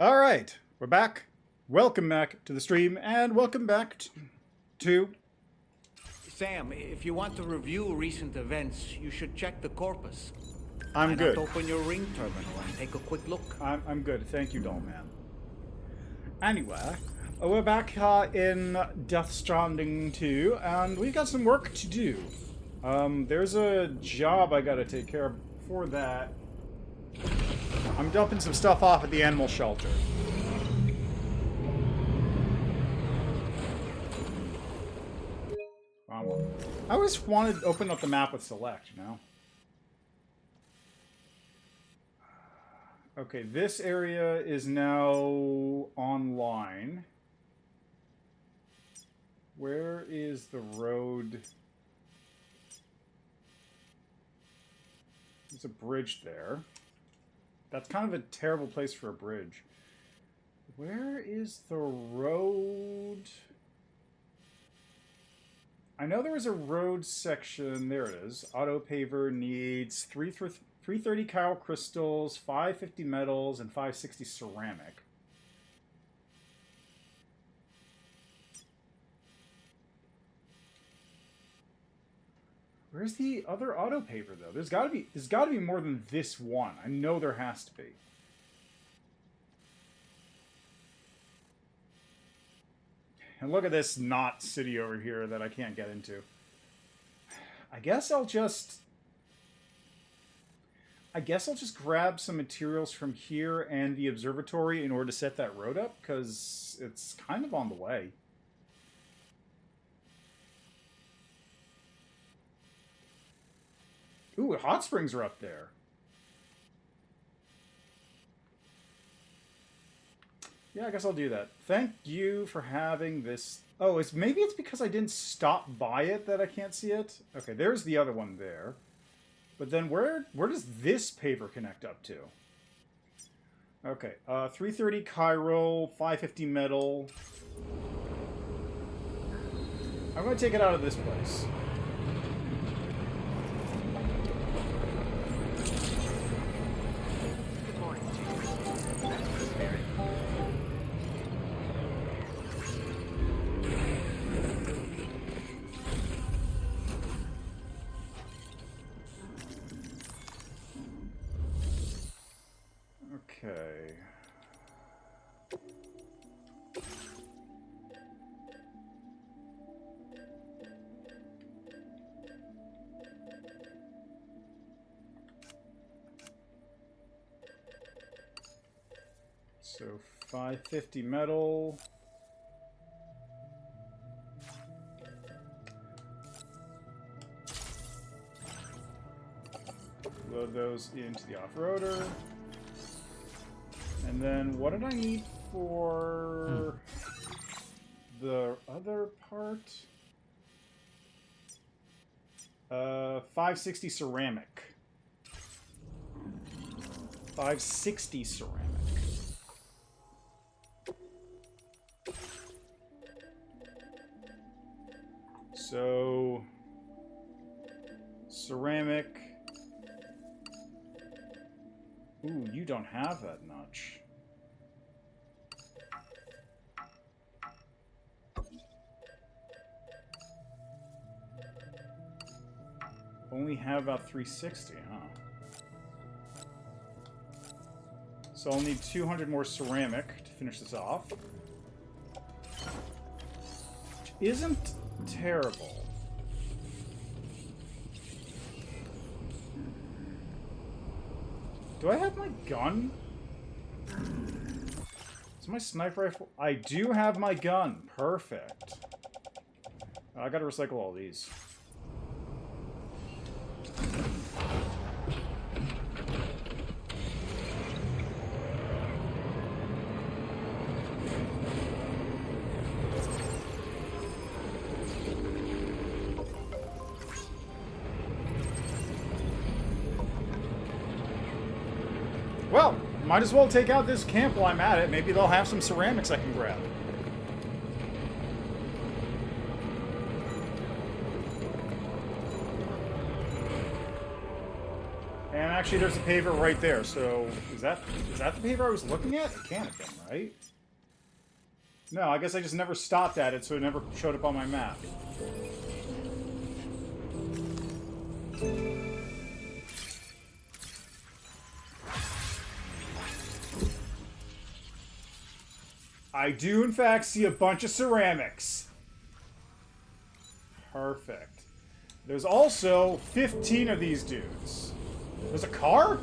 All right, we're back. Welcome back to the stream, and welcome back to... Sam, if you want to review recent events, you should check the corpus. I'm good. Open your ring terminal and take a quick look. I'm good. Thank you, Dollman. Anyway, we're back in Death Stranding 2, and we got some work to do. There's a job I gotta take care of. Before that, I'm dumping some stuff off at the animal shelter. I always wanted to open up the map with select, you know? Okay, this area is now online. Where is the road? There's a bridge there. That's kind of a terrible place for a bridge. Where is the road? I know there was a road section. There it is. Auto paver needs 330 Kyle crystals, 550 metals, and 560 ceramic. Where's the other auto paver though? There's got to be more than this one. I know there has to be. And look at this knot city over here that I can't get into. I guess I'll just grab some materials from here and the observatory in order to set that road up, because it's kind of on the way. Ooh, hot springs are up there. Yeah, I guess I'll do that. Thank you for having this. Oh, maybe it's because I didn't stop by it that I can't see it. Okay, there's the other one there. But then where does this paver connect up to? Okay, 330 chiral, 550 metal. I'm going to take it out of this place. Okay. So 550 metal. Load those into the off-roader. And then what did I need for the other part? 560 ceramic. 560 ceramic. So ceramic. Ooh, you don't have that much. Only have about 360, huh? So I'll need 200 more ceramic to finish this off. Which isn't terrible. Do I have my gun? Is my sniper rifle? I do have my gun. Perfect. I gotta recycle all these. Well, might as well take out this camp while I'm at it. Maybe they'll have some ceramics I can grab. And actually, there's a paver right there. So is that the paver I was looking at? It can't have been, right? No, I guess I just never stopped at it, so it never showed up on my map. I do, in fact, see a bunch of ceramics. Perfect. There's also 15 of these dudes. There's a car?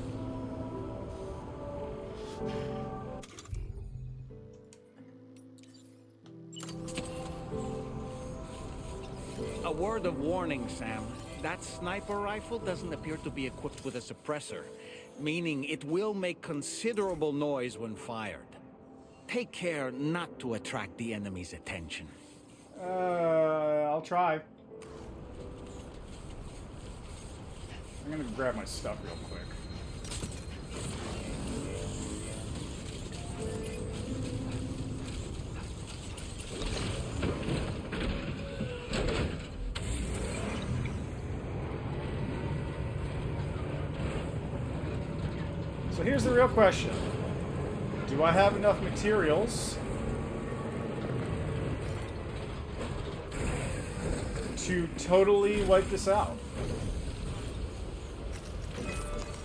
A word of warning, Sam. That sniper rifle doesn't appear to be equipped with a suppressor, meaning it will make considerable noise when fired. Take care not to attract the enemy's attention. I'll try. I'm gonna grab my stuff real quick. So here's the real question. Do I have enough materials to totally wipe this out?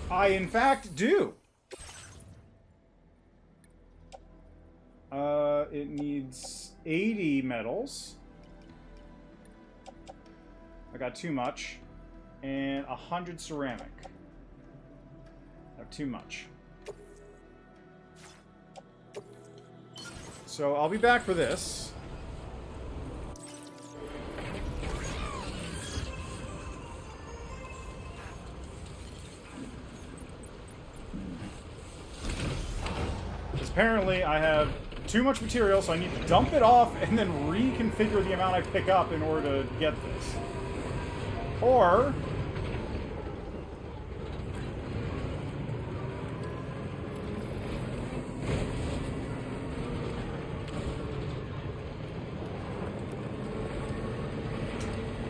I, in fact, do. It needs 80 metals. I got too much. And 100 ceramic. I have too much. So I'll be back for this. Apparently, I have too much material, so I need to dump it off and then reconfigure the amount I pick up in order to get this. Or...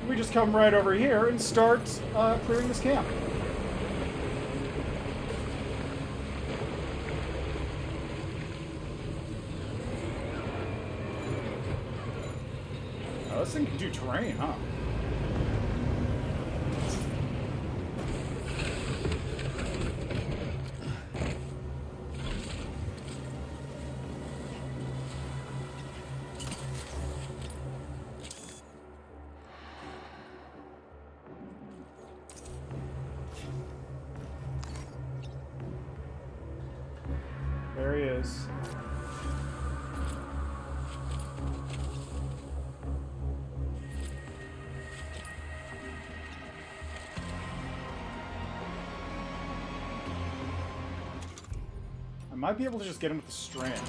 we just come right over here and start clearing this camp. Oh, this thing can do terrain, huh? There he is. I might be able to just get him with the strand.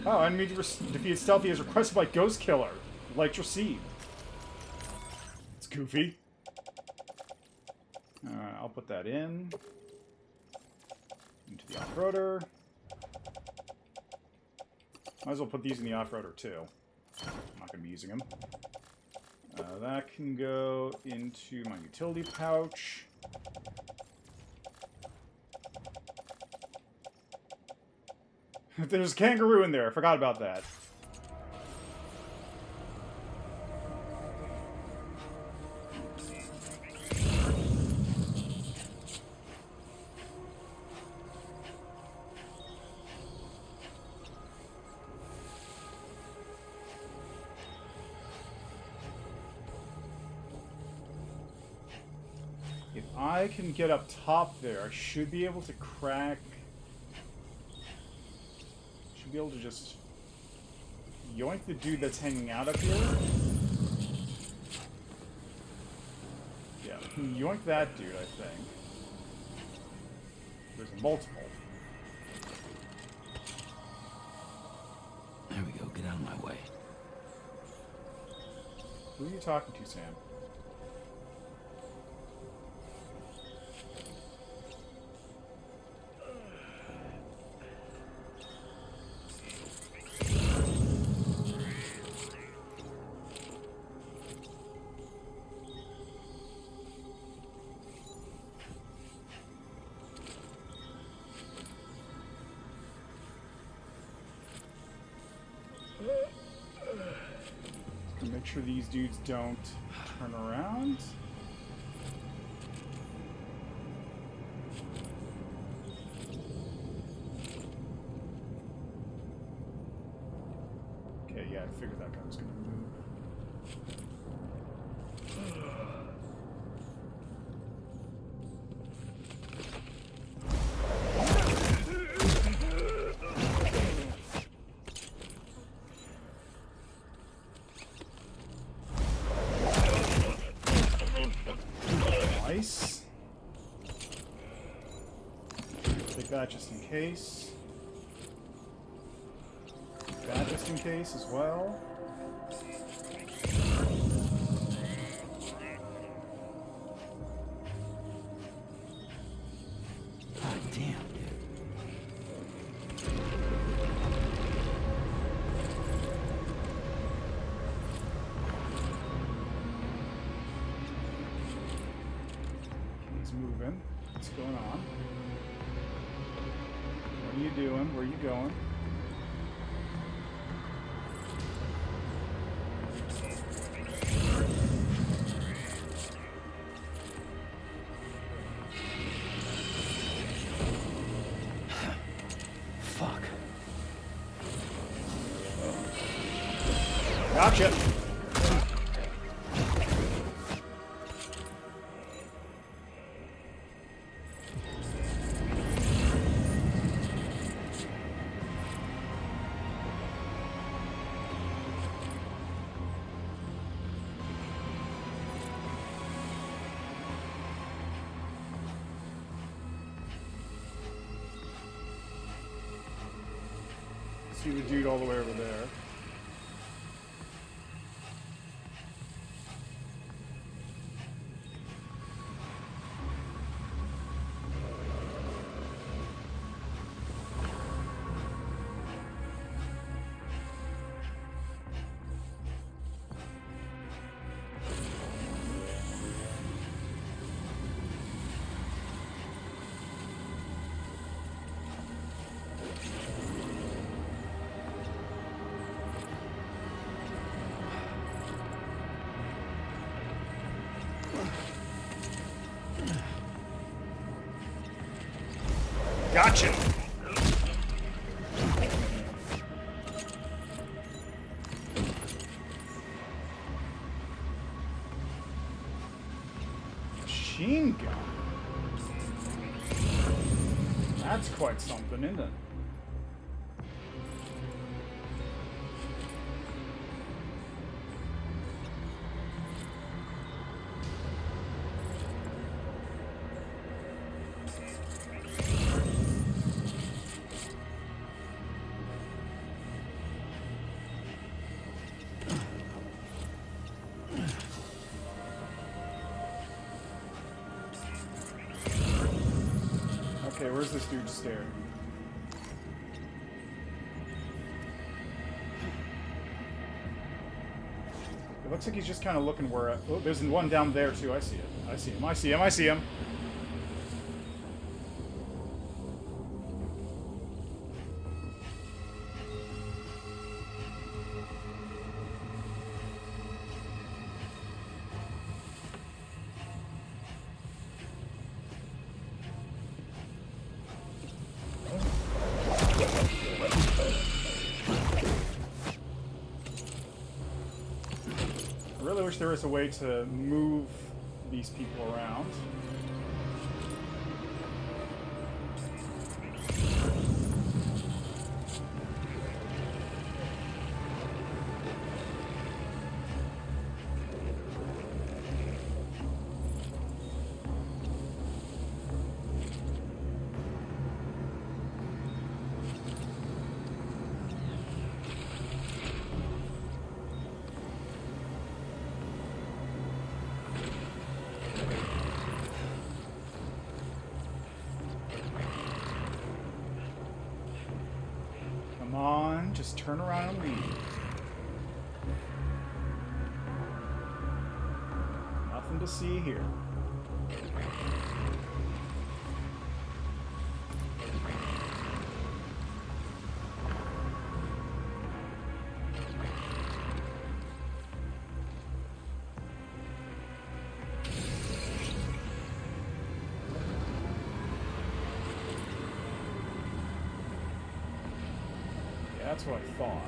Oh, enemy defeated stealthy as requested by Ghost Killer. Like received. It's goofy. Alright, I'll put that in. Into the off-roader. Might as well put these in the off-roader too. I'm not going to be using them. That can go into my utility pouch. There's a kangaroo in there. I forgot about that. If I can get up top there, I should be able to crack... be able to just yoink the dude that's hanging out up here. Yeah. Yoink that dude, I think. There's multiple. There we go. Get out of my way. Who are you talking to, Sam? Make sure these dudes don't turn around. Okay, yeah, I figured that guy was going to move. Nice. Take that just in case. Take that just in case as well. God damn, dude. He's moving. What's going on? What are you doing? Where are you going? Fuck. Gotcha! See the dude all the way over there. Gotcha! Machine gun. That's quite something, isn't it? Okay, where's this dude staring? It looks like he's just kind of looking where... Oh, there's one down there, too. I see it. I see him. I see him. I see him. I really wish there was a way to move these people around. just turn around and leave. Nothing to see here. That's what I thought.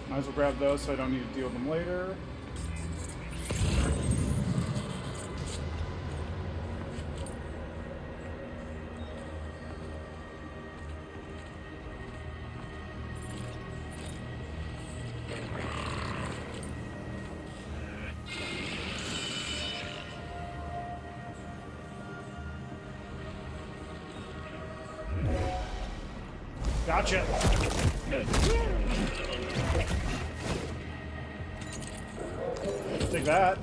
Might as well grab those so I don't need to deal with them later. Gotcha! Take that.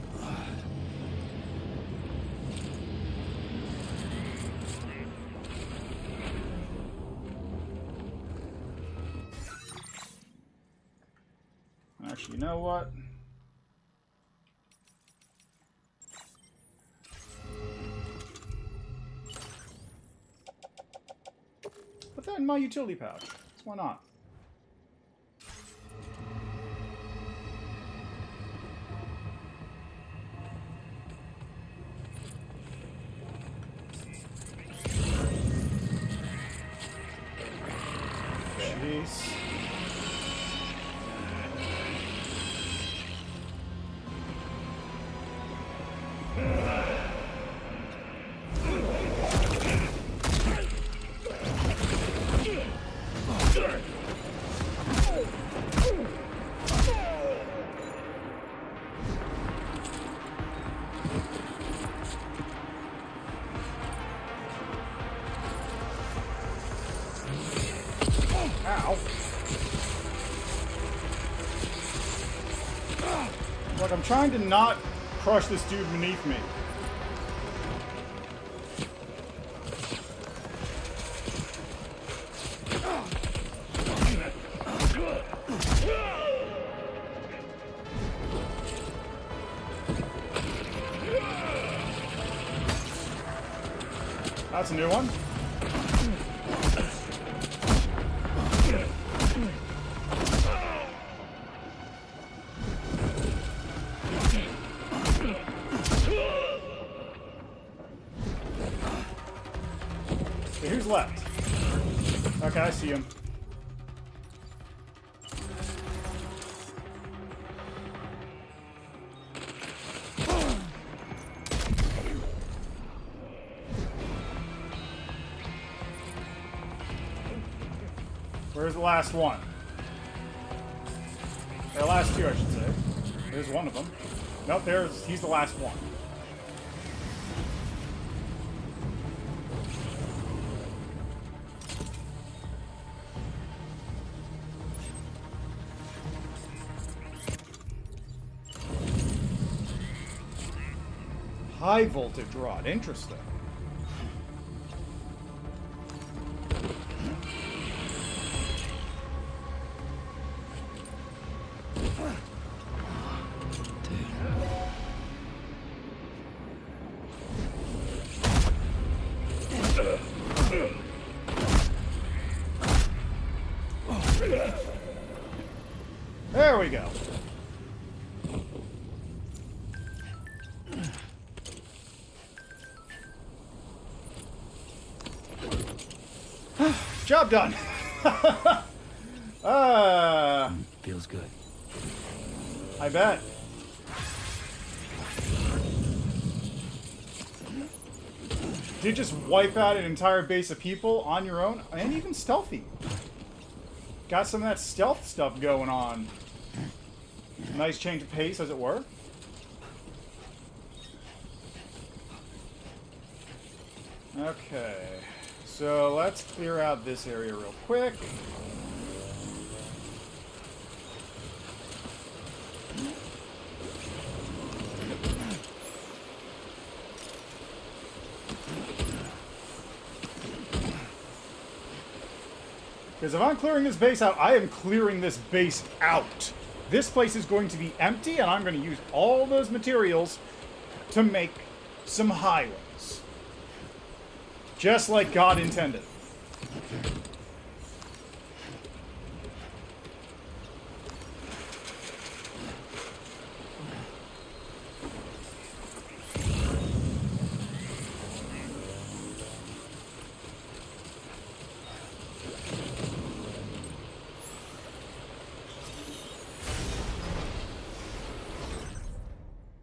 Actually, you know what? Put that in my utility pouch. Why not? Jeez. Ow. Like, I'm trying to not crush this dude beneath me. That's a new one. Okay, who's left? Okay, I see him. Where's the last one? Or last two, I should say. There's one of them. Nope, he's the last one. High voltage rod, interesting. There we go. Job done. Feels good. I bet. Did you just wipe out an entire base of people on your own? And even stealthy. got some of that stealth stuff going on. Nice change of pace, as it were. Okay. So let's clear out this area real quick. Because if I'm clearing this base out, I am clearing this base out. This place is going to be empty, and I'm going to use all those materials to make some highways. Just like God intended.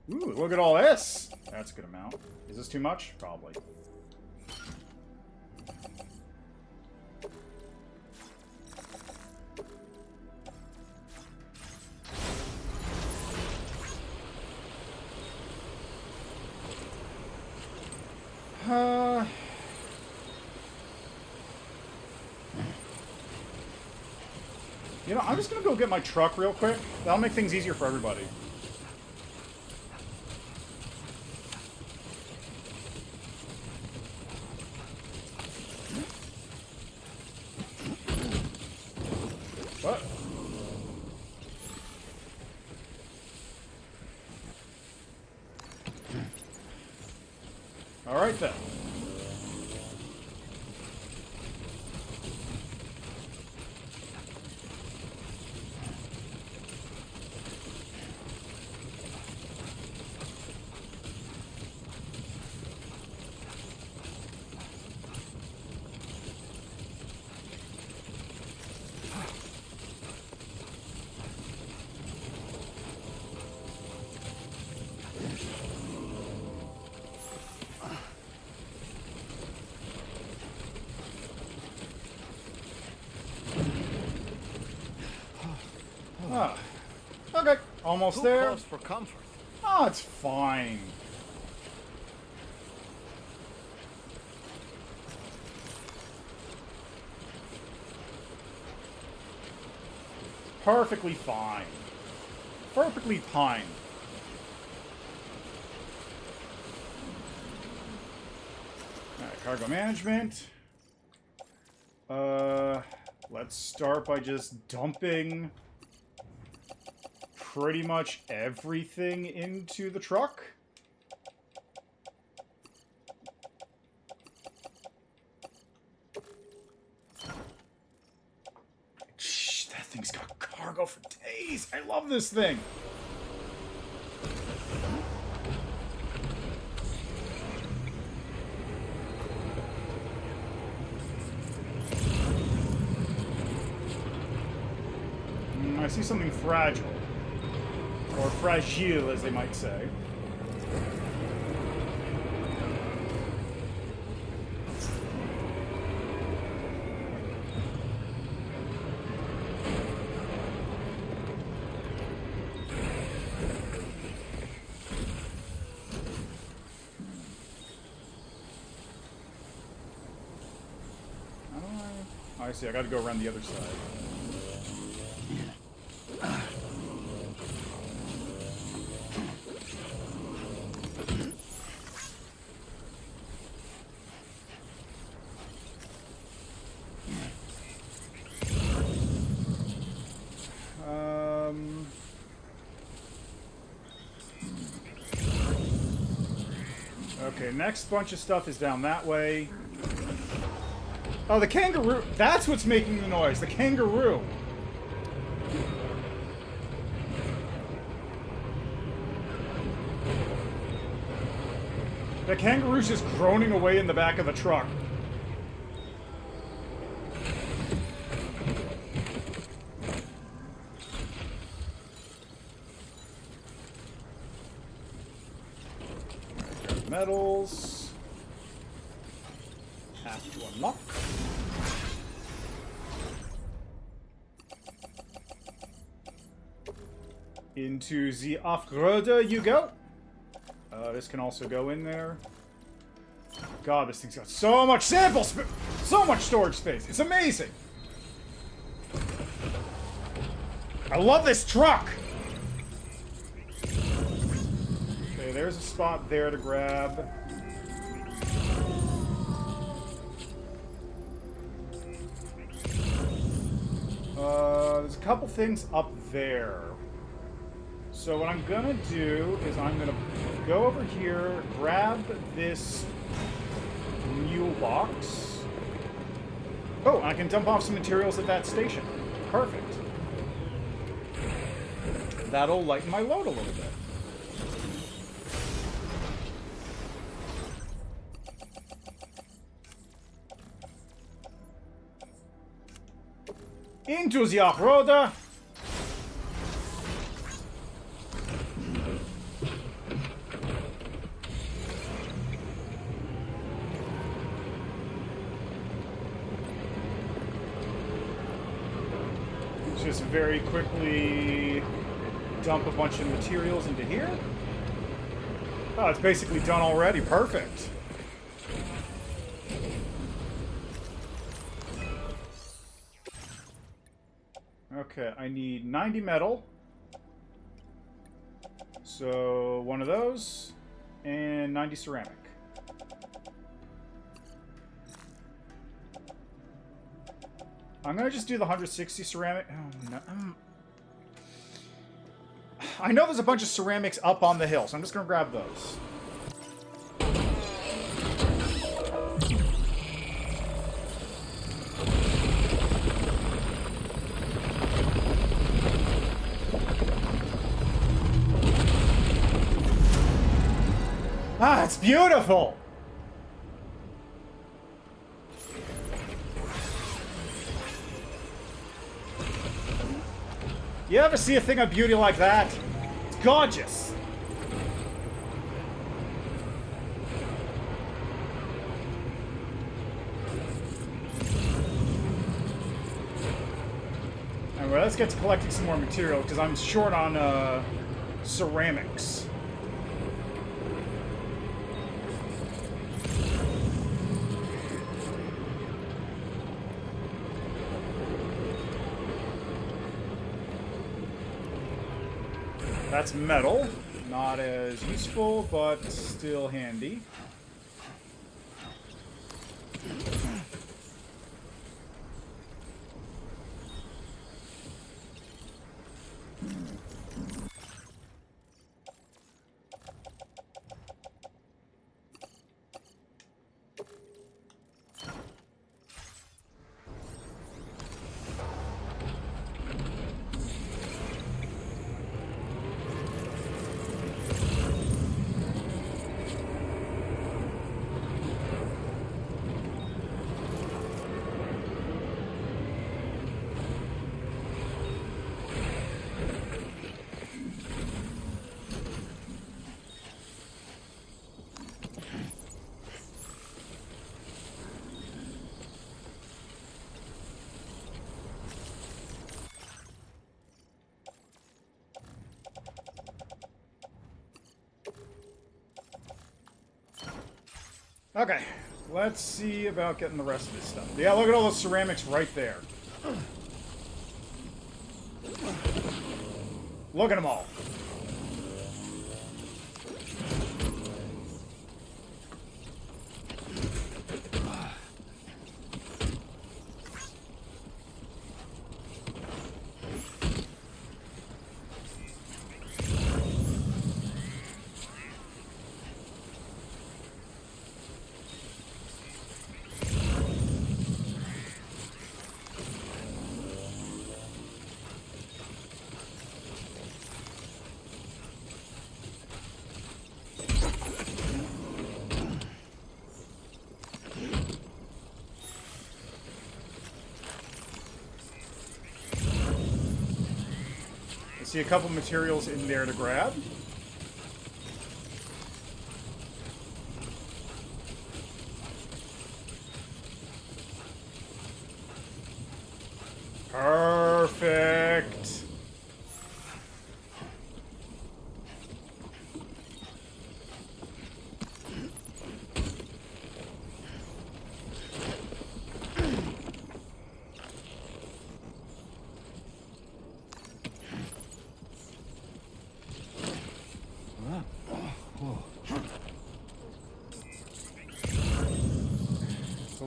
Ooh, look at all this! That's a good amount. Is this too much? Probably. You know, I'm just gonna go get my truck real quick. That'll make things easier for everybody. What? All right then. Ah. Okay, almost Too there. close for comfort. Oh, it's fine. Perfectly fine. Perfectly fine. Alright, cargo management. Let's start by just dumping pretty much everything into the truck. Shh, that thing's got cargo for days. I love this thing. I see something fragile. Or fragile, as they might say. I see, I gotta go around the other side. Okay, next bunch of stuff is down that way. Oh, the kangaroo! That's what's making the noise! The kangaroo! The kangaroo's just groaning away in the back of the truck. Metals. Have to unlock. Into the off-roader you go. This can also go in there. God, this thing's got so much sample space! So much storage space! It's amazing! I love this truck! Okay, there's a spot there to grab. There's a couple things up there. So what I'm gonna do is I'm gonna go over here, grab this mule box. Oh, and I can dump off some materials at that station. Perfect. That'll lighten my load a little bit. Into the off-roader. Just very quickly dump a bunch of materials into here. Oh, it's basically done already. Perfect. Okay, I need 90 metal. So, one of those. And 90 ceramic. I'm gonna just do the 160 ceramic. Oh, no. I know there's a bunch of ceramics up on the hill, so I'm just gonna grab those. Ah, it's beautiful! You ever see a thing of beauty like that? It's gorgeous! Anyway, let's get to collecting some more material, because I'm short on, ceramics. That's metal. Not as useful, but still handy. Okay, let's see about getting the rest of this stuff. Yeah, look at all those ceramics right there. Look at them all. See a couple materials in there to grab. Perfect.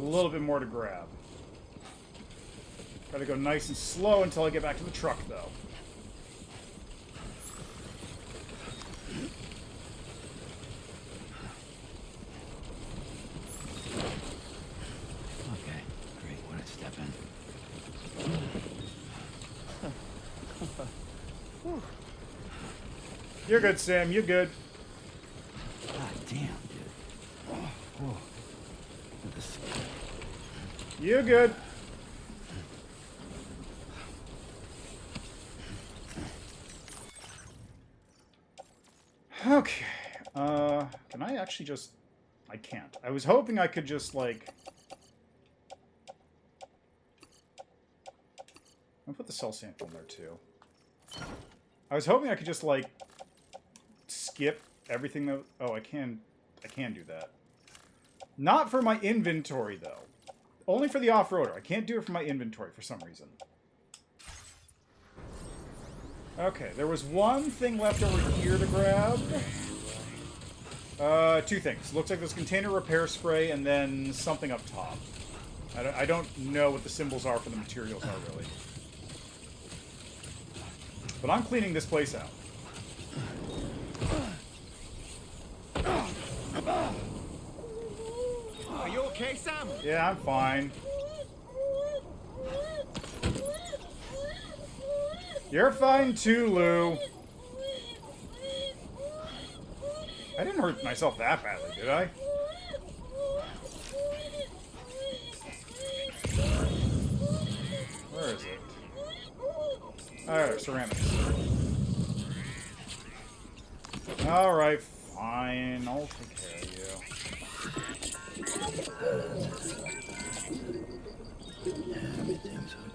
little bit more to grab. Gotta go nice and slow until I get back to the truck, though. Okay, great. Where to step in? You're good, Sam. You're good. God damn, dude. Whoa. This... You're good. Okay. Can I actually just... I can't. I was hoping I could just, like... I'll put the cell sample in there, too. I was hoping I could just, like, skip everything that... Oh, I can do that. Not for my inventory, though. Only for the off-roader. I can't do it for my inventory for some reason. Okay, there was one thing left over here to grab. Two things. Looks like there's container repair spray and then something up top. I don't know what the symbols are for the materials are, really. But I'm cleaning this place out. Are you okay, Sam? Yeah, I'm fine. You're fine too, Lou. I didn't hurt myself that badly, did I? Where is it? Oh, ceramics. Alright, fine. I'll take care of you. Everything's okay.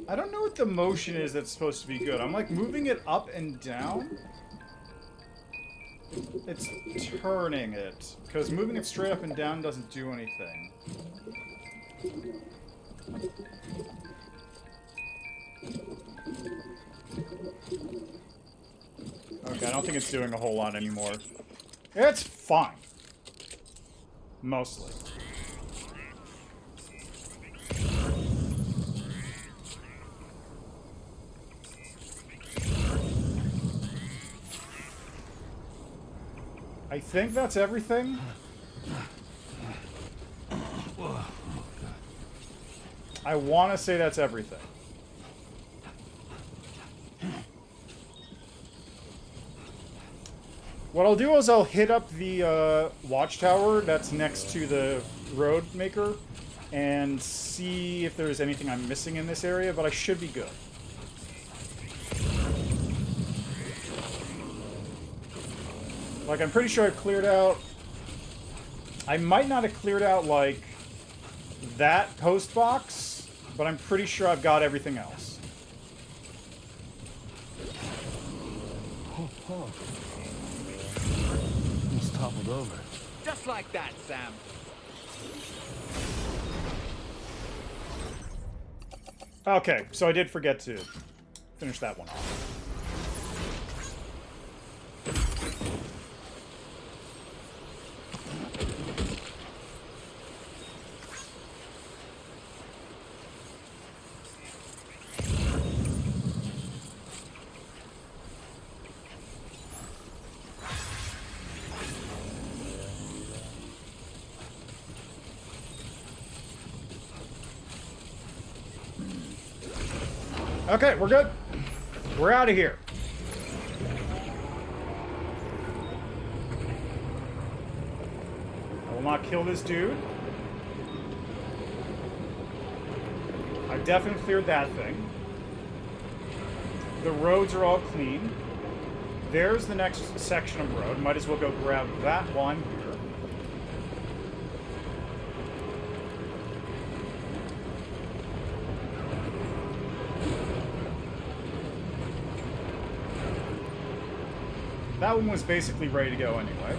I don't know what the motion is that's supposed to be good. I'm like moving it up and down. It's turning it. Because moving it straight up and down doesn't do anything. Okay, I don't think it's doing a whole lot anymore. It's fine. Mostly. I think that's everything. I want to say that's everything. What I'll do is I'll hit up the watchtower that's next to the road maker and see if there's anything I'm missing in this area, but I should be good. Like, I'm pretty sure I've cleared out... I might not have cleared out, like, that post box, but I'm pretty sure I've got everything else. Oh. He's toppled over. Just like that, Sam. Okay, so I did forget to finish that one off. Okay, we're good. We're out of here. I will not kill this dude. I've definitely cleared that thing. The roads are all clean. There's the next section of road. Might as well go grab that while I'm here. That one was basically ready to go anyway.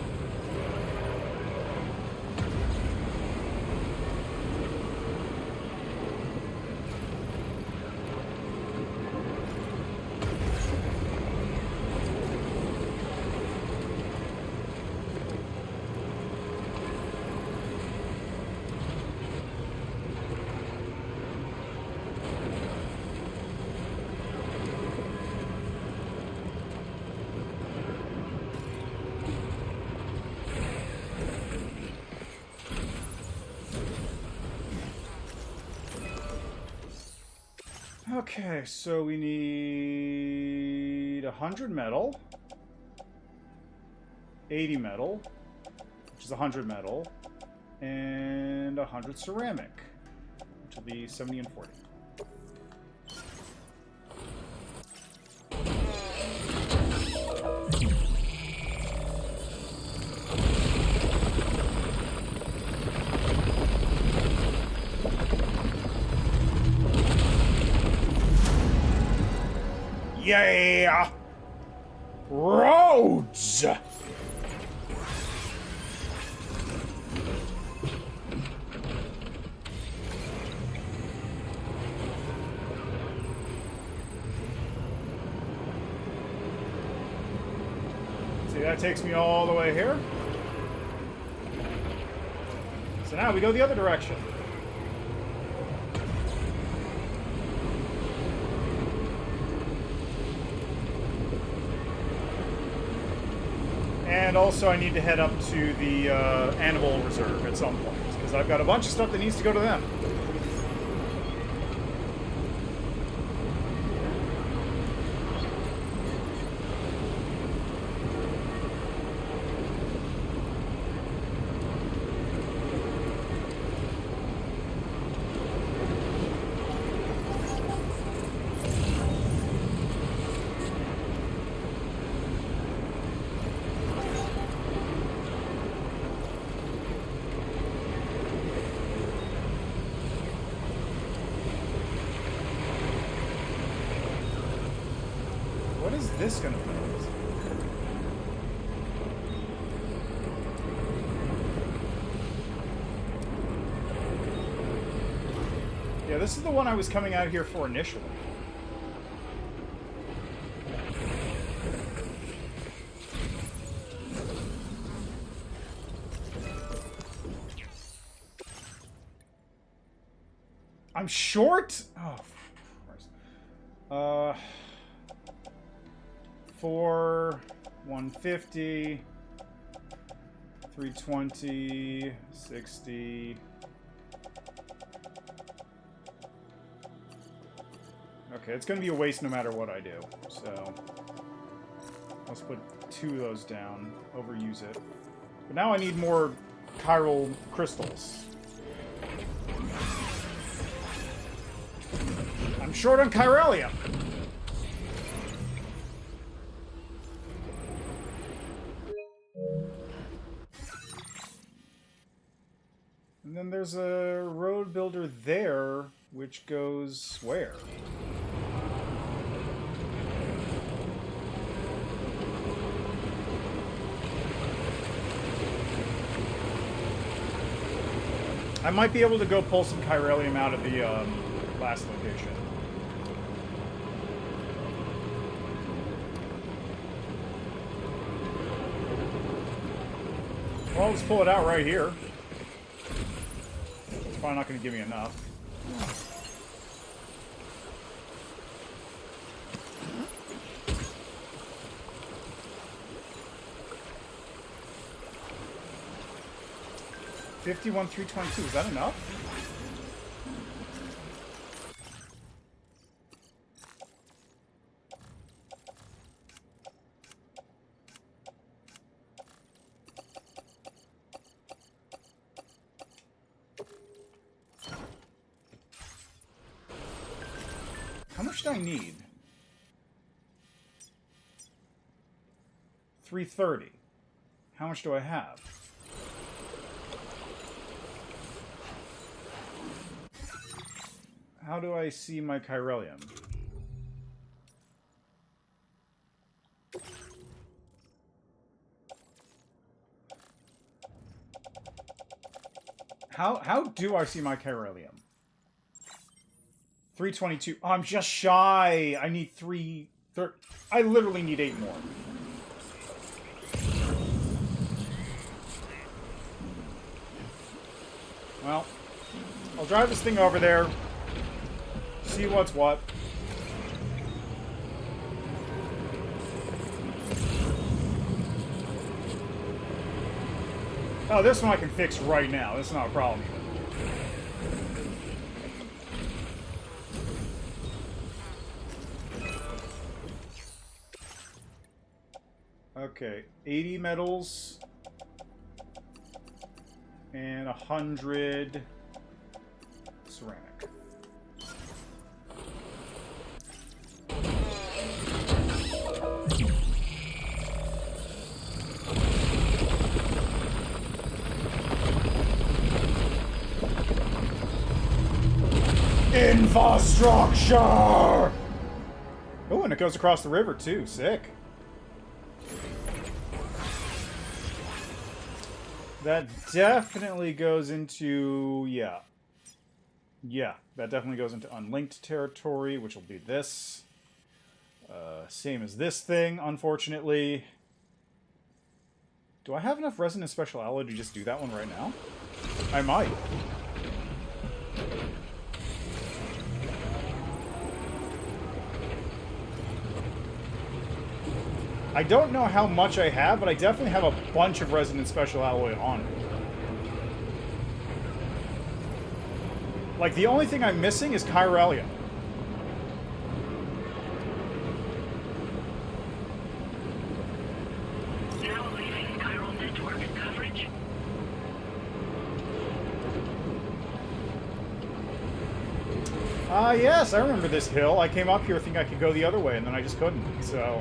Okay, so we need 100 metal, 80 metal, which is 100 metal, and 100 ceramic, which will be 70 and 40. Yeah! Roads! See, that takes me all the way here. So now we go the other direction. And also I need to head up to the animal reserve at some point, because I've got a bunch of stuff that needs to go to them. What is this gonna be? Yeah, this is the one I was coming out here for initially. I'm short? Oh, of course. For 150, 320, 60. Okay, it's going to be a waste no matter what I do. So let's put 2 of those down, overuse it. But now I need more chiral crystals. I'm short on chiralium. And then there's a road builder there, which goes where? I might be able to go pull some chiralium out of the last location. Well, I'll just pull it out right here. It's probably not going to give me enough. $51,322. Is that enough? did I need? 330. How much do I have? How do I see my chiralium? How do I see my chiralium? 322. Oh, I'm just shy. I need 330. I literally need 8 more. Well, I'll drive this thing over there. See what's what. Oh, this one I can fix right now. This is not a problem even. Okay, 80 metals and 100 ceramic. Infrastructure! Oh, and it goes across the river too. Sick. That definitely goes into... yeah. Yeah, that definitely goes into unlinked territory, which will be this. Same as this thing, unfortunately. Do I have enough resin and special alloy to just do that one right now? I might. I don't know how much I have, but I definitely have a bunch of resin and special alloy on it. Like, the only thing I'm missing is chiralium. Now leaving chiral network coverage. Yes, I remember this hill. I came up here thinking I could go the other way, and then I just couldn't, so...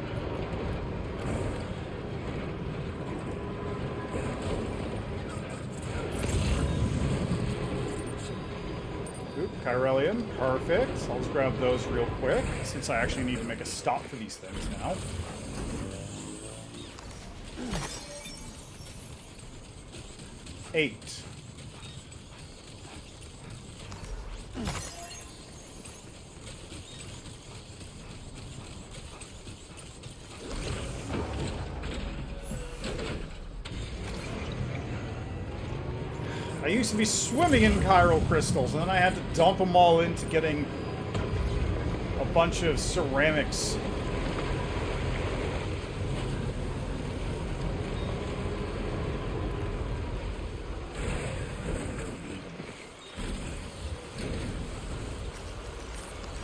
Oop, chiralium, perfect. I'll just grab those real quick, since I actually need to make a stop for these things now. Eight. I used to be swimming in chiral crystals, and then I had to dump them all into getting a bunch of ceramics.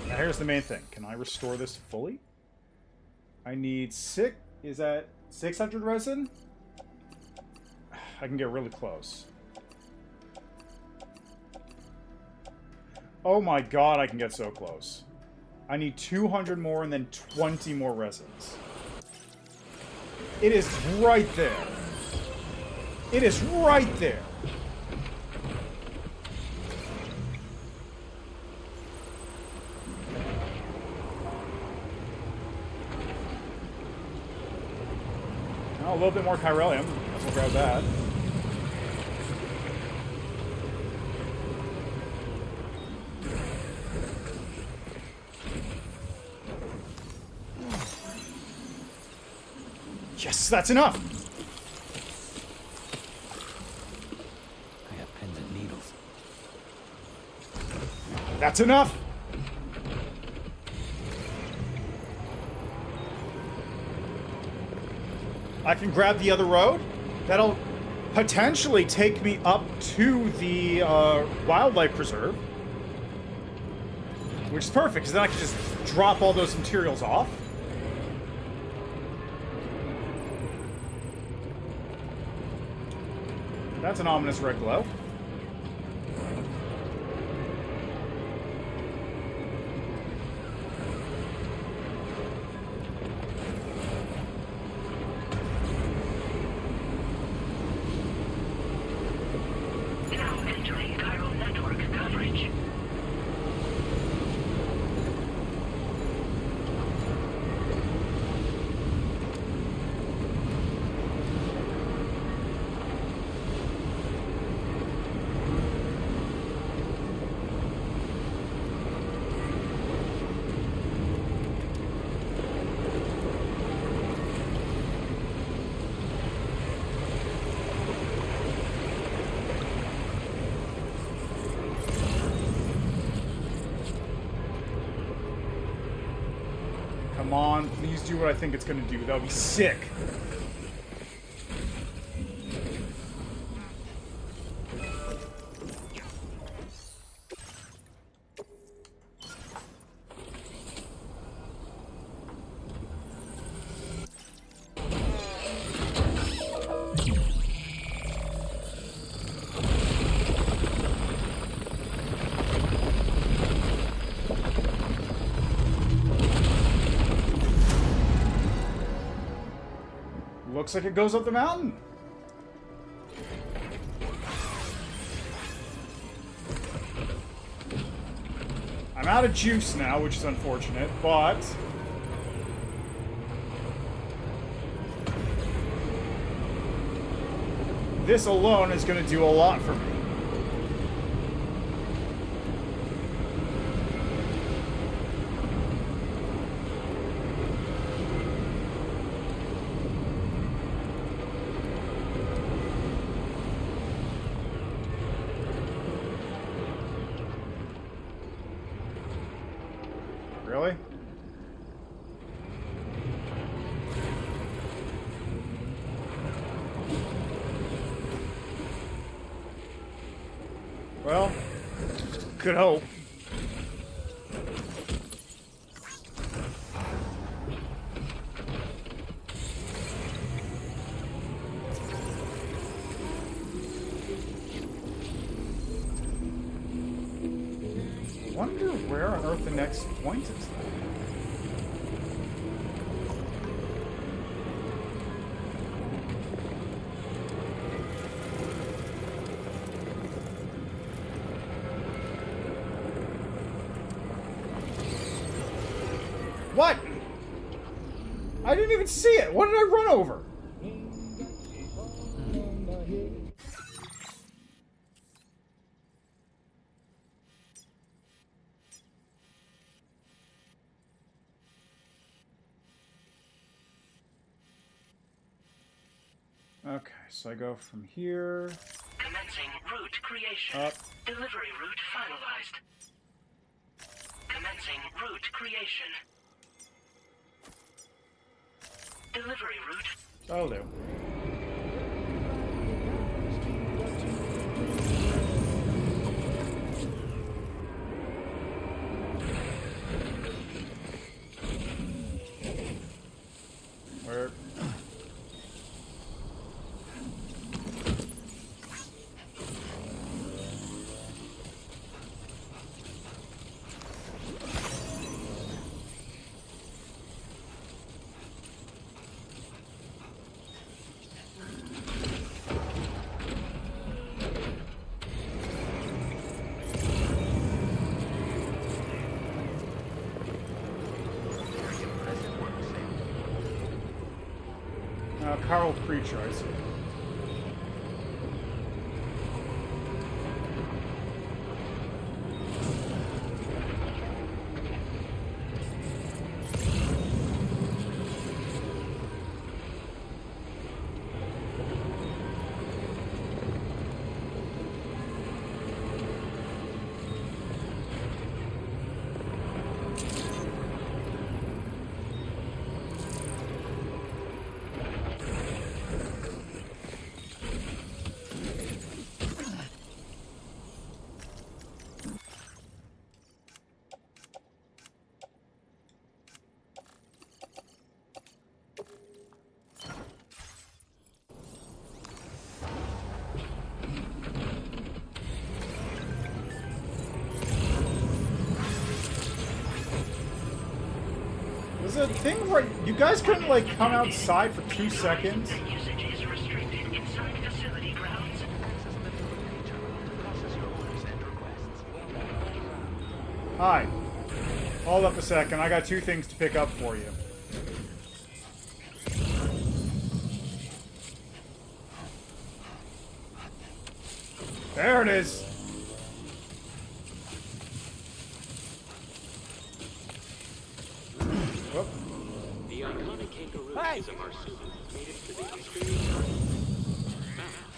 Now here's the main thing. Can I restore this fully? I need is that 600 resin? I can get really close. Oh my god, I can get so close. I need 200 more and then 20 more resins. It is right there. It is right there. Oh, a little bit more chiralium. We'll grab that. Yes, that's enough! I got pins and needles. That's enough! I can grab the other road. That'll potentially take me up to the wildlife preserve. Which is perfect, because then I can just drop all those materials off. That's an ominous red glow. Come on, please do what I think it's gonna do. That would be sick. Looks like it goes up the mountain. I'm out of juice now, which is unfortunate, but... this alone is going to do a lot for me. Really? Well, could hope. Wonder where on earth the next point is then. What? I didn't even see it. What did I run over? Okay, so I go from here. Commencing route creation. Up. Delivery route finalized. Commencing route creation. Delivery route. That'll do. Where? Carl Creature, I see. There's a thing where you guys couldn't, like, come outside for 2 seconds? Usage is restricted inside facility grounds. Hi. Hold up a second. I got 2 things to pick up for you. There it is. Whoop. The iconic kangaroo is a marsupial native to the Australian.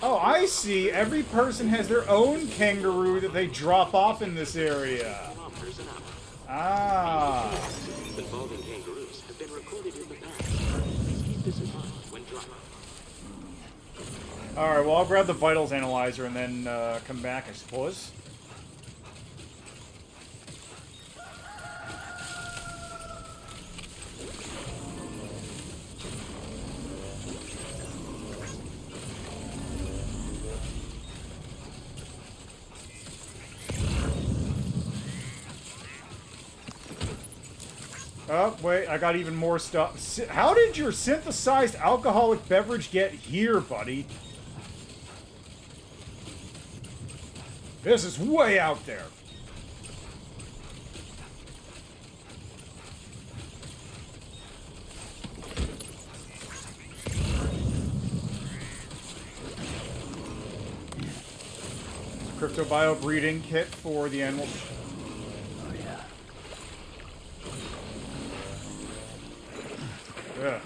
Oh, I see. Every person has their own kangaroo that they drop off in this area. Kilometers an hour. Ah. Involving kangaroos have been created in the past. Please keep this in mind when driving. Alright, well, I'll grab the vitals analyzer and then come back, I suppose. Oh, wait, I got even more stuff. How did your synthesized alcoholic beverage get here, buddy? This is way out there. Cryptobio breeding kit for the animal. Oh, yeah. Yeah.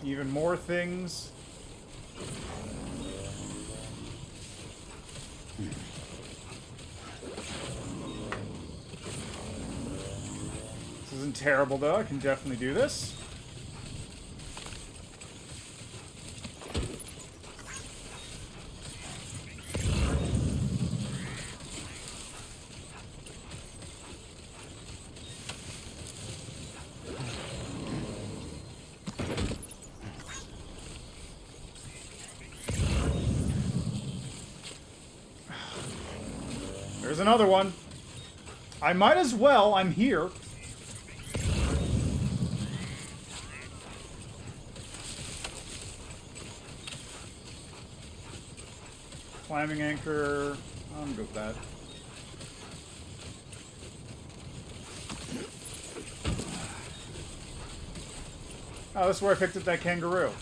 Even more things. This isn't terrible, though. I can definitely do this. There's another one. I might as well. I'm here. Climbing anchor. I'm good with that. Oh, this is where I picked up that kangaroo.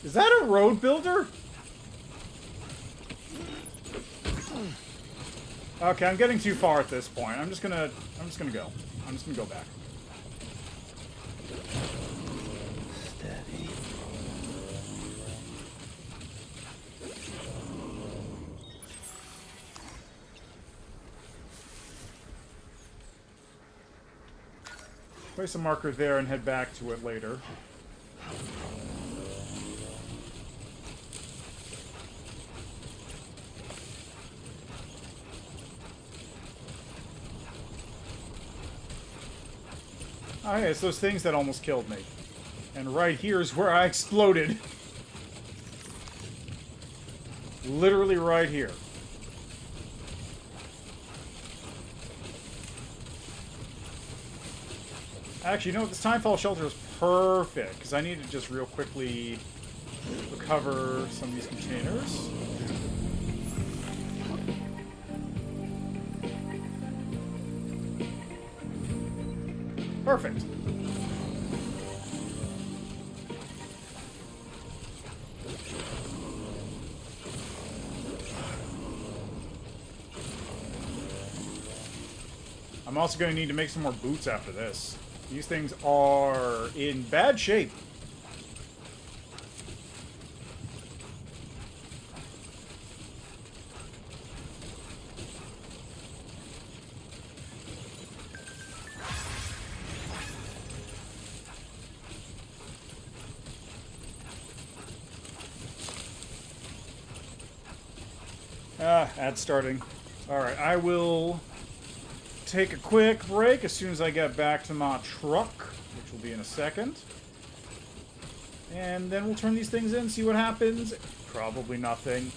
Is that a road builder? Okay, I'm getting too far at this point. I'm just gonna go. I'm just gonna go back. Steady. Place a marker there and head back to it later. Oh, yeah, it's those things that almost killed me. And right here is where I exploded. Literally right here. Actually, you know what? This timefall shelter is perfect, because I need to just real quickly recover some of these containers. Perfect. I'm also going to need to make some more boots after this. These things are in bad shape. Ad starting. Alright, I will take a quick break as soon as I get back to my truck, which will be in a second. And then we'll turn these things in, see what happens. Probably nothing.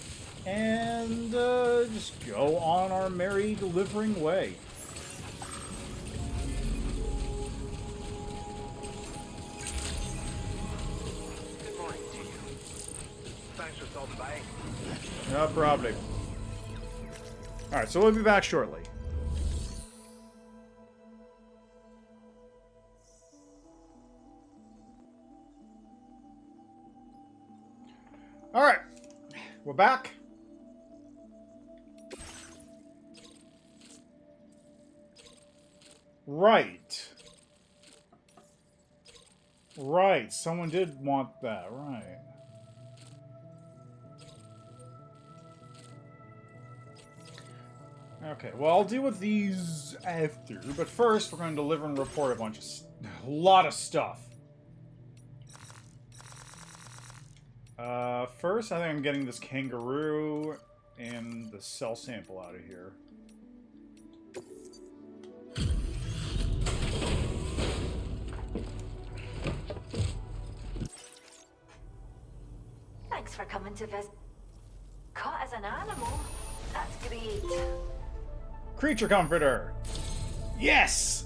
And just go on our merry delivering way. Good morning to you. Thanks for stopping by. No problem. Alright, so we'll be back shortly. We're back. Right. Right. Someone did want that. Right. Okay, well, I'll deal with these after, but first we're going to deliver and report a lot of stuff. First, I think I'm getting this kangaroo and the cell sample out of here. Thanks for coming to visit. Caught as an animal? That's great. Creature comforter! Yes!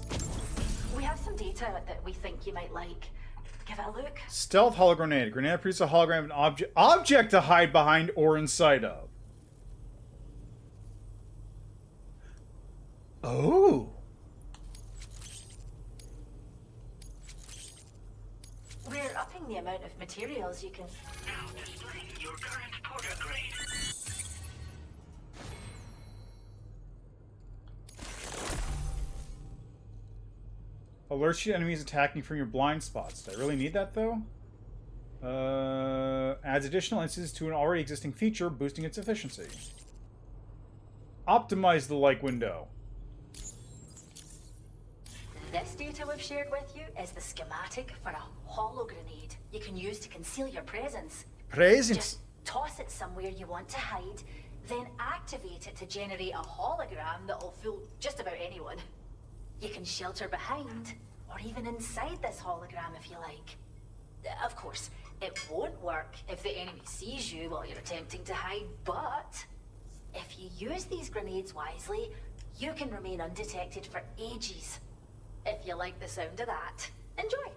We have some data that we think you might like. Give it a look. Stealth hologrenade. Grenade produces a hologram of an object to hide behind or inside of. Oh! We're upping the amount of materials you can... Now displaying your current Porter grade. Alerts you to enemies attacking from your blind spots. Do I really need that, though? Adds additional instances to an already existing feature, boosting its efficiency. Optimize the like window. This data we've shared with you is the schematic for a holo grenade you can use to conceal your presence. Presence. Just toss it somewhere you want to hide, then activate it to generate a hologram that'll fool just about anyone. You can shelter behind, or even inside this hologram if you like. Of course, it won't work if the enemy sees you while you're attempting to hide, but if you use these grenades wisely, you can remain undetected for ages. If you like the sound of that, enjoy.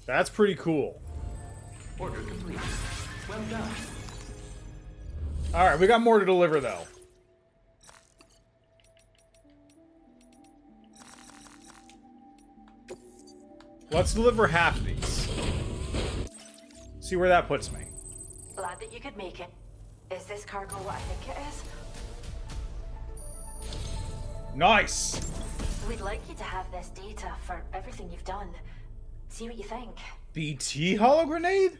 That's pretty cool. Order complete. Well done. Alright, we got more to deliver, though. Let's deliver half of these. See where that puts me. Glad that you could make it. Is this cargo what I think it is? Nice! We'd like you to have this data for everything you've done. See what you think. BT hologrenade?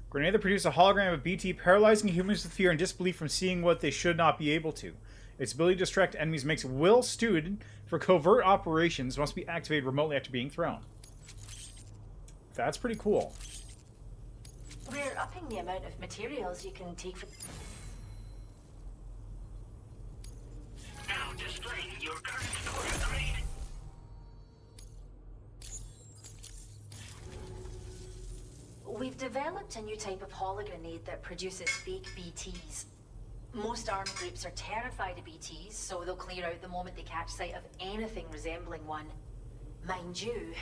Grenade that produces a hologram of BT, paralyzing humans with fear and disbelief from seeing what they should not be able to. Its ability to distract enemies makes it well suited for covert operations, must be activated remotely after being thrown. That's pretty cool. We're upping the amount of materials you can take for... Now displaying your current Porter grade. We've developed a new type of hologrenade that produces fake BTs. Most armed groups are terrified of BTs, so they'll clear out the moment they catch sight of anything resembling one. Mind you,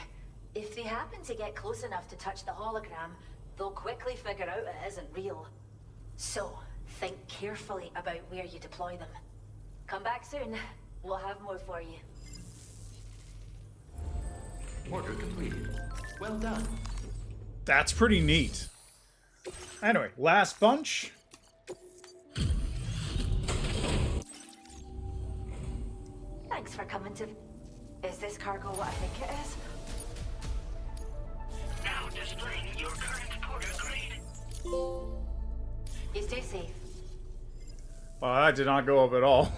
if they happen to get close enough to touch the hologram, they'll quickly figure out it isn't real. So, think carefully about where you deploy them. Come back soon. We'll have more for you. Order completed. Well done. That's pretty neat. Anyway, last bunch. Thanks for coming to... Is this cargo what I think it is? Now displaying your current Porter grade. You stay safe. Well, that did not go up at all.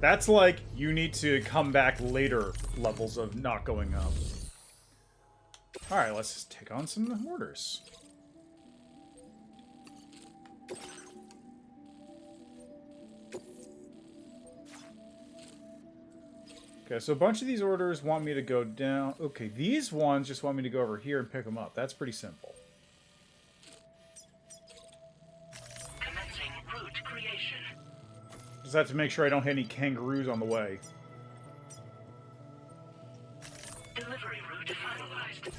That's like, you need to come back later levels of not going up. Alright, let's just take on some orders. Okay, so a bunch of these orders want me to go down. Okay, these ones just want me to go over here and pick them up. That's pretty simple. Commencing route creation. Just have to make sure I don't hit any kangaroos on the way. Delivery route finalized.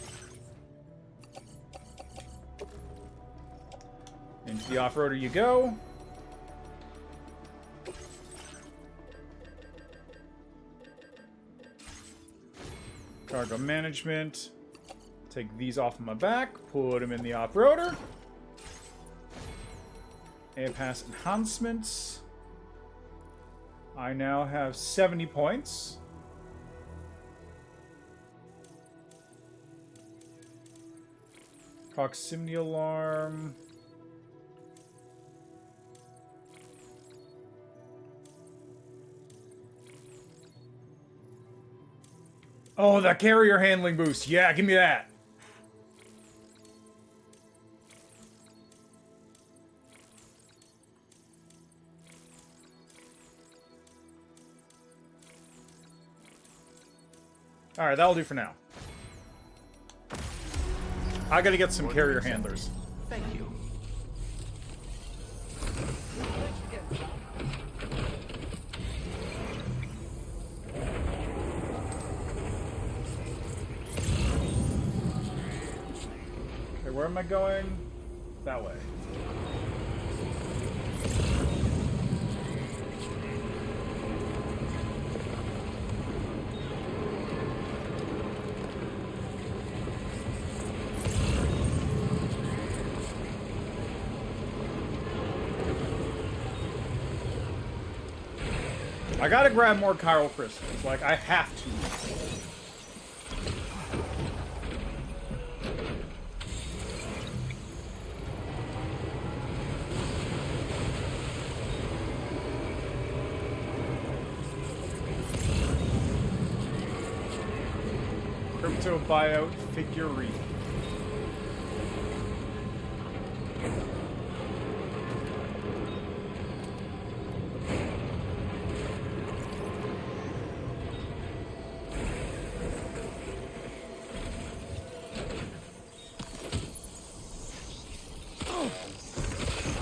Into the off-roader you go. Cargo management. Take these off of my back. Put them in the off-roader. A pass enhancements. I now have 70 points. Proximity alarm. Oh, that carrier handling boost. Yeah, give me that. Alright, that'll do for now. I gotta get some carrier handlers. Thank you. Okay, where am I going? That way. I gotta grab more chiral crystals. Like, I have to. Crypto buyout figurine.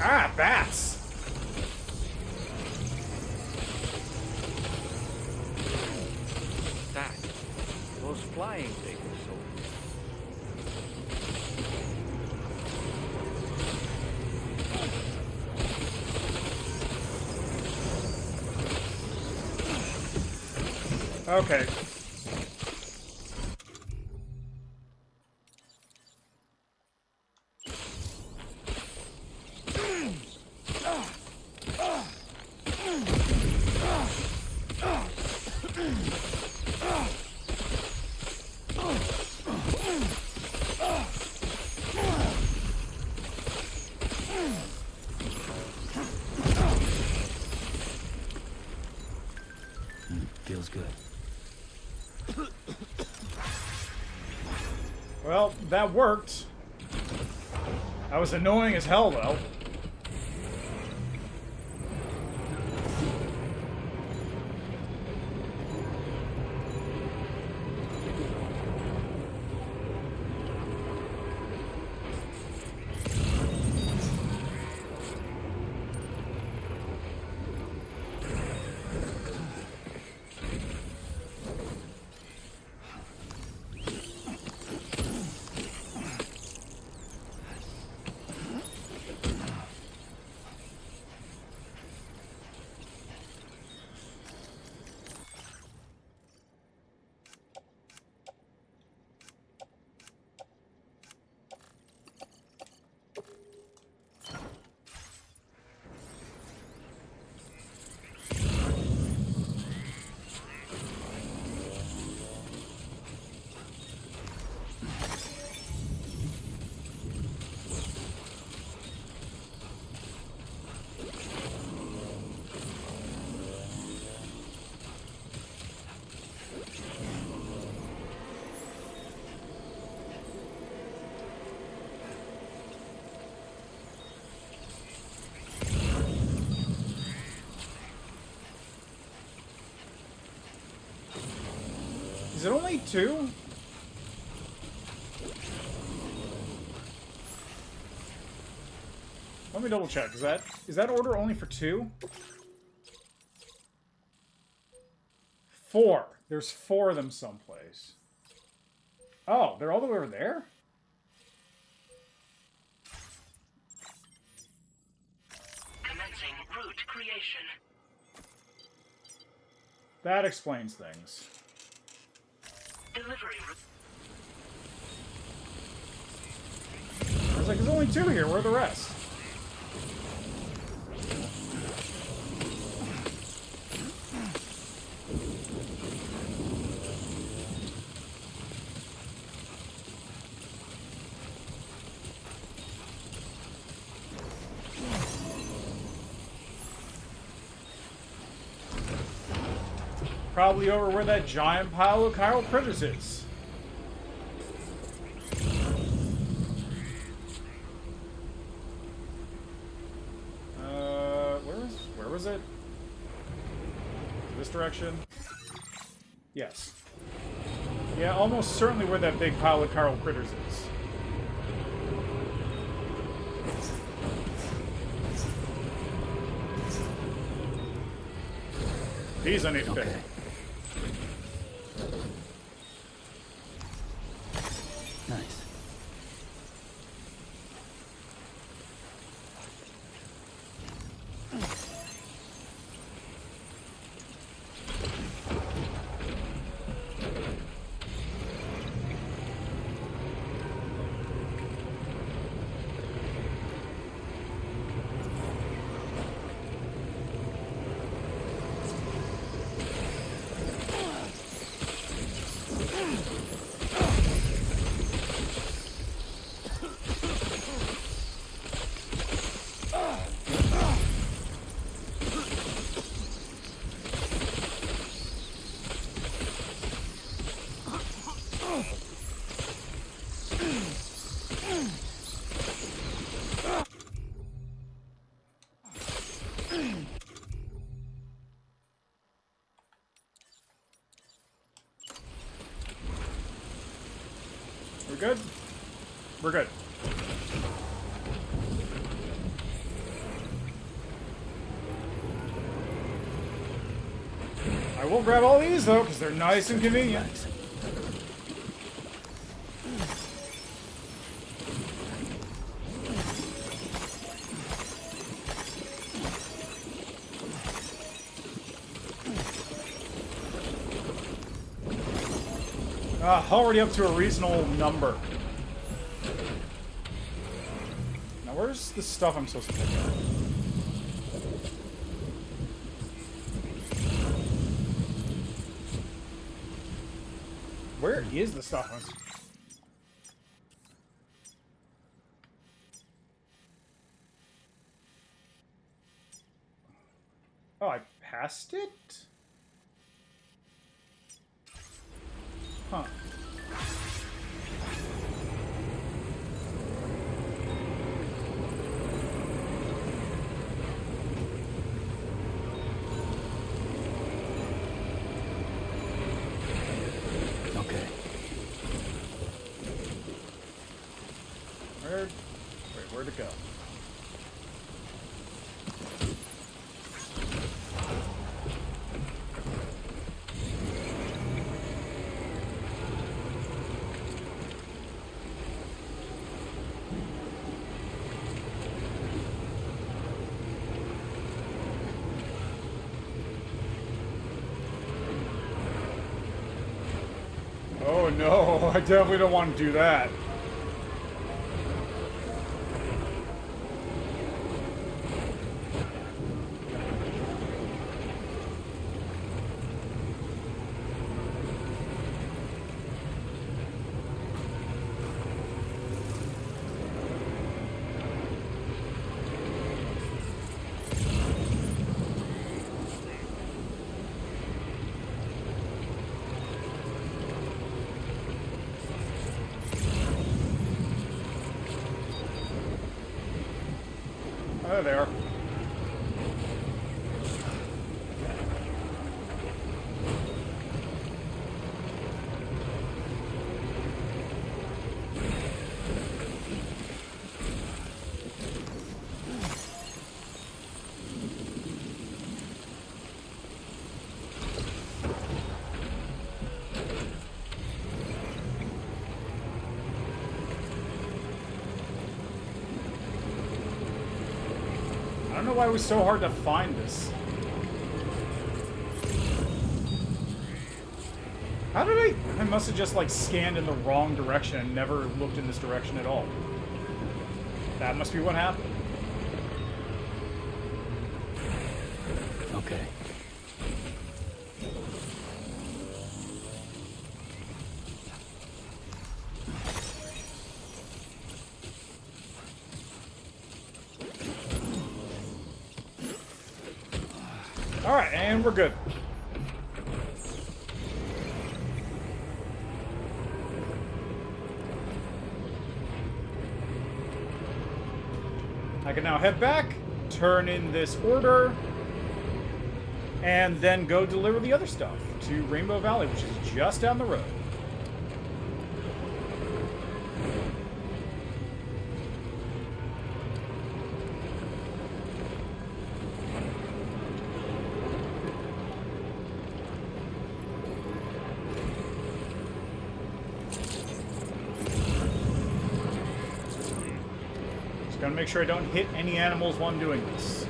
Ah, bats! That. Those flying things. Okay. Feels good. Well, that worked. That was annoying as hell, though. Is it only 2? Let me double check. Is that order only for 2? 4. There's 4 of them someplace. Oh, they're all the way over there? Commencing route creation. That explains things. Delivery route. I was like, there's only 2 here. Where are the rest? Probably over where that giant pile of chiral critters is. Where was it? This direction? Yes. Yeah, almost certainly where that big pile of chiral critters is. These I need to pick. Nice. We're good? We're good. I will grab all these, though, because they're nice and convenient. Already up to a reasonable number. Now, where's the stuff I'm supposed to pick up? Where is the stuff I'm supposed to... Oh, I passed it? Huh. Okay. Where'd it go? Oh no, I definitely don't want to do that. Oh, there they are. I don't know why it was so hard to find this. How did I must have just like scanned in the wrong direction and never looked in this direction at all. That must be what happened. Okay. Alright, and we're good. I can now head back, turn in this order, and then go deliver the other stuff to Rainbow Valley, which is just down the road. Gotta make sure I don't hit any animals while I'm doing this.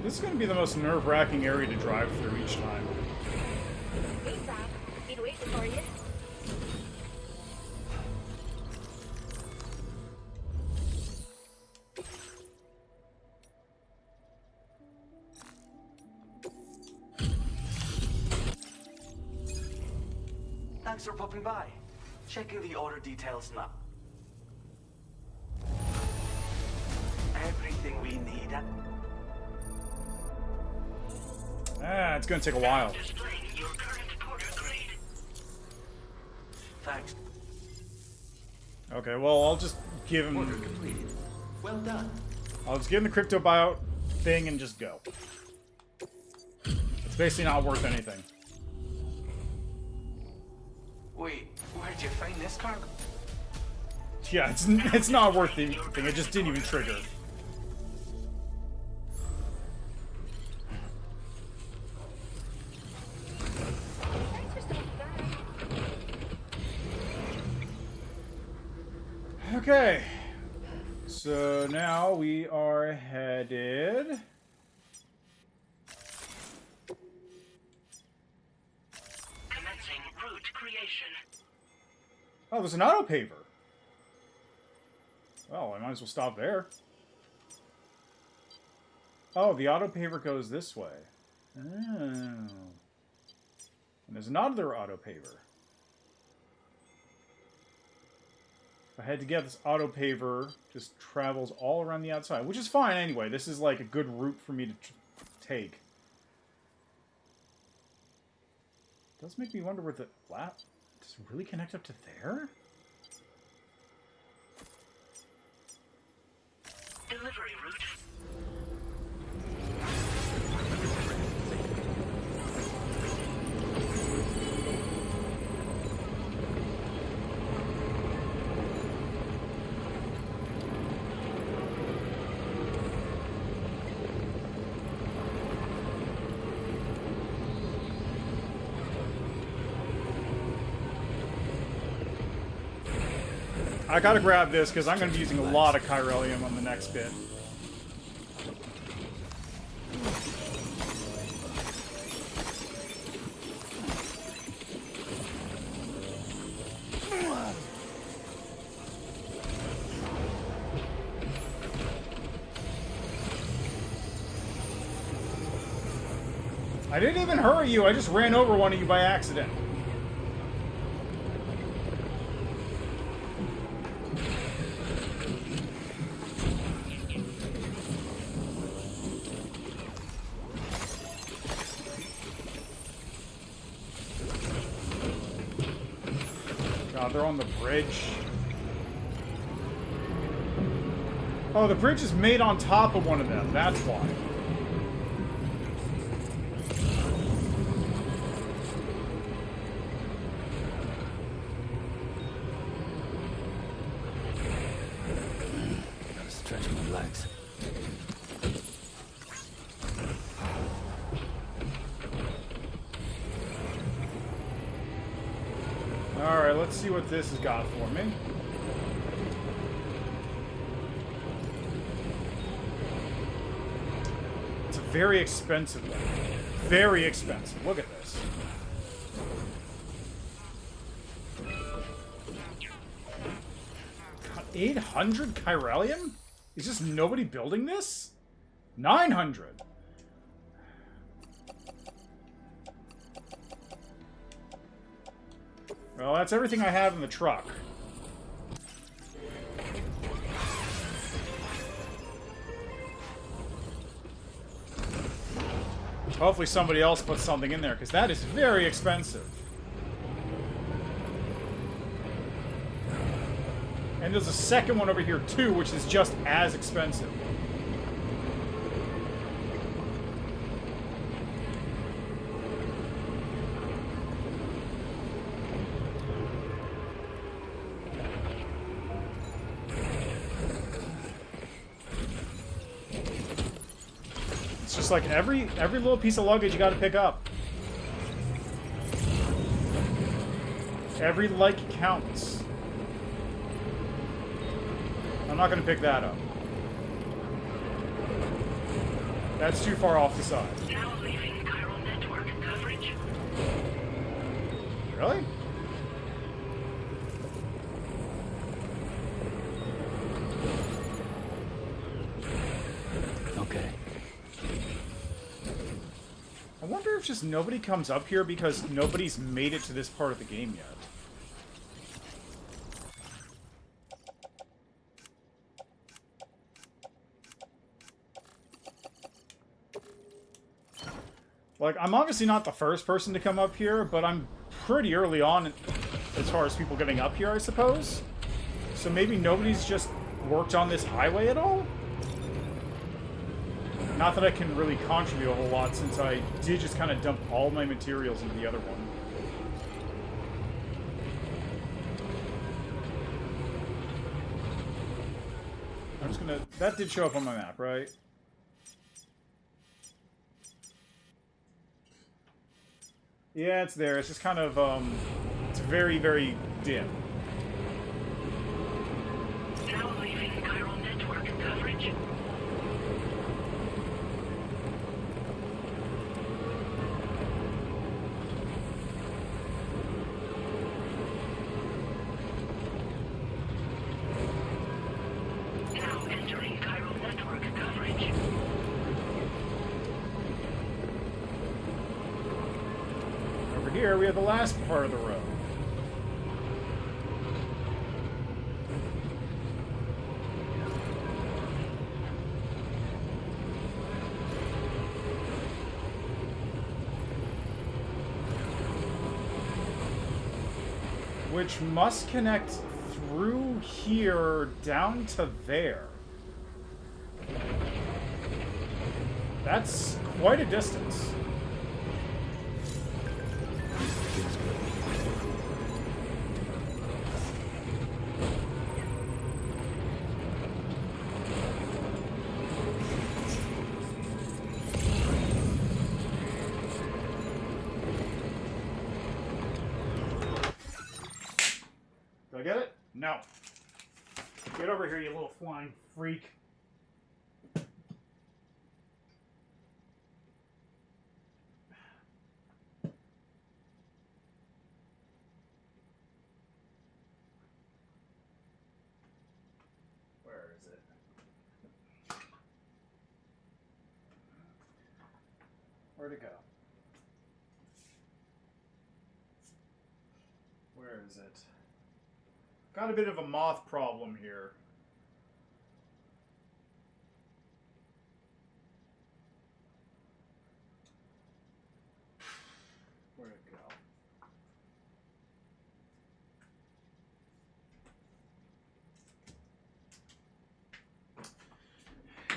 This is gonna be the most nerve-wracking area to drive through each time. Hey, Sam. Been waiting for you. Thanks for popping by. Checking the order details now. Everything we need. It's gonna take a while. Displaying your current order grade. Thanks. Okay, well, I'll just give him... Order completed. Well done. I'll just give him the crypto buyout thing and just go. It's basically not worth anything. Wait, where'd you find this cargo? Yeah, it's not worth anything. It just didn't even trigger. Okay. So now we are headed... Commencing route creation. Oh, there's an auto-paver. Well, I might as well stop there. Oh, the auto-paver goes this way. Oh. And there's another auto-paver. If I had to get this auto-paver, just travels all around the outside, which is fine anyway. This is like a good route for me to take. It does make me wonder where the... Wow. Does it really connect up to there? Delivery route. I gotta grab this because I'm gonna be using a lot of chiralium on the next bit. I didn't even hurry you, I just ran over one of you by accident. God, they're on the bridge. Oh, the bridge is made on top of one of them, that's why. Gotta stretch my legs. Alright, let's see what this has got for me. It's a very expensive one. Very expensive. Look at this. God, 800 chiralium? Is just nobody building this? 900. Well, that's everything I have in the truck. Hopefully somebody else puts something in there, because that is very expensive. And there's a second one over here, too, which is just as expensive. It's just like every little piece of luggage you gotta pick up. Every like counts. I'm not going to pick that up. That's too far off the side. Now leaving chiral network coverage. Really? Okay. I wonder if just nobody comes up here because nobody's made it to this part of the game yet. Like, I'm obviously not the first person to come up here, but I'm pretty early on as far as people getting up here, I suppose. So maybe nobody's just worked on this highway at all? Not that I can really contribute a whole lot, since I did just kind of dump all my materials into the other one. I'm just gonna... That did show up on my map, right? Yeah, it's there. It's just kind of, it's very, very dim. Now leaving chiral network coverage. Now entering chiral network coverage. Here we have the last part of the road. Which must connect through here down to there. That's quite a distance. Did I get it? No. Get over here, you little flying freak. Where is it? Where'd it go? Where is it? Got a bit of a moth problem here. Where'd it go?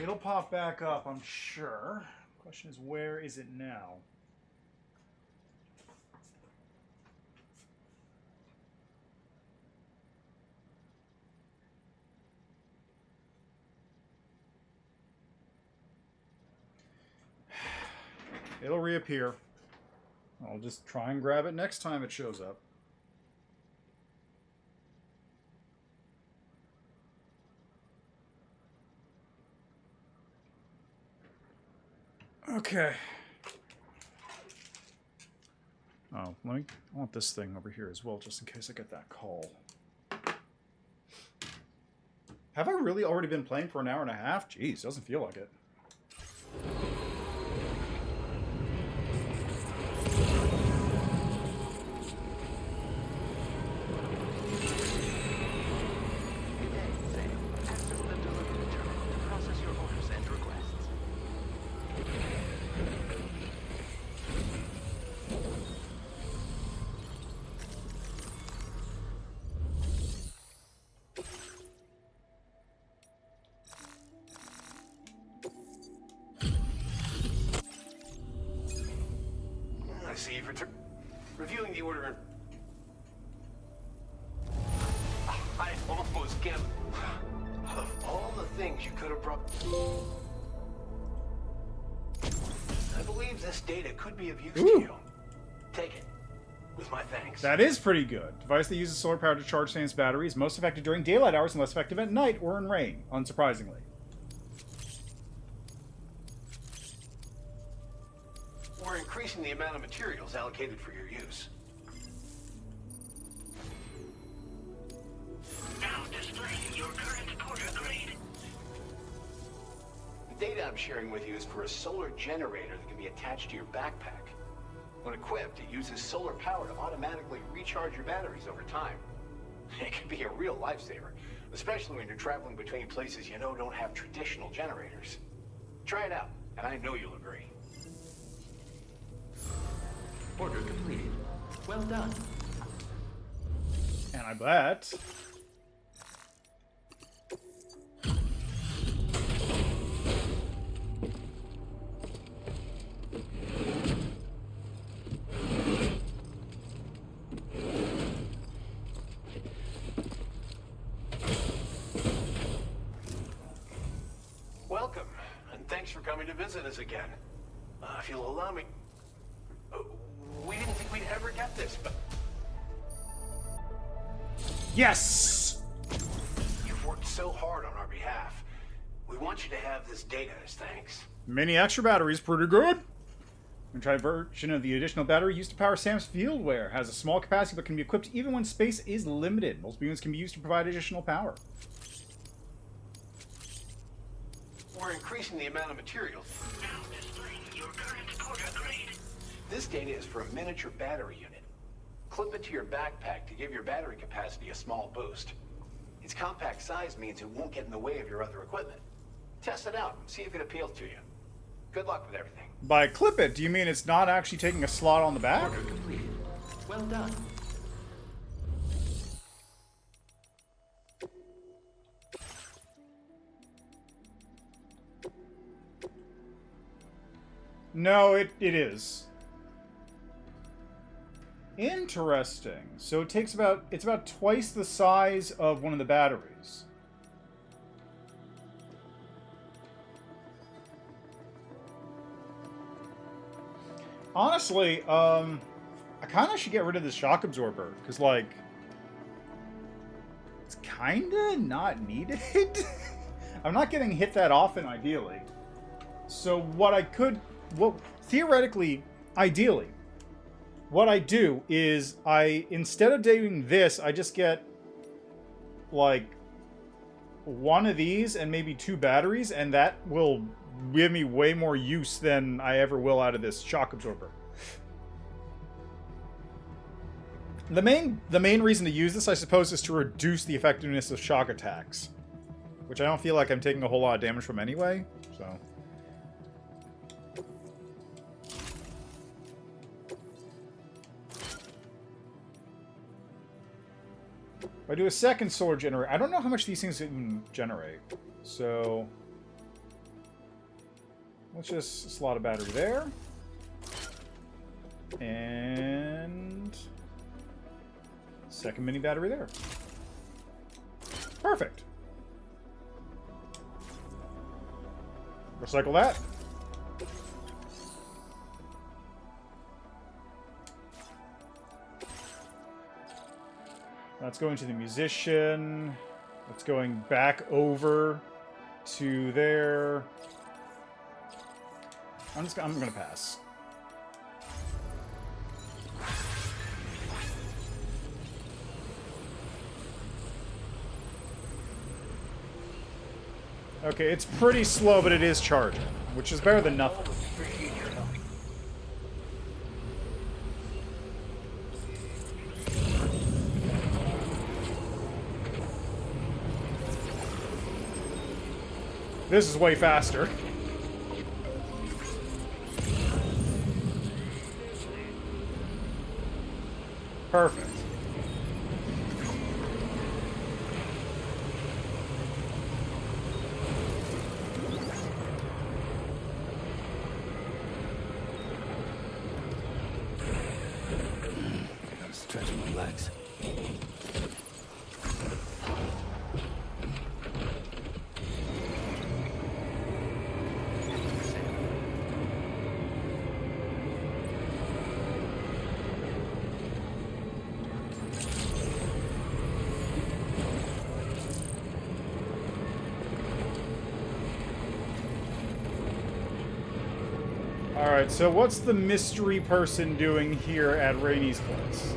It'll pop back up, I'm sure. Question is, where is it now? It'll reappear. I'll just try and grab it next time it shows up. Okay. Oh, I want this thing over here as well, just in case I get that call. Have I really already been playing for an hour and a half? Jeez, doesn't feel like it. Of all the things you could have brought... I believe this data could be of use to you. Take it. With my thanks. That is pretty good. Device that uses solar power to charge Sam's battery is most effective during daylight hours and less effective at night or in rain, unsurprisingly. We're increasing the amount of materials allocated for your use. Now displaying your current quarter grade. The data I'm sharing with you is for a solar generator that can be attached to your backpack. When equipped, it uses solar power to automatically recharge your batteries over time. It can be a real lifesaver, especially when you're traveling between places you know don't have traditional generators. Try it out, and I know you'll agree. Order completed. Well done. And I bet... Welcome, and thanks for coming to visit us again. If you'll allow me... we didn't think we'd ever get this, but... Yes! You've worked so hard on our behalf. We want you to have this data as thanks. Mini extra batteries, pretty good. A tri-version of the additional battery used to power Sam's fieldware has a small capacity but can be equipped even when space is limited. Multiple units can be used to provide additional power. We're increasing the amount of materials. Now displaying your current quarter grade. This data is for a miniature battery unit. Clip it to your backpack to give your battery capacity a small boost. Its compact size means it won't get in the way of your other equipment. Test it out and see if it appeals to you. Good luck with everything. By clip it, do you mean it's not actually taking a slot on the back? Order completed. Well done. No, it is. Interesting. So it takes it's about twice the size of one of the batteries. Honestly, I kind of should get rid of this shock absorber, because, like, it's kind of not needed. I'm not getting hit that often, ideally. So theoretically, ideally, what I do is instead of doing this, I just get, like, one of these and maybe 2 batteries, and that will give me way more use than I ever will out of this shock absorber. The main reason to use this, I suppose, is to reduce the effectiveness of shock attacks, which I don't feel like I'm taking a whole lot of damage from anyway, so... If I do a second solar generator, I don't know how much these things even generate. So let's just slot a battery there. And second mini battery there. Perfect. Recycle that. That's going to the musician. That's going back over to there. I'm gonna pass. Okay, it's pretty slow, but it is charging, which is better than nothing. This is way faster. Perfect. I'm stretching my legs. Alright, so what's the mystery person doing here at Rainey's place?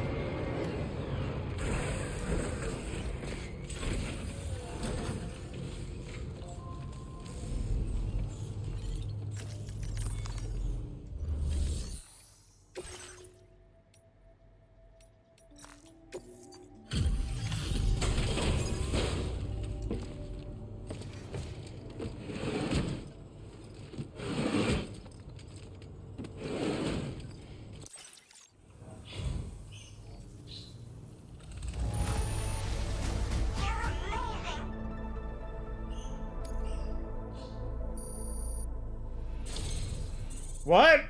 What?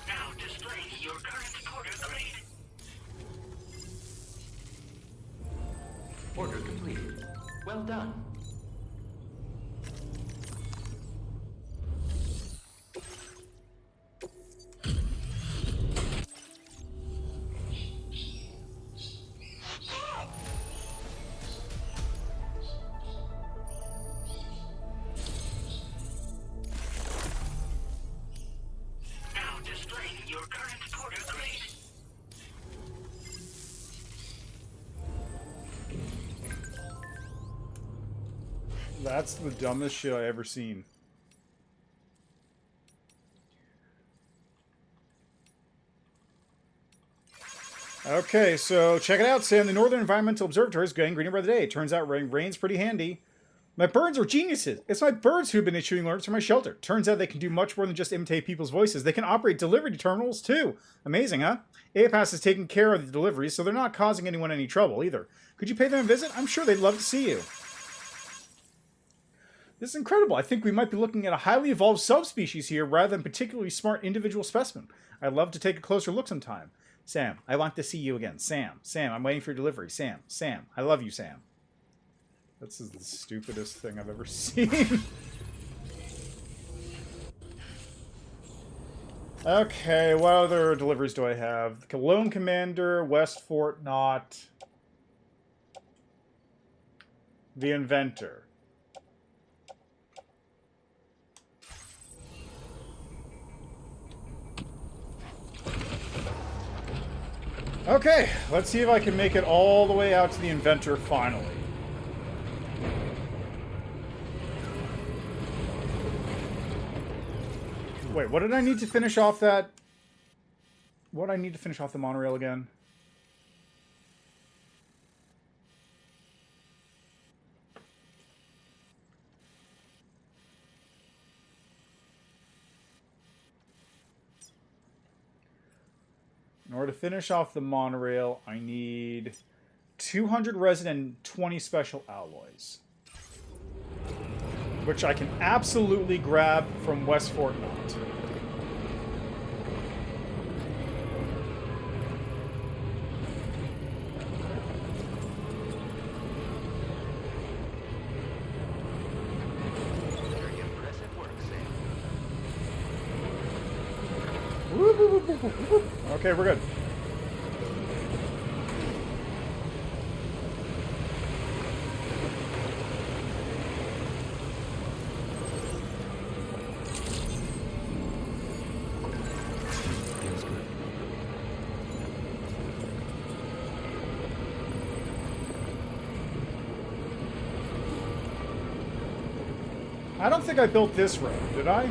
Now displaying your current quarter grade. Order completed. Well done. Now displaying your current quarter grade. That's the dumbest shit I ever seen. Okay, so check it out, Sam. The Northern Environmental Observatory is getting greener by the day. Turns out rain's pretty handy. My birds are geniuses. It's my birds who've been issuing alerts from my shelter. Turns out they can do much more than just imitate people's voices. They can operate delivery terminals, too. Amazing, huh? APAS is taking care of the deliveries, so they're not causing anyone any trouble, either. Could you pay them a visit? I'm sure they'd love to see you. This is incredible. I think we might be looking at a highly evolved subspecies here rather than particularly smart individual specimen. I'd love to take a closer look sometime. Sam, I want to see you again. Sam, I'm waiting for your delivery. Sam, I love you, Sam. This is the stupidest thing I've ever seen. Okay, what other deliveries do I have? Cologne Commander, West Fort Knot, the Inventor. Okay, let's see if I can make it all the way out to the Inventor finally. Wait, what did I need to finish off that? What did I need to finish off the monorail again? In order to finish off the monorail, I need 200 resin and 20 special alloys. Which I can absolutely grab from West Fort Knot. Very impressive work, Sam. Whoop, whoop, whoop, whoop, whoop. Okay, we're good. I don't think I built this road, did I?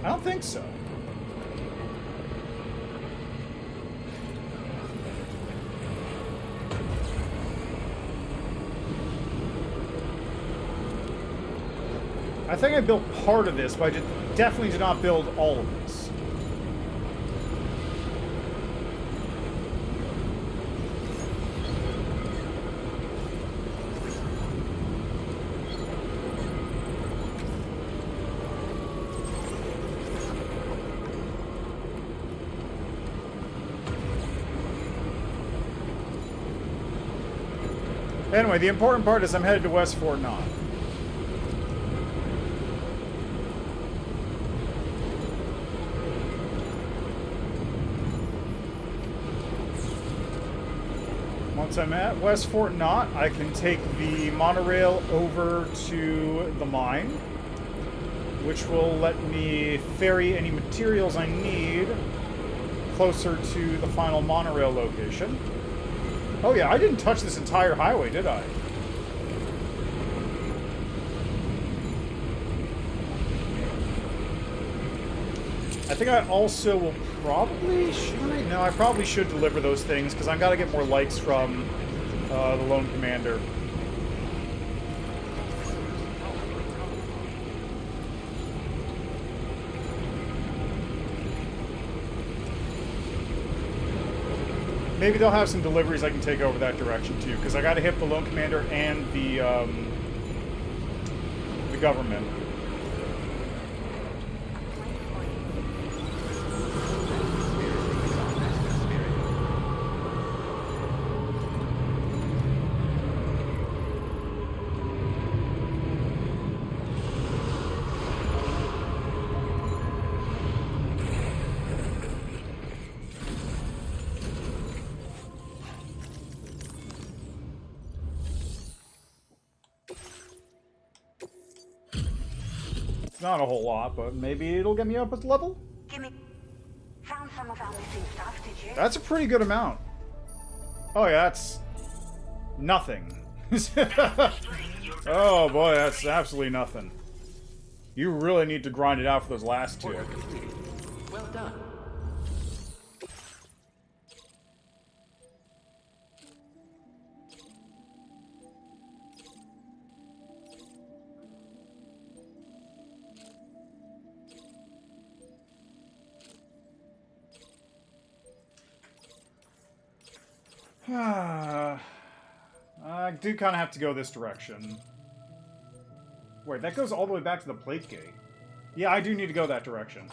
I don't think so. I think I built part of this, but I definitely did not build all of this. Anyway, the important part is I'm headed to West Fort Knot. Once I'm at West Fort Knot, I can take the monorail over to the mine. which will let me ferry any materials I need closer to the final monorail location. Oh yeah, I didn't touch this entire highway, did I? I think I also will probably... Should I? No, I probably should deliver those things, because I've got to get more likes from the Lone Commander. Maybe they'll have some deliveries I can take over that direction, too, because I got to hit the Lone Commander and the government. Not a whole lot, but maybe it'll get me up a level? Gimme. Found some of our missing stuff, did you? That's a pretty good amount. Oh yeah, that's... nothing. Oh boy, that's absolutely nothing. You really need to grind it out for those last two. Order completed. Well done. I do kind of have to go this direction. Wait, that goes all the way back to the plate gate. Yeah, I do need to go that direction.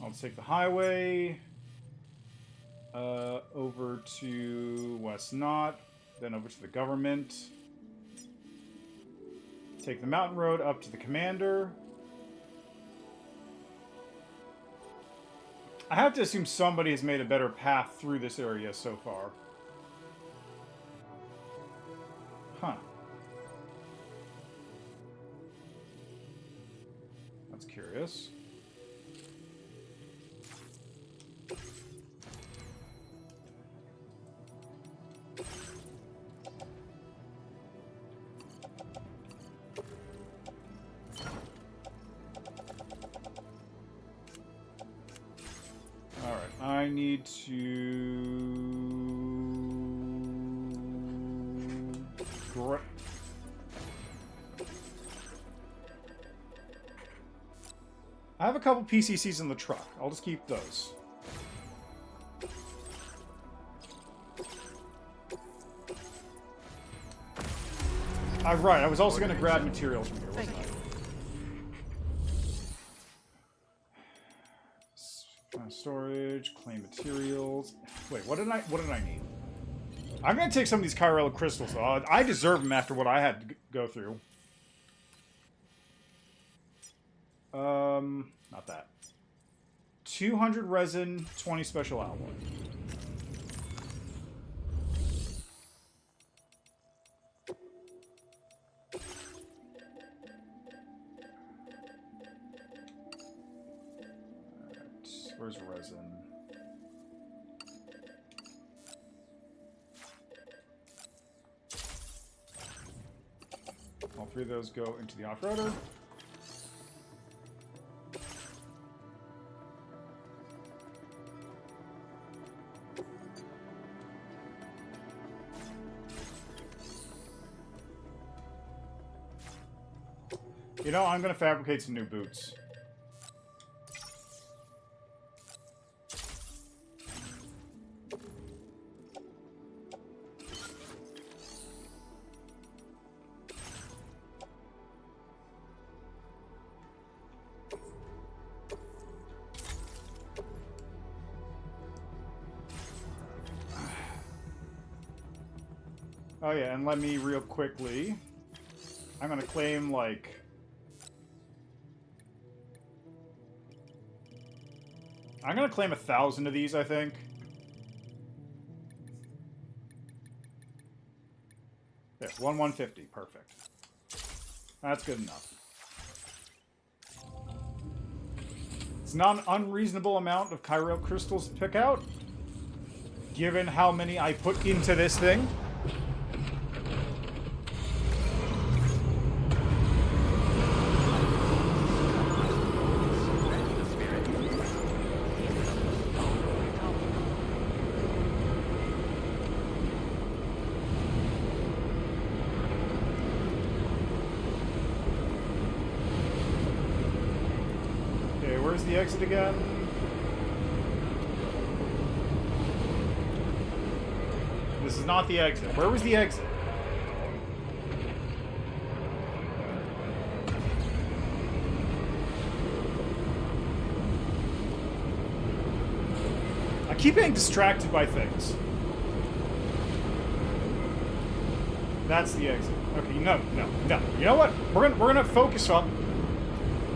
I'll take the highway over to West Knot, then over to the government. Take the mountain road up to the commander. I have to assume somebody has made a better path through this area so far. Huh. That's curious. I need to... I have a couple PCCs in the truck. I'll just keep those. Right, I was also going to grab materials from here, wasn't I? Storage, claim materials. Wait, what did I need? I'm gonna take some of these Chirella crystals though. I deserve them after what I had to go through. Not that. 200 resin, 20 special alloy. Where's resin? All three of those go into the off-roader. You know, I'm going to fabricate some new boots. Oh yeah, and let me real quickly... I'm gonna claim, like... I'm gonna claim 1,000 of these, I think. One 150. Perfect. That's good enough. It's not an unreasonable amount of Chiral crystals to pick out, given how many I put into this thing. The exit again. This is not the exit. Where was the exit? I keep getting distracted by things. That's the exit. Okay, no. You know what? We're gonna focus up.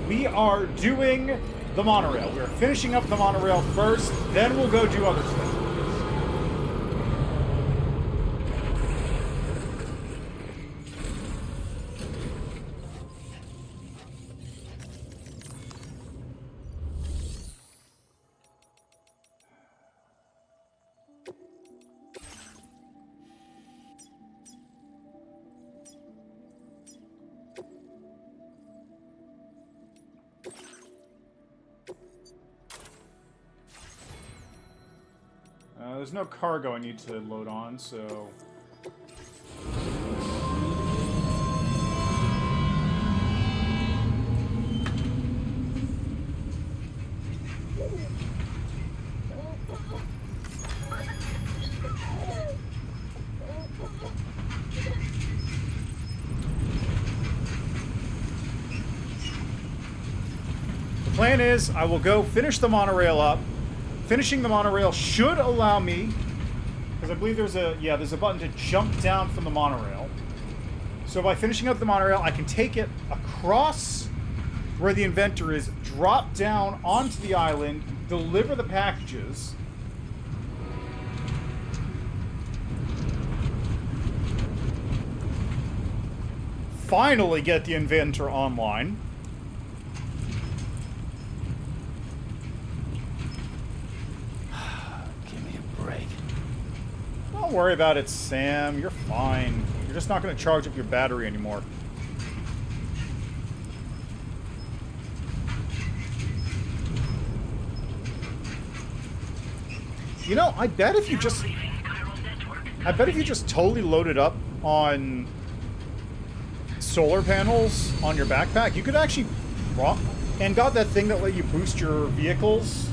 We are doing the monorail. We're finishing up the monorail first, then we'll go do other stuff. There's no cargo I need to load on, so... The plan is, I will go finish the monorail up. Finishing the monorail should allow me, because I believe there's a button to jump down from the monorail. So by finishing up the monorail, I can take it across where the inventor is, drop down onto the island, deliver the packages. Finally get the inventor online. Don't worry about it, Sam. You're fine. You're just not going to charge up your battery anymore. You know, I bet if you just totally loaded up on solar panels on your backpack, you could actually and got that thing that let you boost your vehicles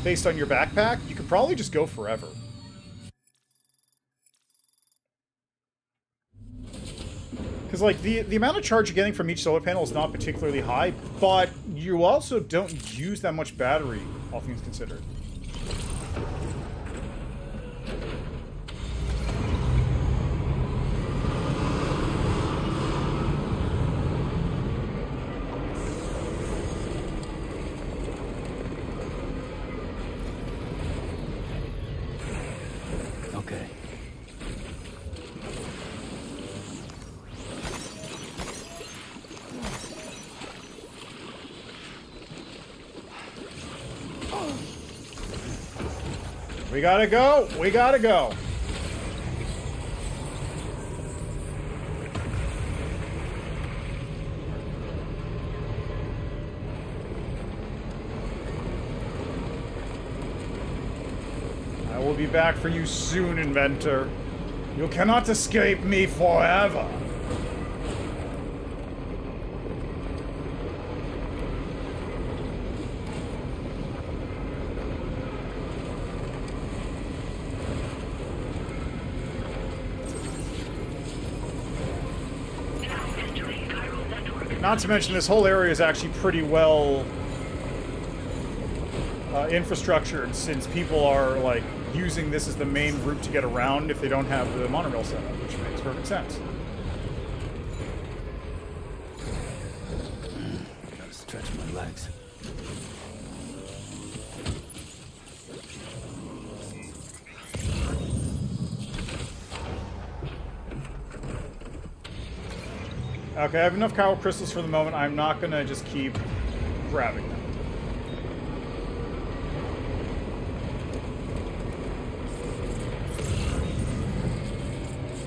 based on your backpack, you could probably just go forever. Because, like, the amount of charge you're getting from each solar panel is not particularly high, but you also don't use that much battery, all things considered. Okay. We gotta go! We gotta go! I will be back for you soon, inventor. You cannot escape me forever. Not to mention, this whole area is actually pretty well infrastructured, since people are, like, using this as the main route to get around if they don't have the monorail set up, which makes perfect sense. Gotta stretch my legs. Okay, I have enough Kylo crystals for the moment. I'm not gonna just keep grabbing them.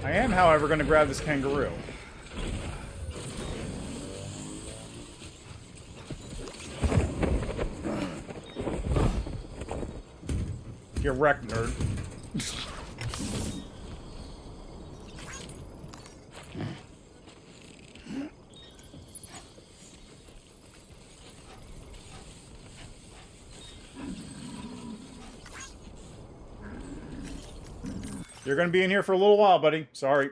I am, however, gonna grab this kangaroo. Get wrecked, nerd. You're gonna be in here for a little while, buddy. Sorry.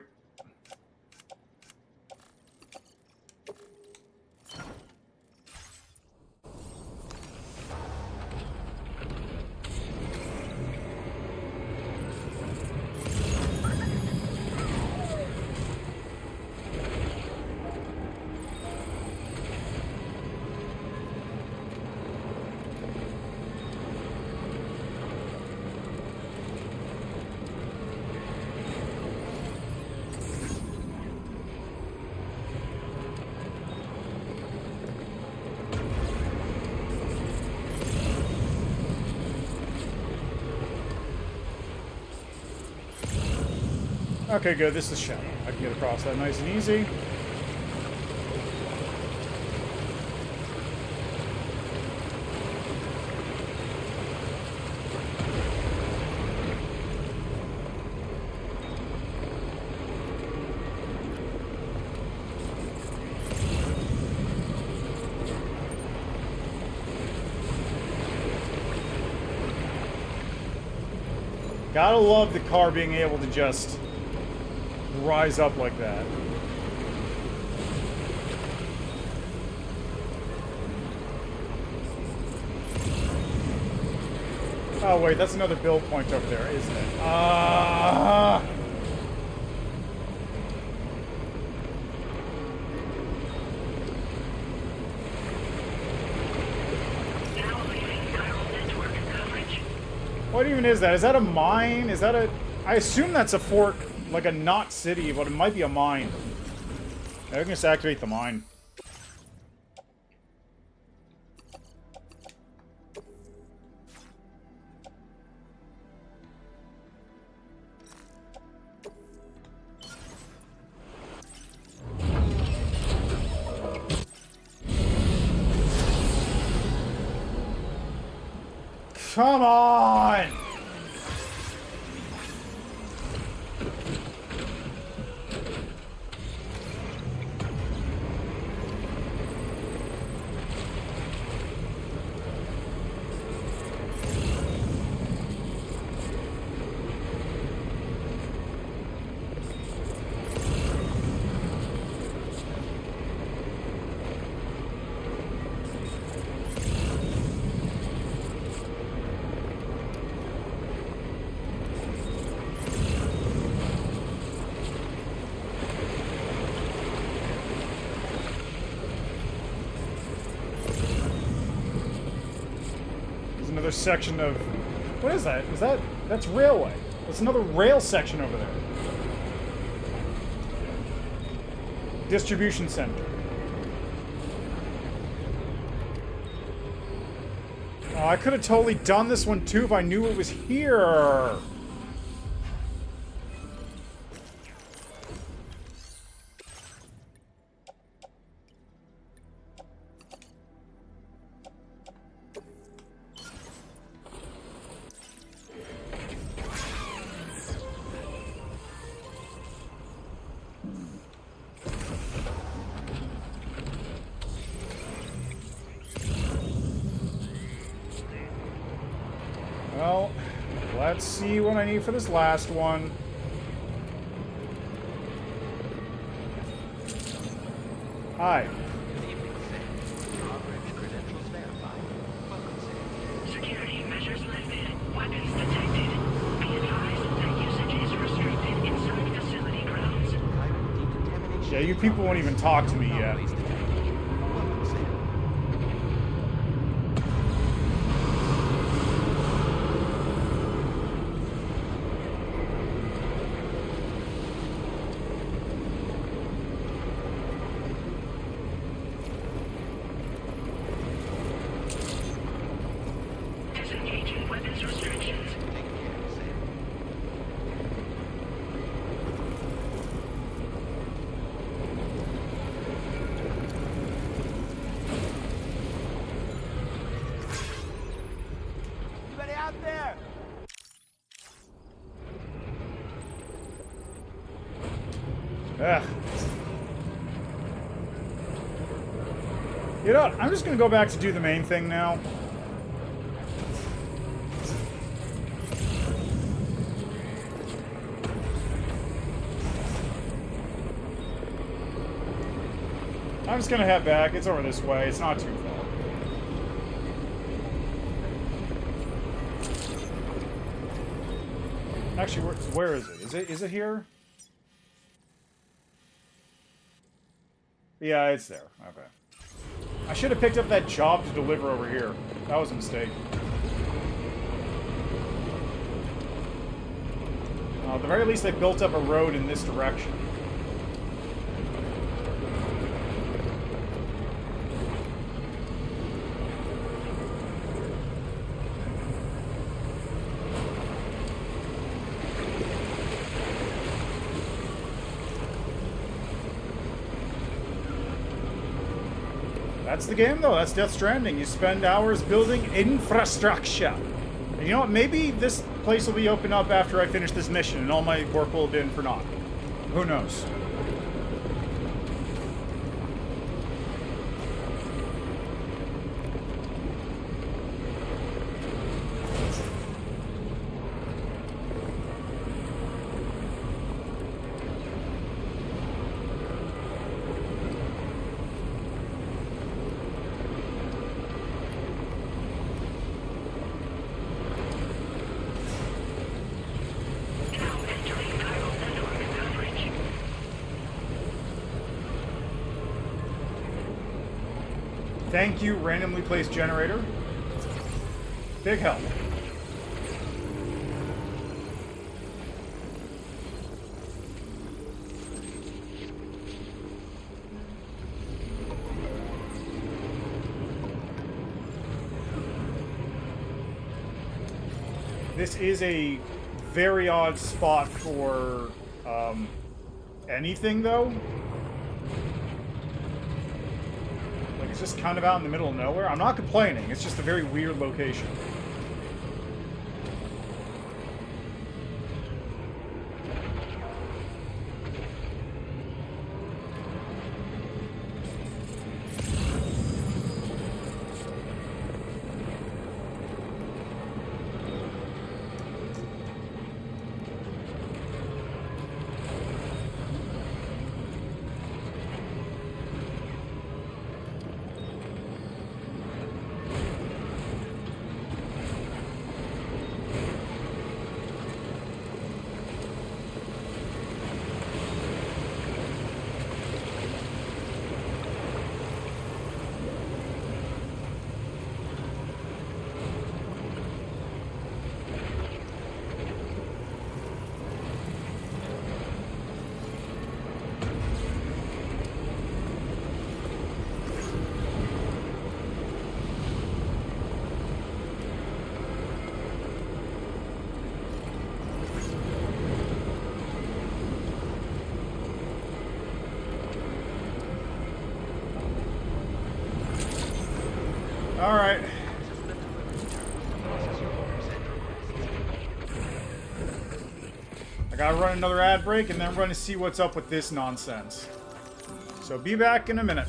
Okay, good. This is Shadow. I can get across that nice and easy. Gotta love the car being able to just rise up like that. Oh wait, that's another build point over there, isn't it? What even is that? Is that a mine? Is that a... I assume that's a fort, like a not city, but it might be a mine. I can just activate the mine. Come on! Another section of... What is that? That's railway. That's another rail section over there. Distribution center. Oh, I could have totally done this one too if I knew it was here. Well, let's see what I need for this last one. Hi. Security measures lifted. Weapons detected. Be advised that usage is restricted inside facility grounds. Yeah, you people won't even talk to me yet. uses restrictions. Anybody out there? Ugh. You know what? I'm just gonna go back to do the main thing now. I'm just gonna head back. It's over this way. It's not too far. Actually, where is it? Is it here? Yeah, it's there. Okay. I should have picked up that job to deliver over here. That was a mistake. At the very least, they built up a road in this direction. That's the game, though. That's Death Stranding. You spend hours building infrastructure. And you know what? Maybe this place will be opened up after I finish this mission, and all my work will have been for naught. Who knows? Thank you, randomly placed generator. Big help. This is a very odd spot for anything, though. It's just kind of out in the middle of nowhere. I'm not complaining. It's just a very weird location. All right. I gotta run another ad break and then run to see what's up with this nonsense. So be back in a minute.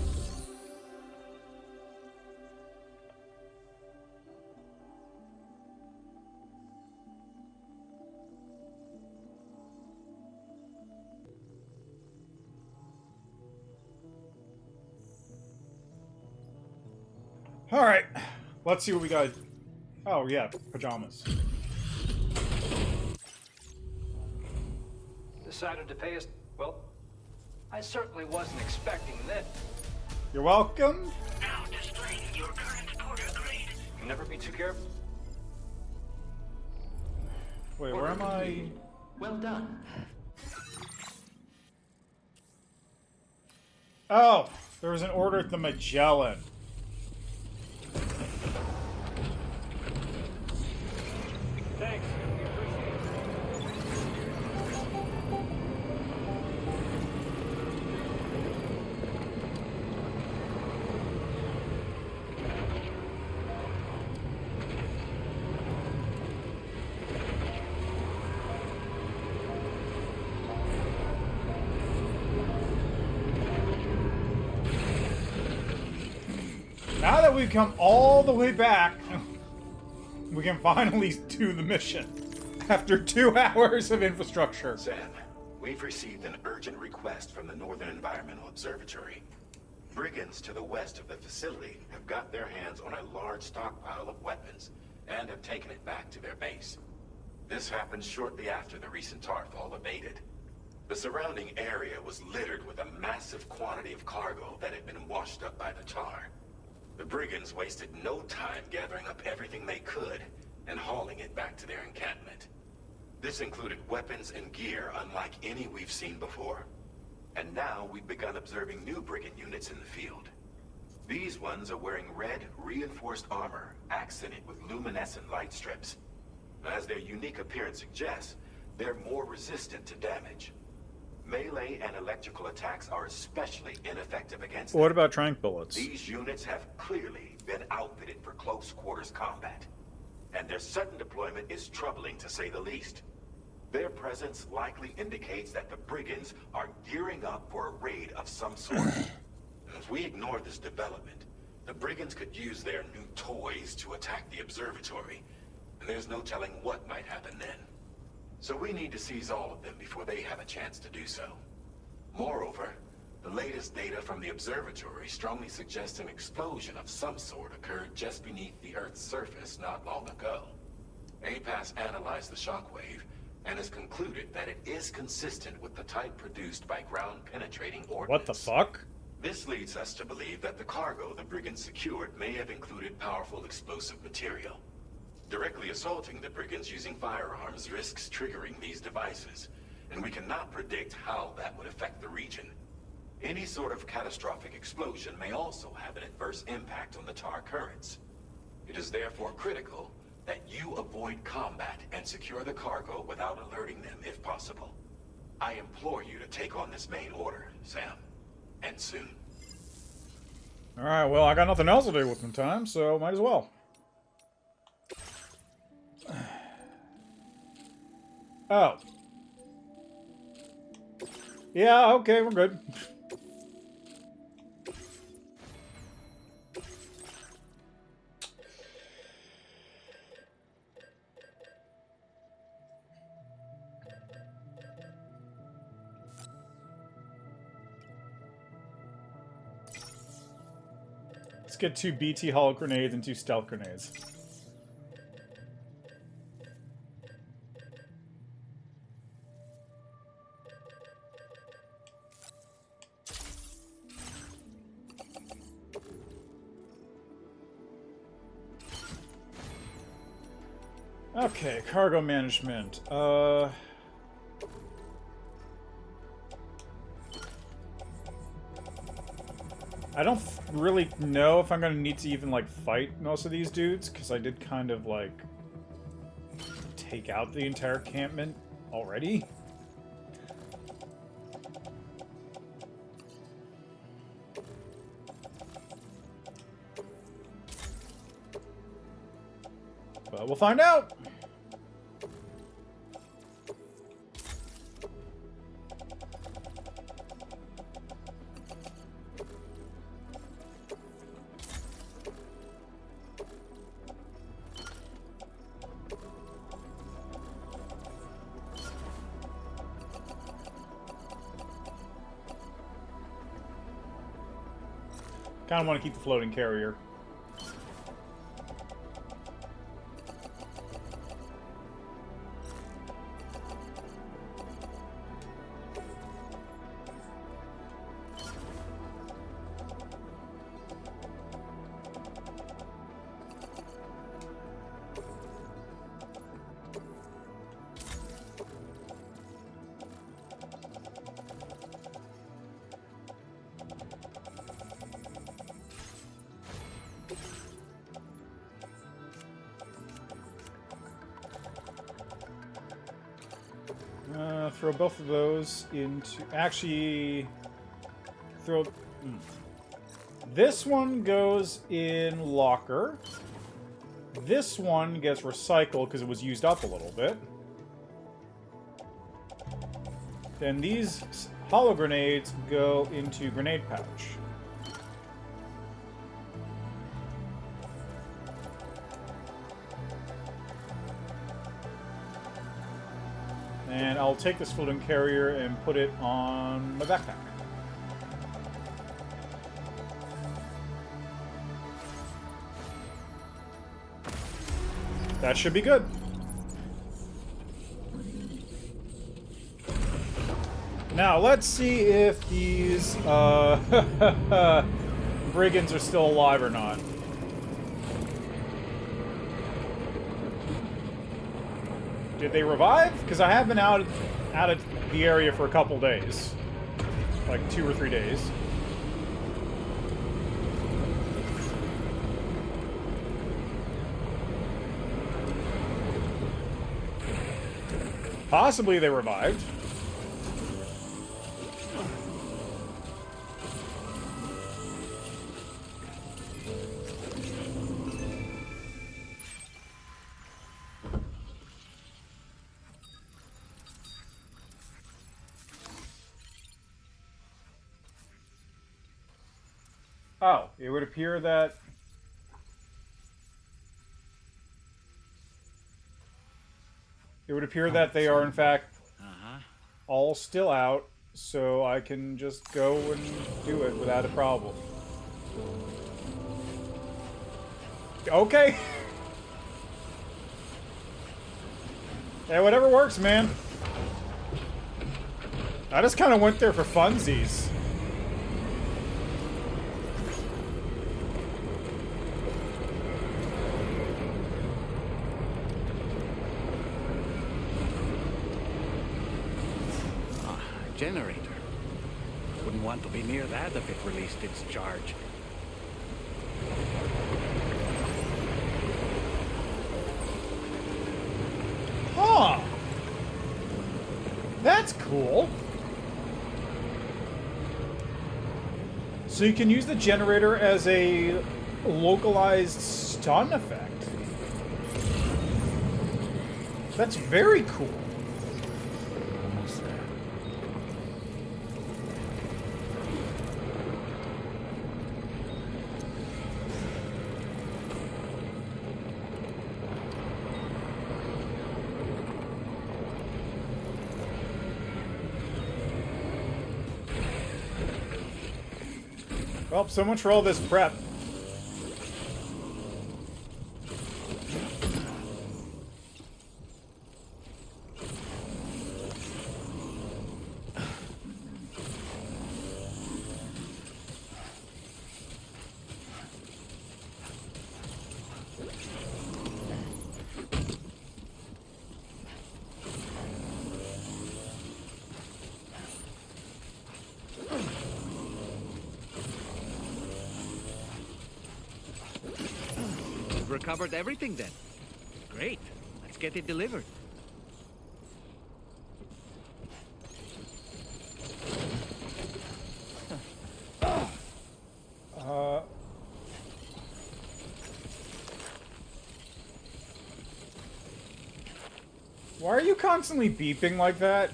Alright, let's see what we got. Oh, yeah, pajamas. Decided to pay us. Well, I certainly wasn't expecting this. You're welcome. Now displaying your current order grade. Never be too careful. Wait, where am I? Well done. Oh, there was an order at the Magellan. that we've come all the way back, we can finally do the mission. After 2 hours of infrastructure. Sam, we've received an urgent request from the Northern Environmental Observatory. Brigands to the west of the facility have got their hands on a large stockpile of weapons and have taken it back to their base. This happened shortly after the recent tar fall abated. The surrounding area was littered with a massive quantity of cargo that had been washed up by the tar. The brigands wasted no time gathering up everything they could and hauling it back to their encampment. This included weapons and gear unlike any we've seen before. And now we've begun observing new brigand units in the field. These ones are wearing red, reinforced armor, accented with luminescent light strips. As their unique appearance suggests, they're more resistant to damage. Melee and electrical attacks are especially ineffective against them. What about tranq bullets? These units have clearly been outfitted for close quarters combat. And their sudden deployment is troubling to say the least. Their presence likely indicates that the brigands are gearing up for a raid of some sort. If we ignore this development, the brigands could use their new toys to attack the observatory, and there's no telling what might happen then. So we need to seize all of them before they have a chance to do so. Moreover, the latest data from the observatory strongly suggests an explosion of some sort occurred just beneath the Earth's surface not long ago. APAS analyzed the shockwave and has concluded that it is consistent with the type produced by ground-penetrating ordnance. What the fuck? This leads us to believe that the cargo the brigands secured may have included powerful explosive material. Directly assaulting the brigands using firearms risks triggering these devices, and we cannot predict how that would affect the region. Any sort of catastrophic explosion may also have an adverse impact on the tar currents. It is therefore critical that you avoid combat and secure the cargo without alerting them if possible. I implore you to take on this main order, Sam. And soon. Alright, well, I got nothing else to do with my time, so might as well. Oh. Yeah, okay, we're good. Let's get 2 BT holo grenades and 2 stealth grenades. Okay, cargo management. I don't really know if I'm gonna need to even, like, fight most of these dudes, because I did kind of, like, take out the entire encampment already. But we'll find out! Kind of want to keep the floating carrier. Throw both of those into... Actually... Throw... This one goes in locker. This one gets recycled because it was used up a little bit. Then these holo grenades go into grenade pouch. And I'll take this floating carrier and put it on my backpack. That should be good. Now, let's see if these brigands are still alive or not. Did they revive? Because I have been out of the area for a couple days. Like 2 or 3 days. Possibly they revived. Oh, it would appear that... It would appear that they are, in fact, all still out, so I can just go and do it without a problem. Okay! Yeah, whatever works, man. I just kind of went there for funsies. Generator. Wouldn't want to be near that if it released its charge. Huh. That's cool. So you can use the generator as a localized stun effect. That's very cool. Well, so much for all this prep. Recovered everything then. Great. Let's get it delivered. Why are you constantly beeping like that?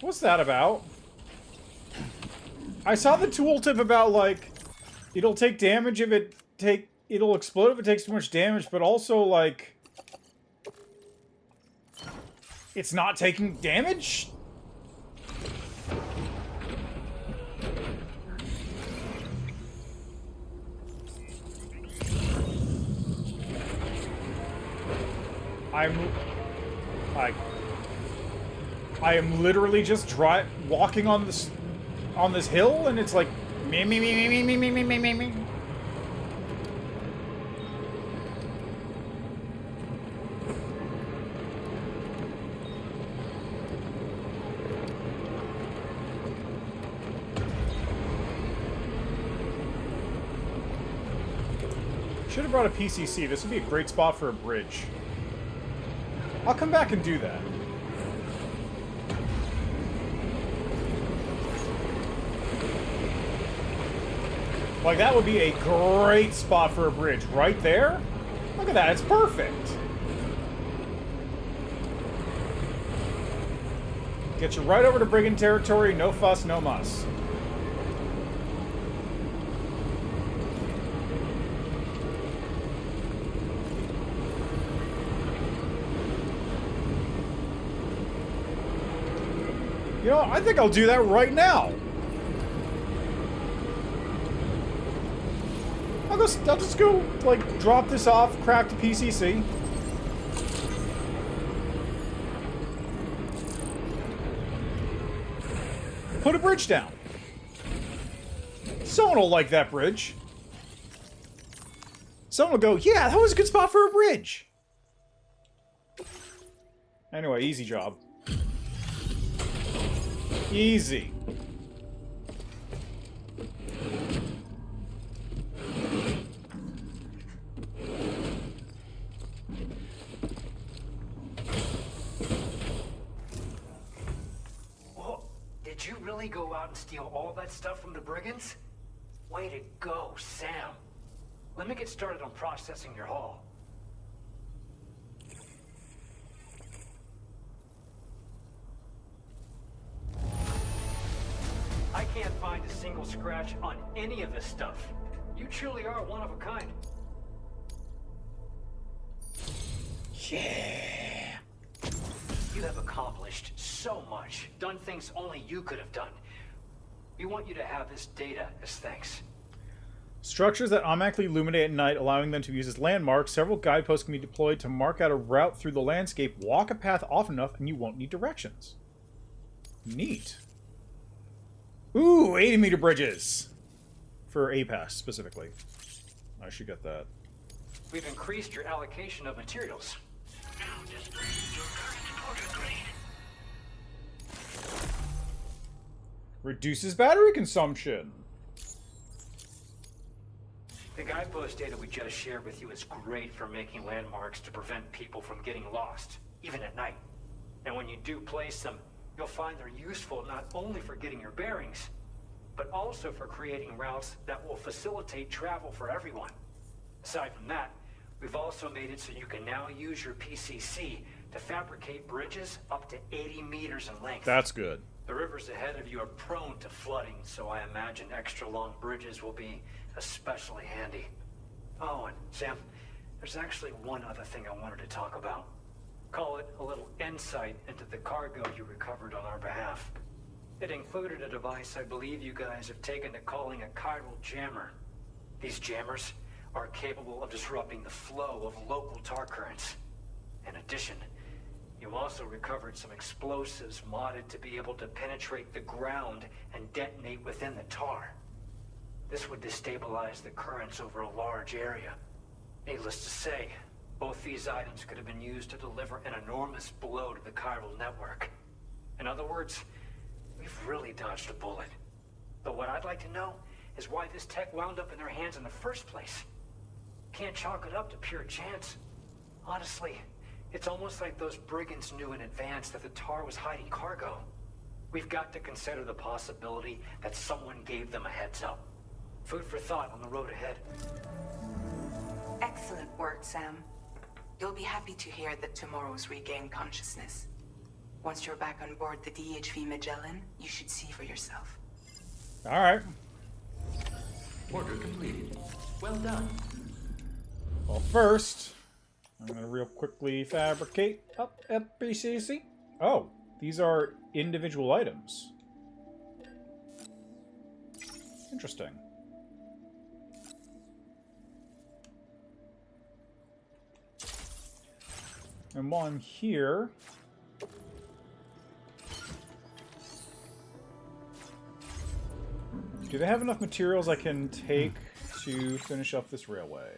What's that about? I saw the tooltip about, like, it'll take damage if it'll explode if it takes too much damage, but also, like, it's not taking damage? I am literally just walking on this hill, and it's like me. Should have brought a PCC. This would be a great spot for a bridge. I'll come back and do that. Like, that would be a great spot for a bridge. Right there? Look at that, it's perfect. Get you right over to Brigand territory, no fuss, no muss. You know, I think I'll do that right now. I'll just go, like, drop this off, craft a PCC. Put a bridge down. Someone will like that bridge. Someone will go, yeah, that was a good spot for a bridge. Anyway, easy job. Easy. Whoa, did you really go out and steal all that stuff from the brigands? Way to go, Sam. Let me get started on processing your haul. I can't find a single scratch on any of this stuff. You truly are one of a kind. Yeah. You have accomplished so much, done things only you could have done. We want you to have this data as thanks. Structures that automatically illuminate at night, allowing them to be used as landmarks. Several guideposts can be deployed to mark out a route through the landscape. Walk a path often enough and you won't need directions. Neat. Ooh, 80-meter bridges. For APAS, specifically. I should get that. We've increased your allocation of materials. Now displaying your current order grade. Reduces battery consumption. The guidepost data we just shared with you is great for making landmarks to prevent people from getting lost, even at night. And when you do place them, you'll find they're useful not only for getting your bearings, but also for creating routes that will facilitate travel for everyone. Aside from that, we've also made it so you can now use your PCC to fabricate bridges up to 80 meters in length. That's good. The rivers ahead of you are prone to flooding, so I imagine extra long bridges will be especially handy. Oh, and Sam, there's actually one other thing I wanted to talk about. Call it a little insight into the cargo you recovered on our behalf. It included a device I believe you guys have taken to calling a chiral jammer. These jammers are capable of disrupting the flow of local tar currents. In addition, you also recovered some explosives modded to be able to penetrate the ground and detonate within the tar. This would destabilize the currents over a large area. Needless to say, both these items could have been used to deliver an enormous blow to the chiral network. In other words, we've really dodged a bullet. But what I'd like to know is why this tech wound up in their hands in the first place. Can't chalk it up to pure chance. Honestly, it's almost like those brigands knew in advance that the tar was hiding cargo. We've got to consider the possibility that someone gave them a heads up. Food for thought on the road ahead. Excellent work, Sam. You'll be happy to hear that tomorrow's regained consciousness. Once you're back on board the DHV Magellan, you should see for yourself. All right. Order completed. Well done. Well, first, I'm going to real quickly fabricate up a PCC. Oh, these are individual items. Interesting. And while I'm here, do they have enough materials I can take to finish up this railway?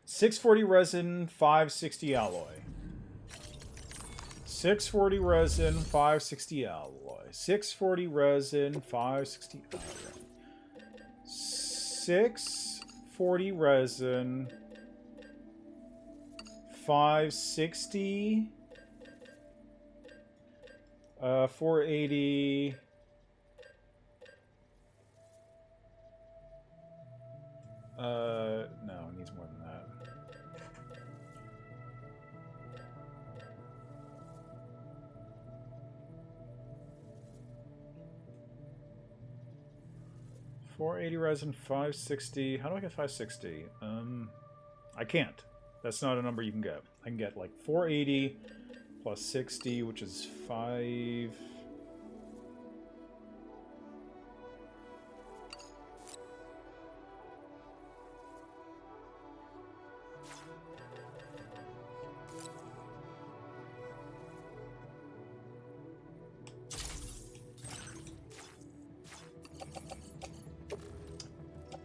$640 resin, $560 alloy. 640 resin, 560 alloy. 640 resin, 560 alloy. 640 resin, 560, 480, no, it needs more than that. $480 resin, 560. How do I get 560? I can't. That's not a number you can get. I can get like 480 plus 60, which is 5.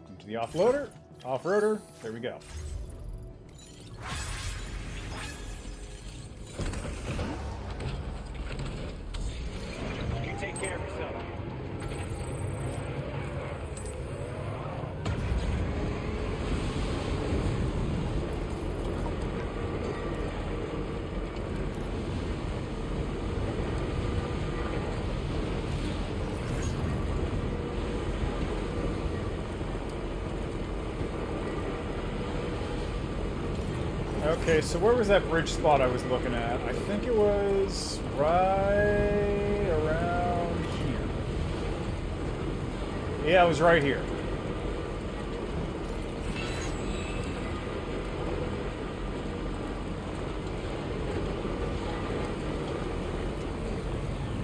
Into the offloader, off-roader. There we go. Take care of yourself. Okay, so where was that bridge spot I was looking at? I think it was right around here. Yeah, it was right here.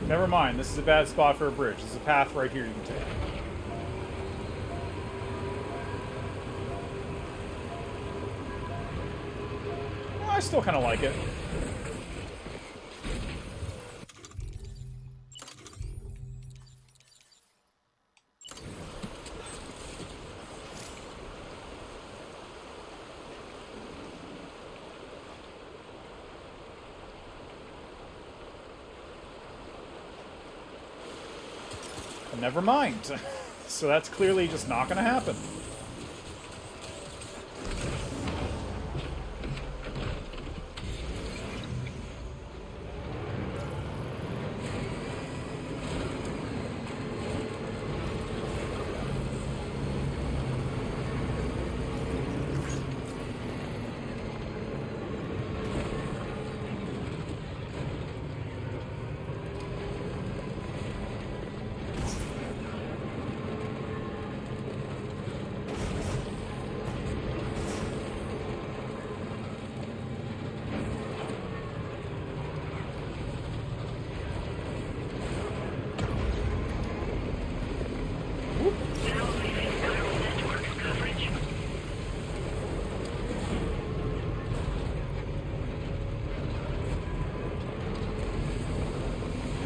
Never mind, this is a bad spot for a bridge. There's a path right here you can take. I still kind of like it. Never mind. So that's clearly just not going to happen.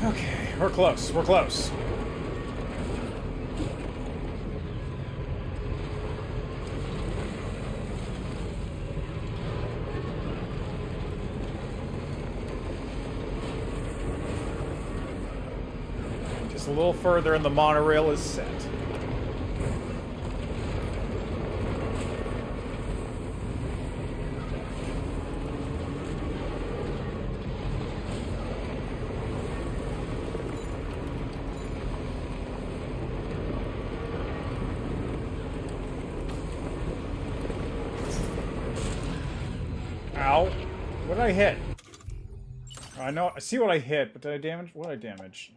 Okay, we're close. We're close. Just a little further and the monorail is set. Ow. What did I hit? I know, I see what I hit, but did I damage? What did I damage?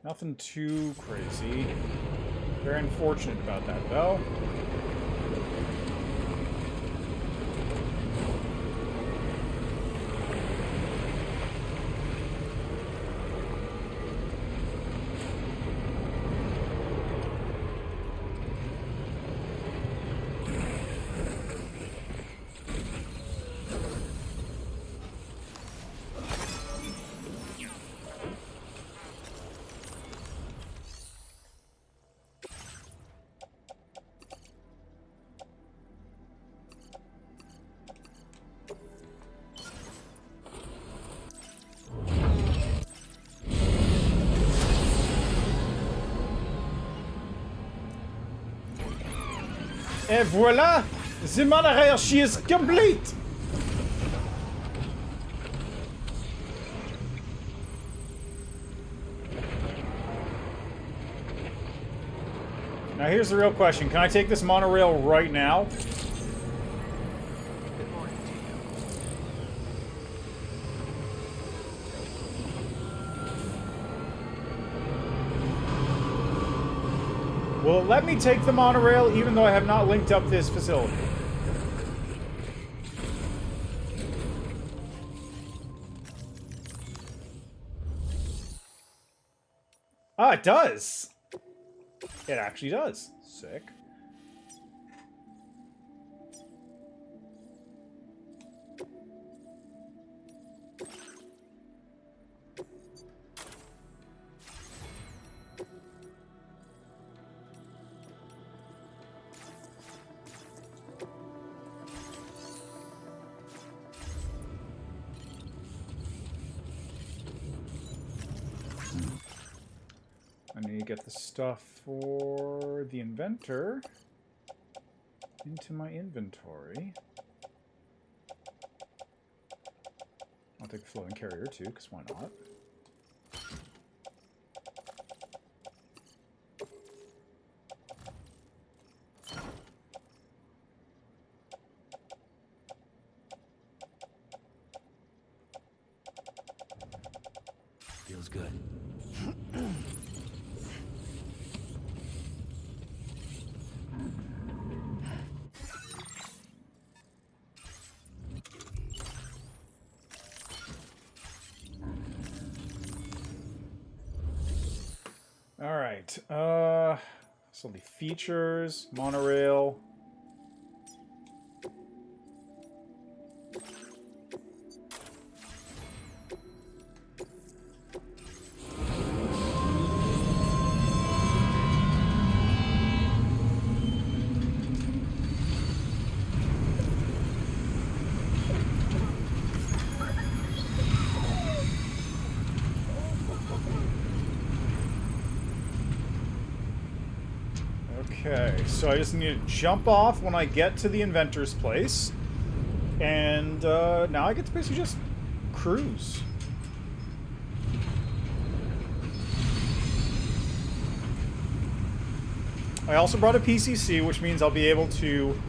Nothing too crazy. Very unfortunate about that, though. Et voilà! The monorail, she is complete! Now here's the real question. Can I take this monorail right now? Will it let me take the monorail even though I have not linked up this facility? Ah, it does! It actually does. Sick. I need to get the stuff for the inventor into my inventory. I'll take a floating carrier too, because why not? Feels good. Alright, so the features, monorail. Okay, so I just need to jump off when I get to the inventor's place. And now I get to basically just cruise. I also brought a PCC, which means I'll be able to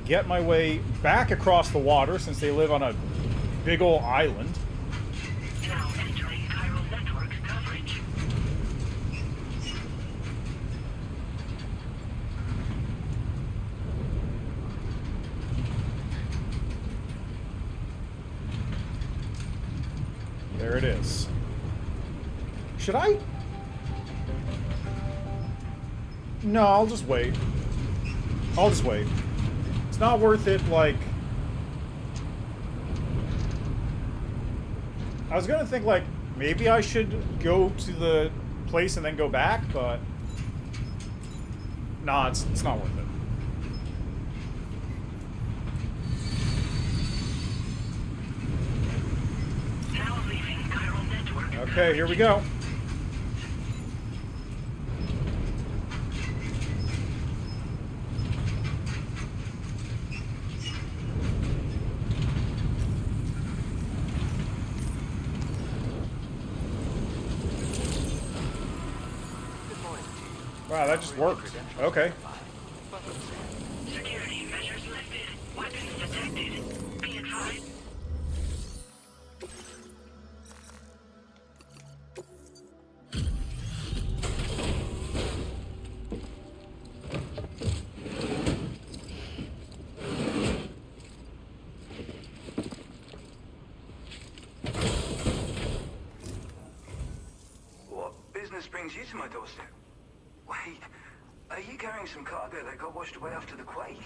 get my way back across the water since they live on a big ol' island. Now entering chiral network coverage. There it is. Should I? No, I'll just wait. I'll just wait. It's not worth it, like... I was gonna think, like, maybe I should go to the place and then go back, but... Nah, it's not worth it. Now leaving chiral network. Okay, here we go. Wow, that just worked. Okay. Security measures lifted. Weapons detected. Be advised. What business brings you to my doorstep? Wait, are you carrying some cargo that got washed away after the quake?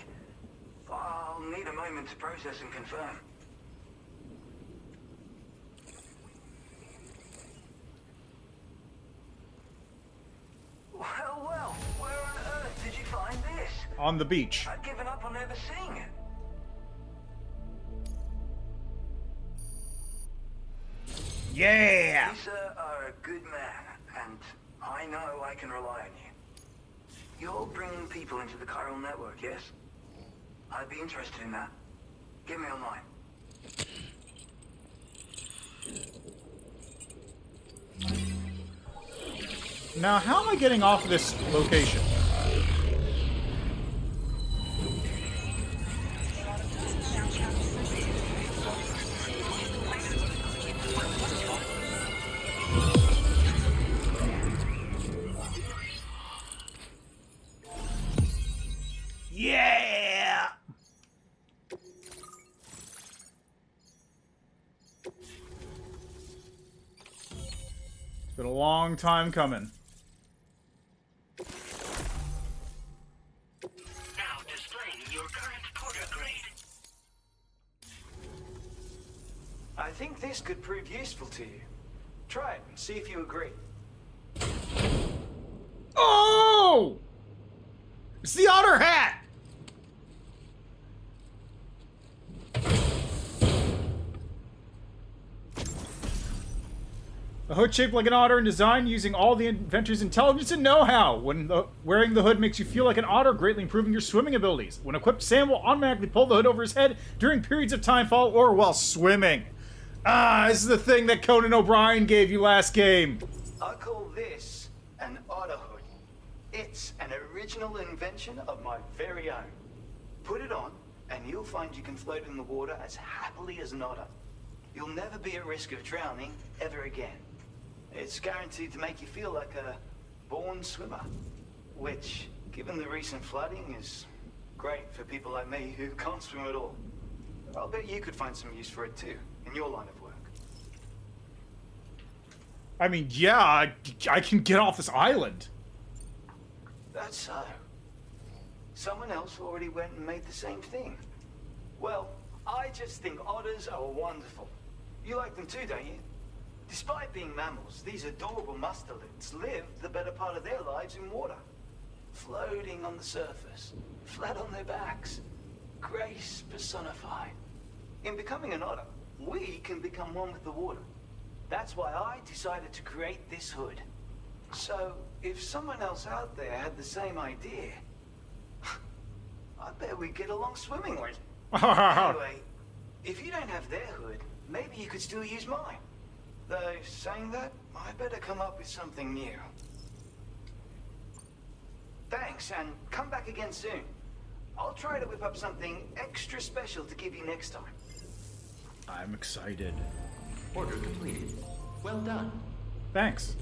I'll need a moment to process and confirm. Well, where on earth did you find this? On the beach. I'd given up on ever seeing it. Yeah! You, sir, are a good man, and I know I can rely on you. You're bringing people into the chiral network, yes? I'd be interested in that. Get me online. Now, how am I getting off of this location? Been a long time coming. Now displaying your current porter grade. I think this could prove useful to you. Try it and see if you agree. Oh! It's the otter hat! A hood shaped like an otter and designed using all the inventor's intelligence and know-how. Wearing the hood makes you feel like an otter, greatly improving your swimming abilities. When equipped, Sam will automatically pull the hood over his head during periods of time fall or while swimming. Ah, this is the thing that Conan O'Brien gave you last game. I call this an otter hood. It's an original invention of my very own. Put it on, and you'll find you can float in the water as happily as an otter. You'll never be at risk of drowning ever again. It's guaranteed to make you feel like a born swimmer, which, given the recent flooding, is great for people like me who can't swim at all. I'll bet you could find some use for it too, in your line of work. I mean, yeah, I can get off this island. That's so. Someone else already went and made the same thing. Well, I just think otters are wonderful. You like them too, don't you? Despite being mammals, these adorable mustelids live the better part of their lives in water. Floating on the surface, flat on their backs. Grace personified. In becoming an otter, we can become one with the water. That's why I decided to create this hood. So, if someone else out there had the same idea, I bet we'd get along swimmingly. Anyway, if you don't have their hood, maybe you could still use mine. Though, saying that, I better come up with something new. Thanks, and come back again soon. I'll try to whip up something extra special to give you next time. I'm excited. Order completed. Well done. Thanks.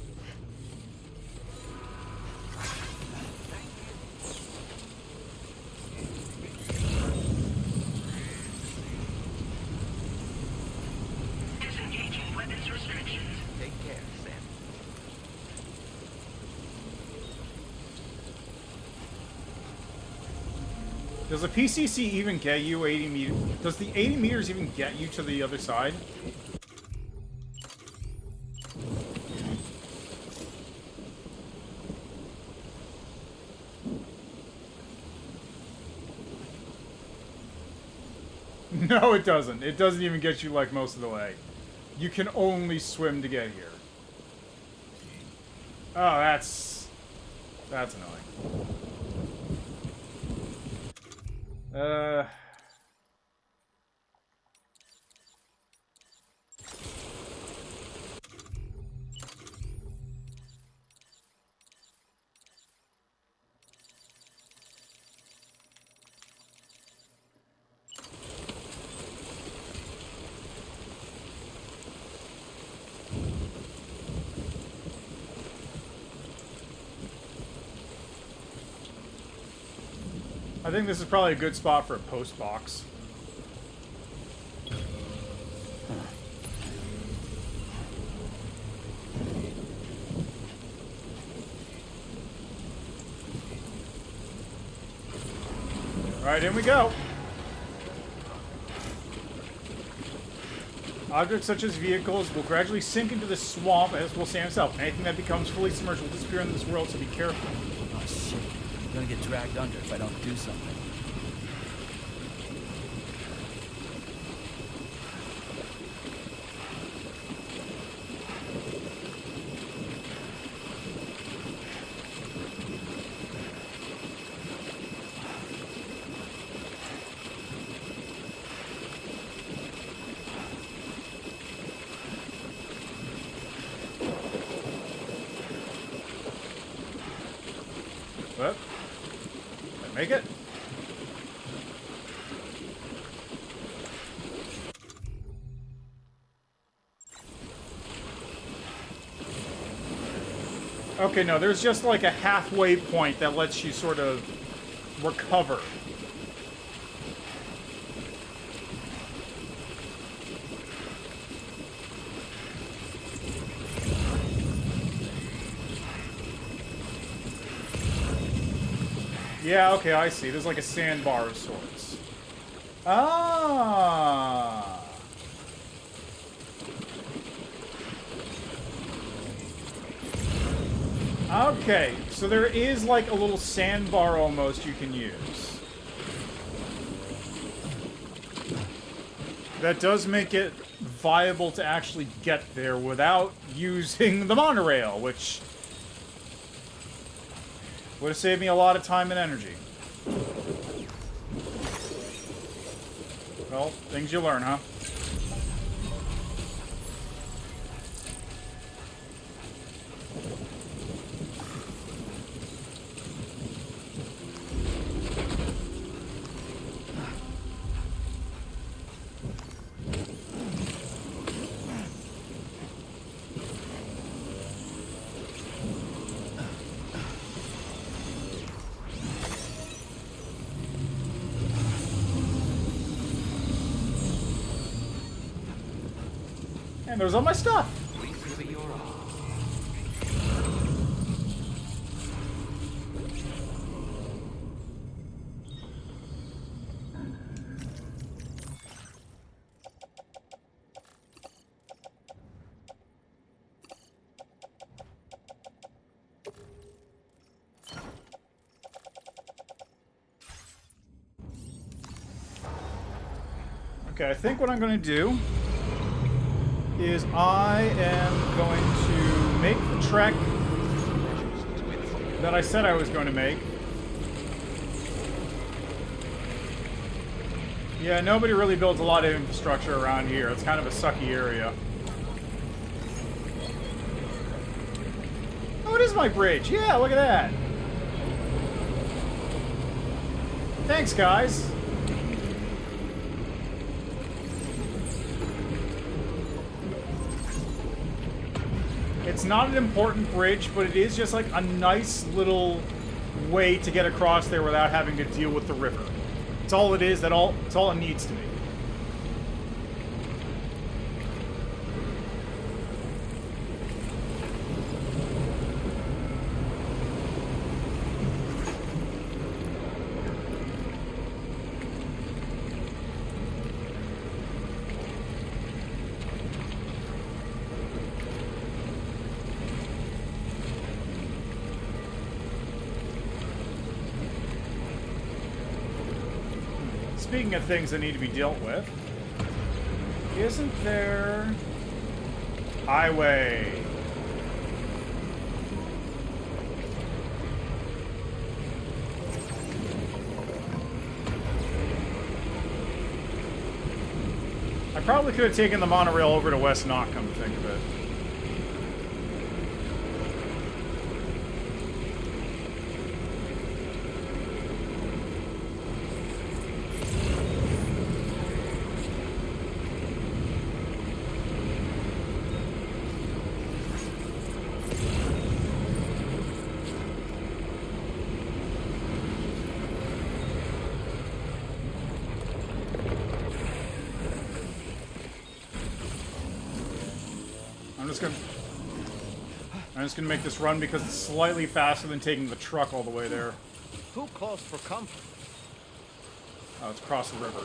Disengaging weapons restrictions. Take care, Sam. Does the PCC even get you 80 meters? Does the 80 meters even get you to the other side? No, it doesn't. It doesn't even get you like most of the way. You can only swim to get here. Oh, that's annoying. I think this is probably a good spot for a post box. Alright, in we go. Objects such as vehicles will gradually sink into the swamp, as will Sam himself. Anything that becomes fully submerged will disappear in this world, so be careful. Oh shit. I'm gonna get dragged under if I don't do something. What? Did I make it? Okay, no, there's just like a halfway point that lets you sort of recover. Yeah, okay, I see. There's like a sandbar of sorts. Ah! Okay, so there is like a little sandbar almost you can use. That does make it viable to actually get there without using the monorail, which would have saved me a lot of time and energy. Well, things you learn, huh? And there's all my stuff. Please give it your all. Okay, I think what I'm going to do is I am going to make the trek that I said I was going to make. Yeah, nobody really builds a lot of infrastructure around here. It's kind of a sucky area. Oh, it is my bridge. Yeah, look at that. Thanks, guys. It's not an important bridge, but it is just like a nice little way to get across there without having to deal with the river. It's all it is. It's all it needs to be. Speaking of things that need to be dealt with, isn't there highway? I probably could have taken the monorail over to West Knock, come to think of it. I'm just gonna make this run because it's slightly faster than taking the truck all the way there. Who calls for comfort? Oh, it's across the river.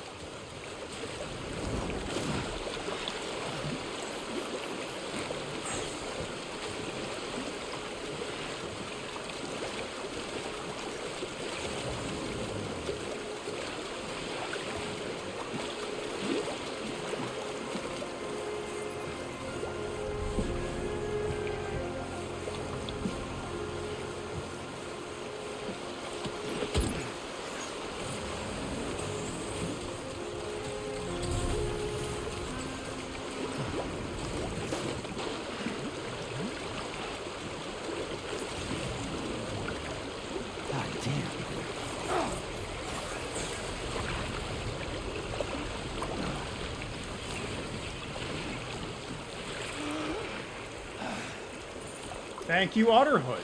Thank you, Otterhood.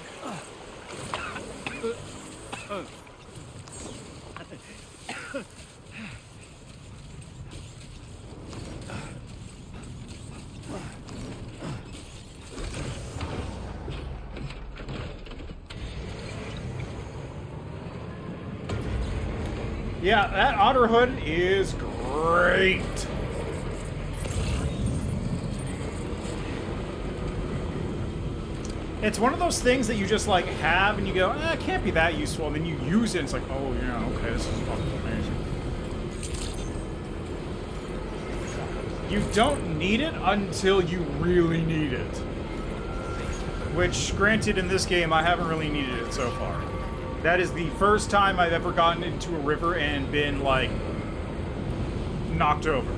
Yeah, that otter hood is great. It's one of those things that you just like have and you go, it can't be that useful, and then you use it and it's like, oh yeah, okay, this is fucking amazing. You don't need it until you really need it. Which, granted, in this game, I haven't really needed it so far. That is the first time I've ever gotten into a river and been, like, knocked over.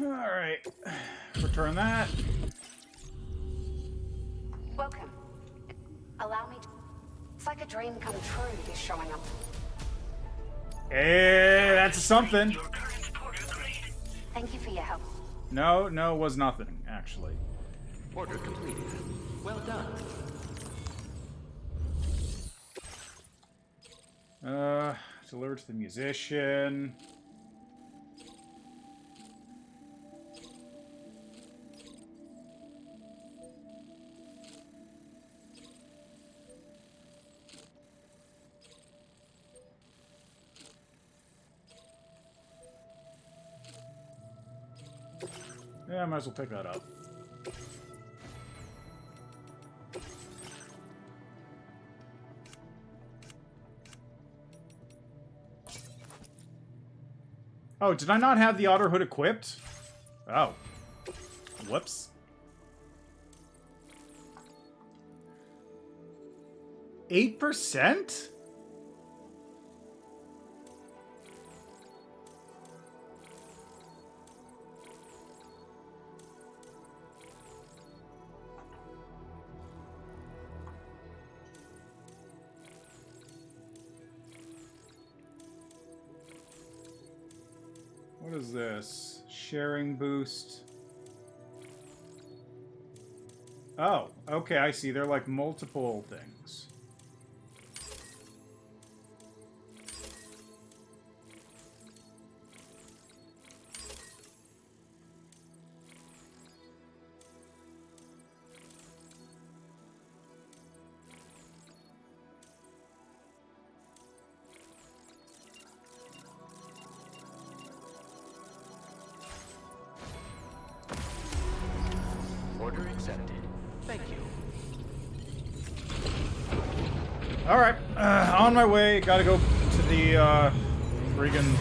Alright. Return that. Welcome. Allow me to... It's like a dream come true, this showing up. Hey, that's something. Thank you for your help. No, it was nothing, actually. Order completed. Well done. Deliver to the musician. Yeah, I might as well pick that up. Oh, did I not have the otter hood equipped? Oh. Whoops. %? What is this? Sharing boost. Oh, okay, I see. They're like multiple things. Order accepted. Thank you. Alright, on my way. Gotta go to the, friggin...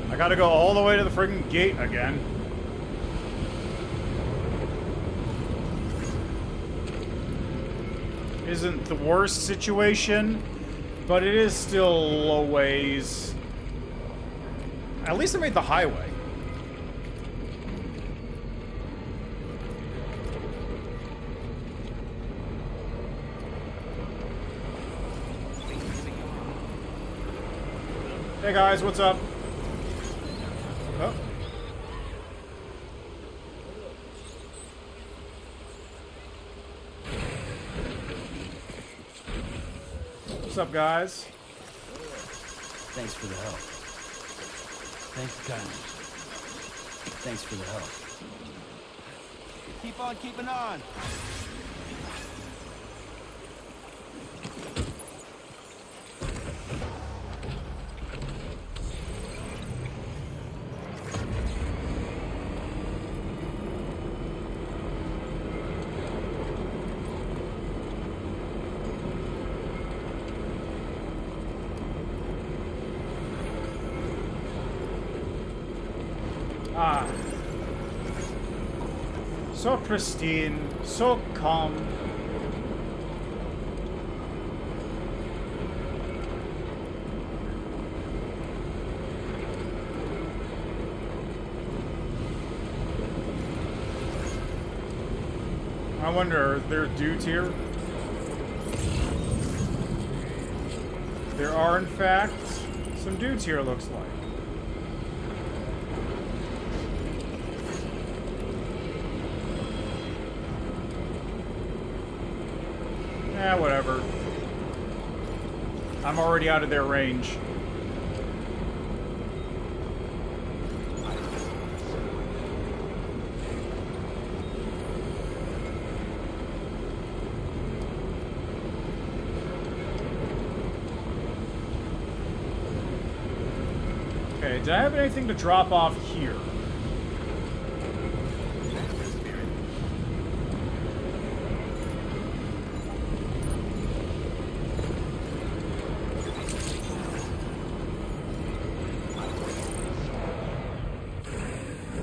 I gotta go all the way to the friggin' gate again. Isn't the worst situation, but it is still a ways. At least I made the highway. Hey guys, what's up? Oh. What's up, guys? Thanks for the help. Thanks, guys. Thanks for the help. Keep on keeping on. Ah. So pristine, so calm. I wonder, are there dudes here? There are, in fact, some dudes here, looks like. Eh, whatever. I'm already out of their range. Okay, did I have anything to drop off here?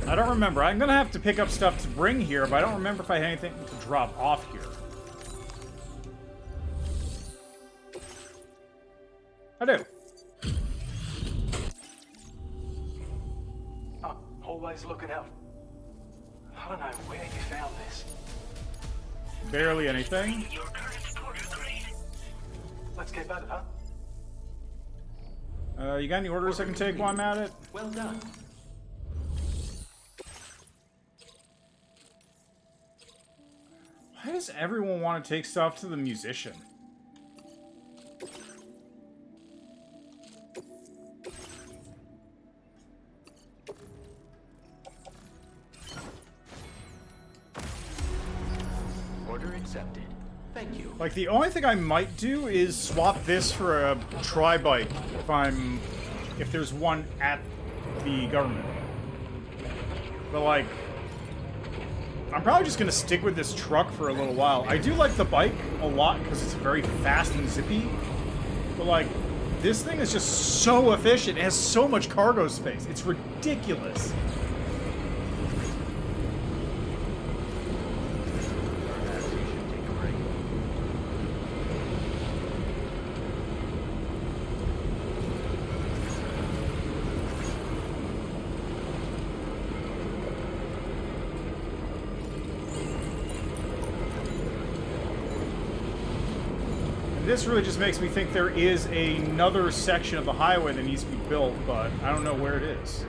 I don't remember. I'm gonna have to pick up stuff to bring here, but I don't remember if I had anything to drop off here. I do. Always looking out. I don't know where you found this. Barely anything. Let's get at it, huh? You got any orders I can take while I'm at it? Well done. Why does everyone want to take stuff to the musician? Order accepted. Thank you. Like, the only thing I might do is swap this for a tri-bike if there's one at the government. But, like, I'm probably just gonna stick with this truck for a little while. I do like the bike a lot because it's very fast and zippy. But, like, this thing is just so efficient. It has so much cargo space. It's ridiculous. This really just makes me think there is another section of the highway that needs to be built, but I don't know where it is.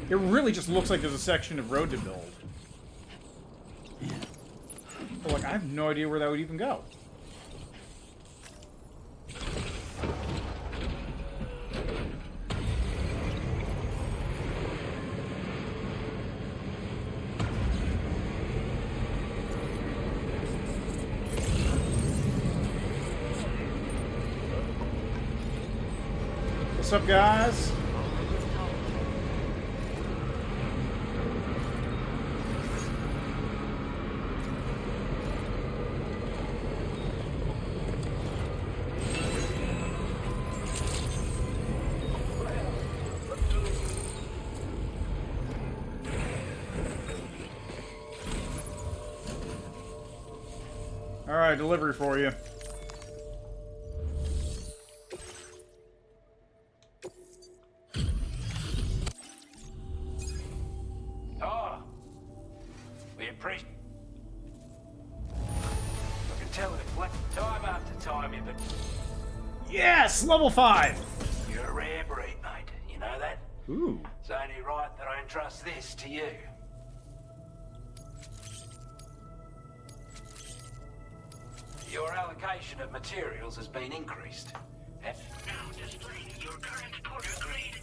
It really just looks like there's a section of road to build. But, like, I have no idea where that would even go. What's up, guys? All right, delivery for you. Yes! Level 5! You're a rare breed, mate. You know that? Ooh. It's only right that I entrust this to you. Your allocation of materials has been increased. Now displaying your current porter grade.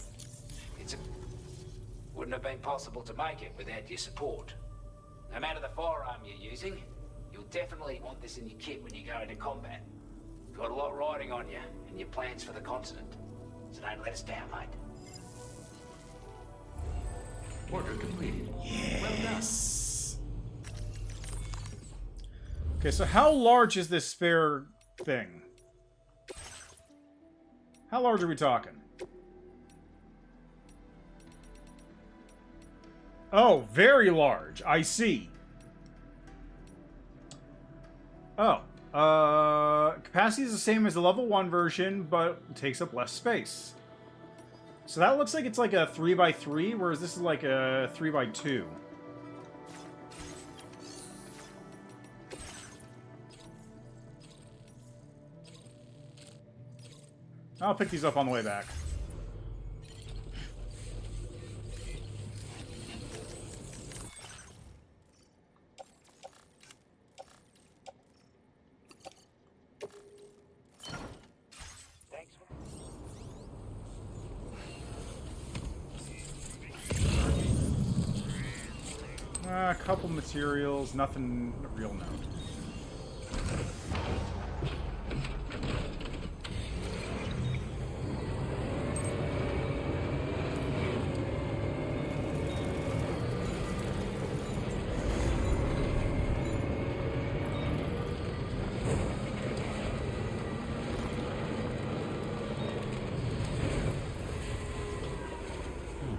Wouldn't have been possible to make it without your support. No matter the firearm you're using, you'll definitely want this in your kit when you go into combat. Got a lot riding on you and your plans for the continent. So don't let us down, mate. Order completed. Yes. Okay, so how large is this spare thing? How large are we talking? Oh, very large. I see. Oh. Capacity is the same as the level 1 version, but takes up less space. So that looks like it's like a 3x3, whereas this is like a 3x2. I'll pick these up on the way back. A couple materials, nothing real note.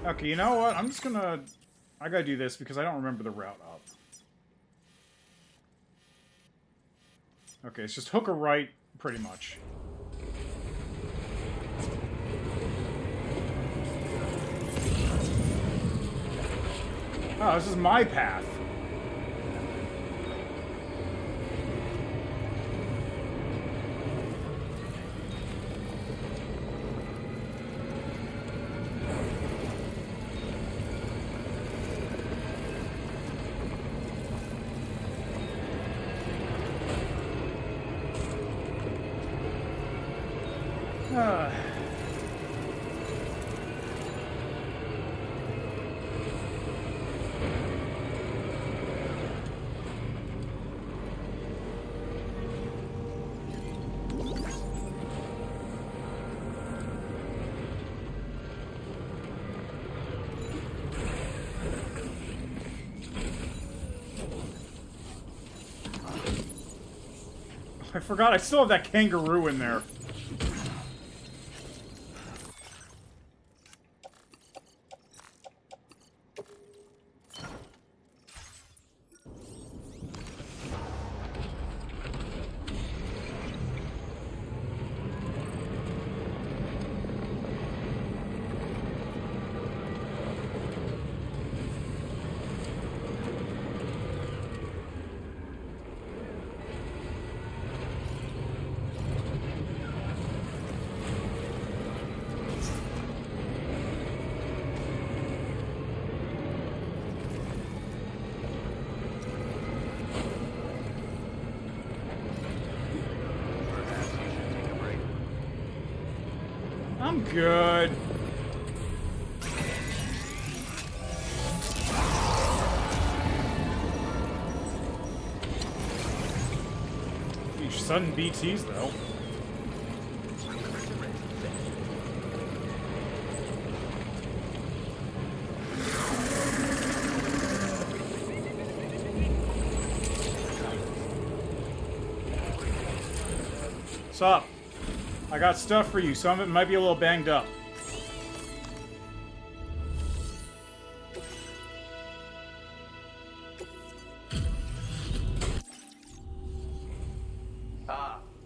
Okay, you know what? I'm just gonna... I gotta do this because I don't remember the route up. Okay, it's just hook or right, pretty much. Oh, this is my path. I forgot I still have that kangaroo in there. I'm good. Each sudden BTs though. What's up? I got stuff for you. Some of it might be a little banged up.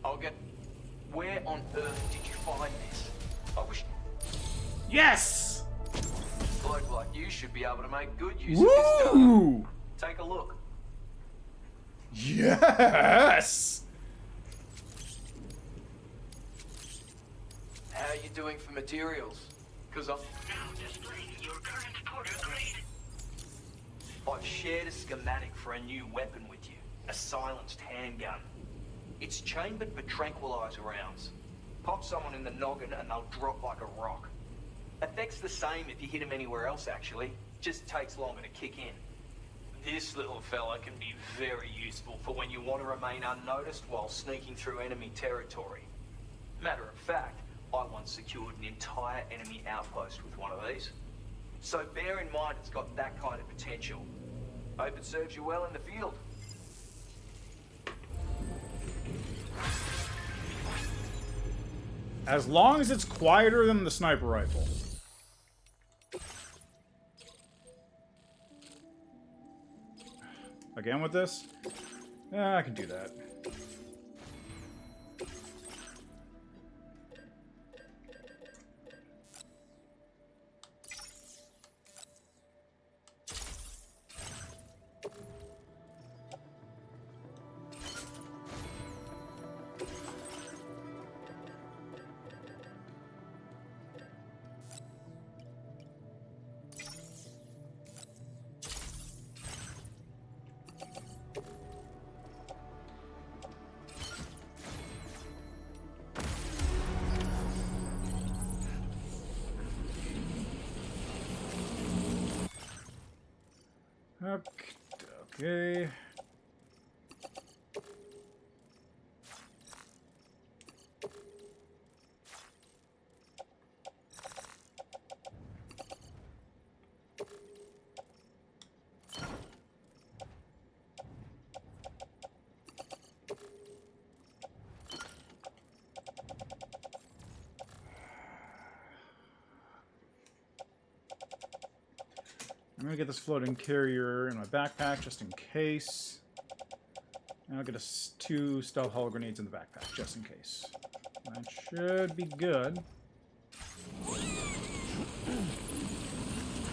I'll get... Where on earth did you find this? I wish... Yes! A bloke like you should be able to make good use of this stuff. Woo! Take a look. Yes! How are you doing for materials? Because I'm... Now displaying your current Porter grade. I've shared a schematic for a new weapon with you. A silenced handgun. It's chambered for tranquilizer rounds. Pop someone in the noggin and they'll drop like a rock. Effect's the same if you hit them anywhere else, actually. Just takes longer to kick in. This little fella can be very useful for when you want to remain unnoticed while sneaking through enemy territory. Matter of fact, I once secured an entire enemy outpost with one of these. So bear in mind it's got that kind of potential. Hope it serves you well in the field. As long as it's quieter than the sniper rifle. Again with this? Yeah, I can do that. Okay. I'm gonna get this floating carrier in my backpack just in case. And I'll get two stealth hull grenades in the backpack just in case. That should be good.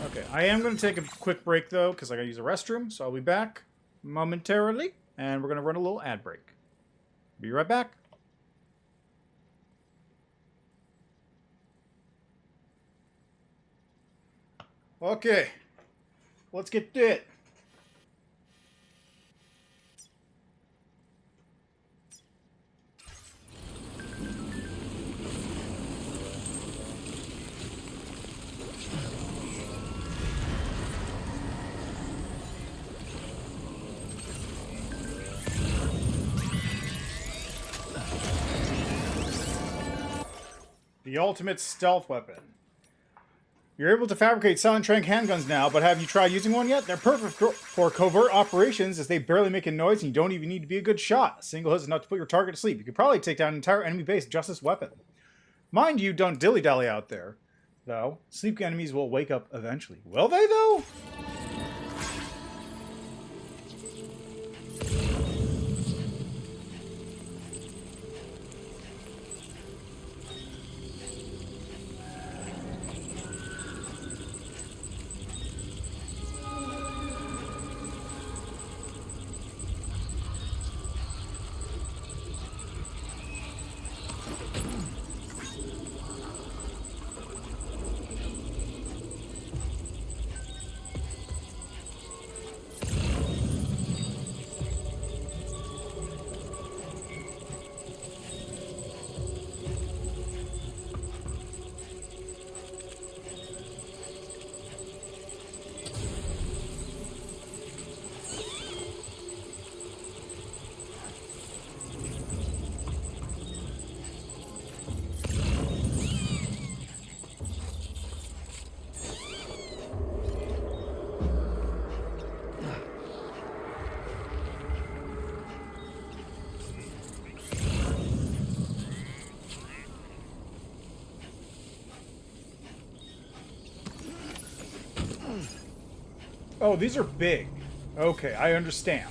Okay, I am going to take a quick break though because I gotta use the restroom, so I'll be back momentarily, and we're gonna run a little ad break. Be right back. Okay. Let's get to it. The ultimate stealth weapon. You're able to fabricate silent trank handguns now, but have you tried using one yet? They're perfect for covert operations as they barely make a noise and you don't even need to be a good shot. A single hit is enough to put your target to sleep. You could probably take down an entire enemy base with just this weapon. Mind you, don't dilly-dally out there, though. Sleeping enemies will wake up eventually. Will they, though? Oh, these are big. Okay, I understand.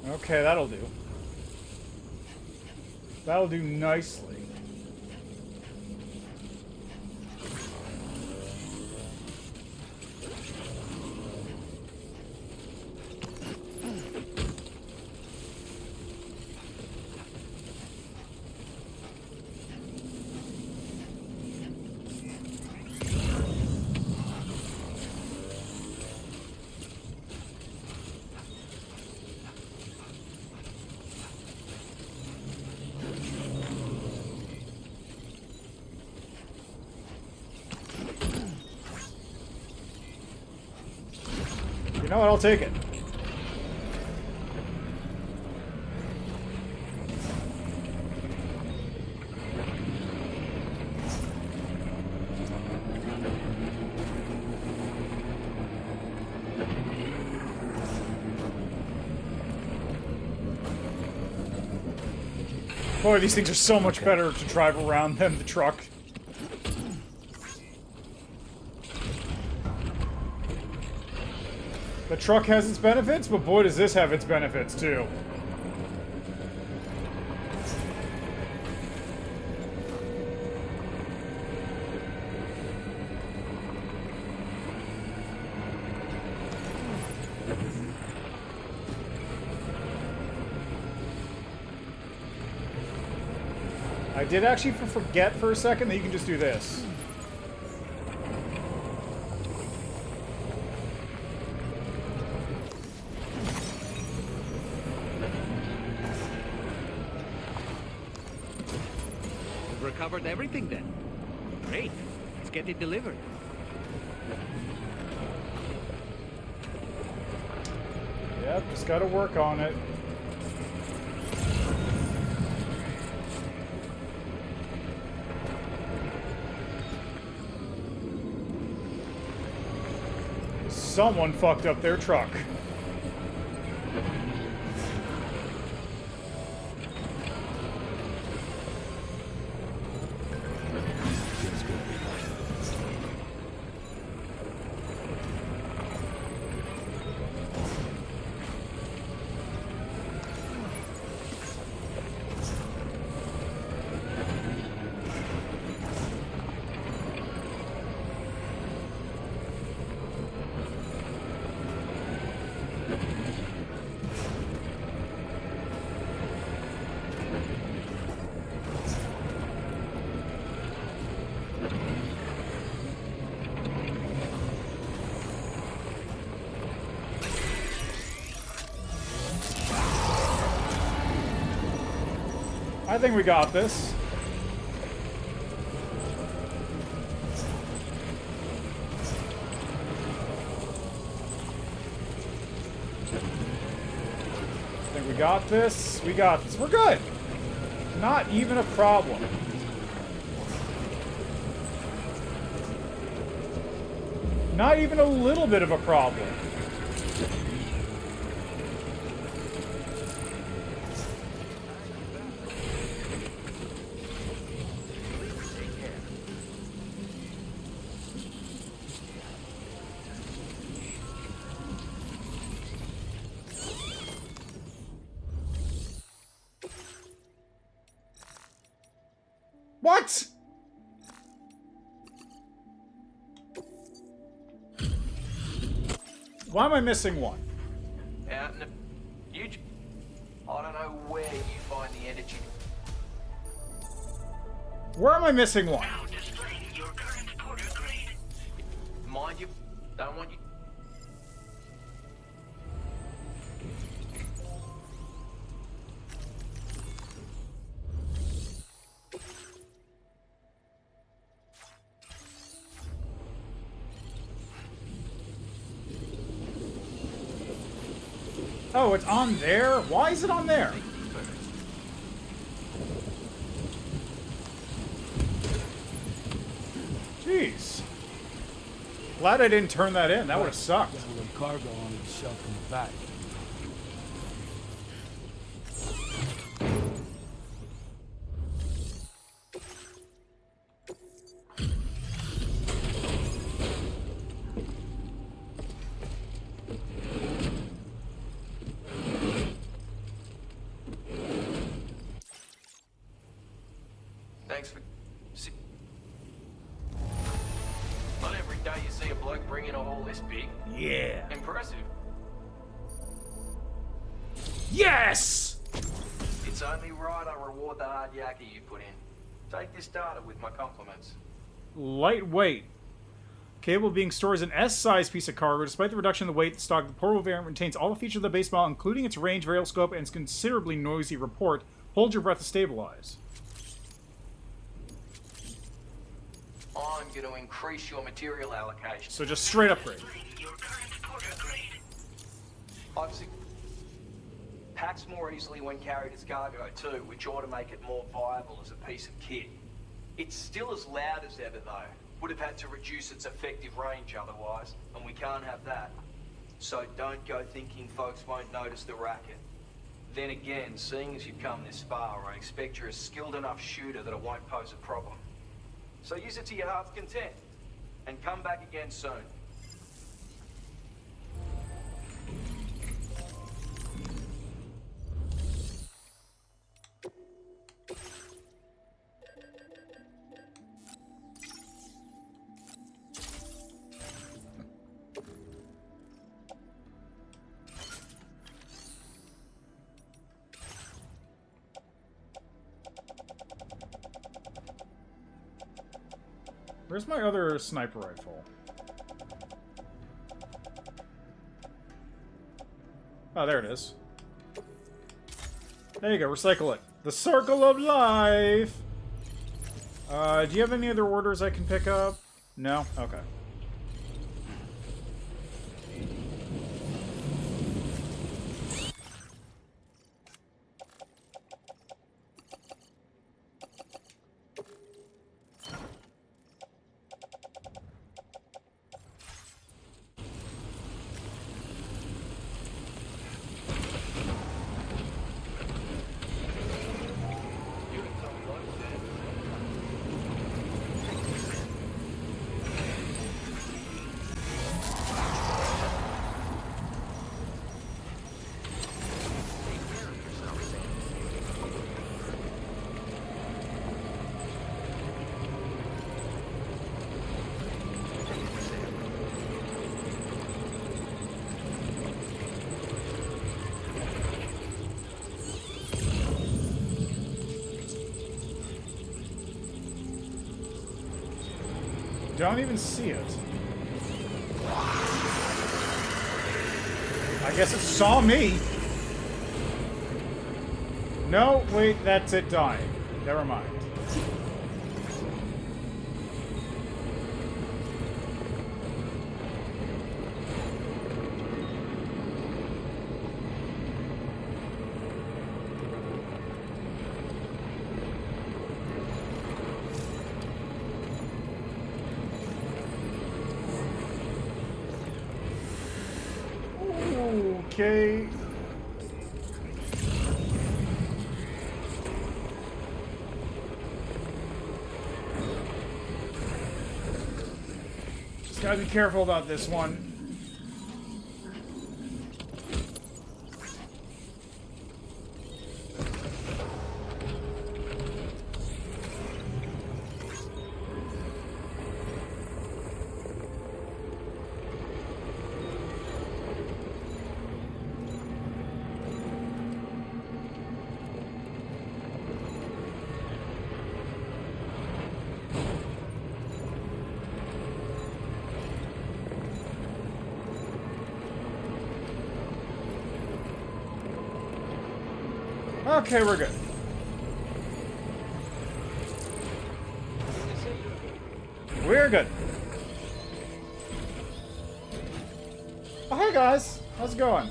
Okay, that'll do. That'll do nicely. You know what? I'll take it. Boy, these things are so much better to drive around than the truck. The truck has its benefits, but boy does this have its benefits too. I did actually forget for a second that you can just do this. We've recovered everything then. Great. Let's get it delivered. Yep, just gotta work on it. Someone fucked up their truck. I think we got this. I think we got this. We got this. We're good. Not even a problem. Not even a little bit of a problem. What? Why am I missing one? Out in the... I don't know where you find the energy. Where am I missing one? Now displaying your current porter grade. Mind you, don't want you... Oh, it's on there? Why is it on there? Jeez. Glad I didn't turn that in. That would have sucked. Got a little cargo on the shelf in the back. Thanks for... Not every day you see a bloke bring in a haul this big. Yeah. Impressive. Yes! It's only right I reward the hard yakky you put in. Take this data with my compliments. Lightweight. Capable of being stored as an S-size piece of cargo. Despite the reduction in the weight stock, the portable variant retains all the features of the base model, including its range, variable scope, and its considerably noisy report. Hold your breath to stabilize. I'm going to increase your material allocation. So just straight upgrade. Your current porter grade. I've seen... Packs more easily when carried as cargo too, which ought to make it more viable as a piece of kit. It's still as loud as ever though. Would have had to reduce its effective range otherwise, and we can't have that. So don't go thinking folks won't notice the racket. Then again, seeing as you've come this far, I expect you're a skilled enough shooter that it won't pose a problem. So use it to your heart's content, and come back again soon. Where's my other sniper rifle? Oh, there it is. There you go, recycle it. The circle of life! Do you have any other orders I can pick up? No? Okay. Don't even see it. I guess it saw me. No, wait, that's it dying. Never mind. Okay. Just gotta be careful about this one. Okay, we're good. We're good. Oh, hey guys. How's it going?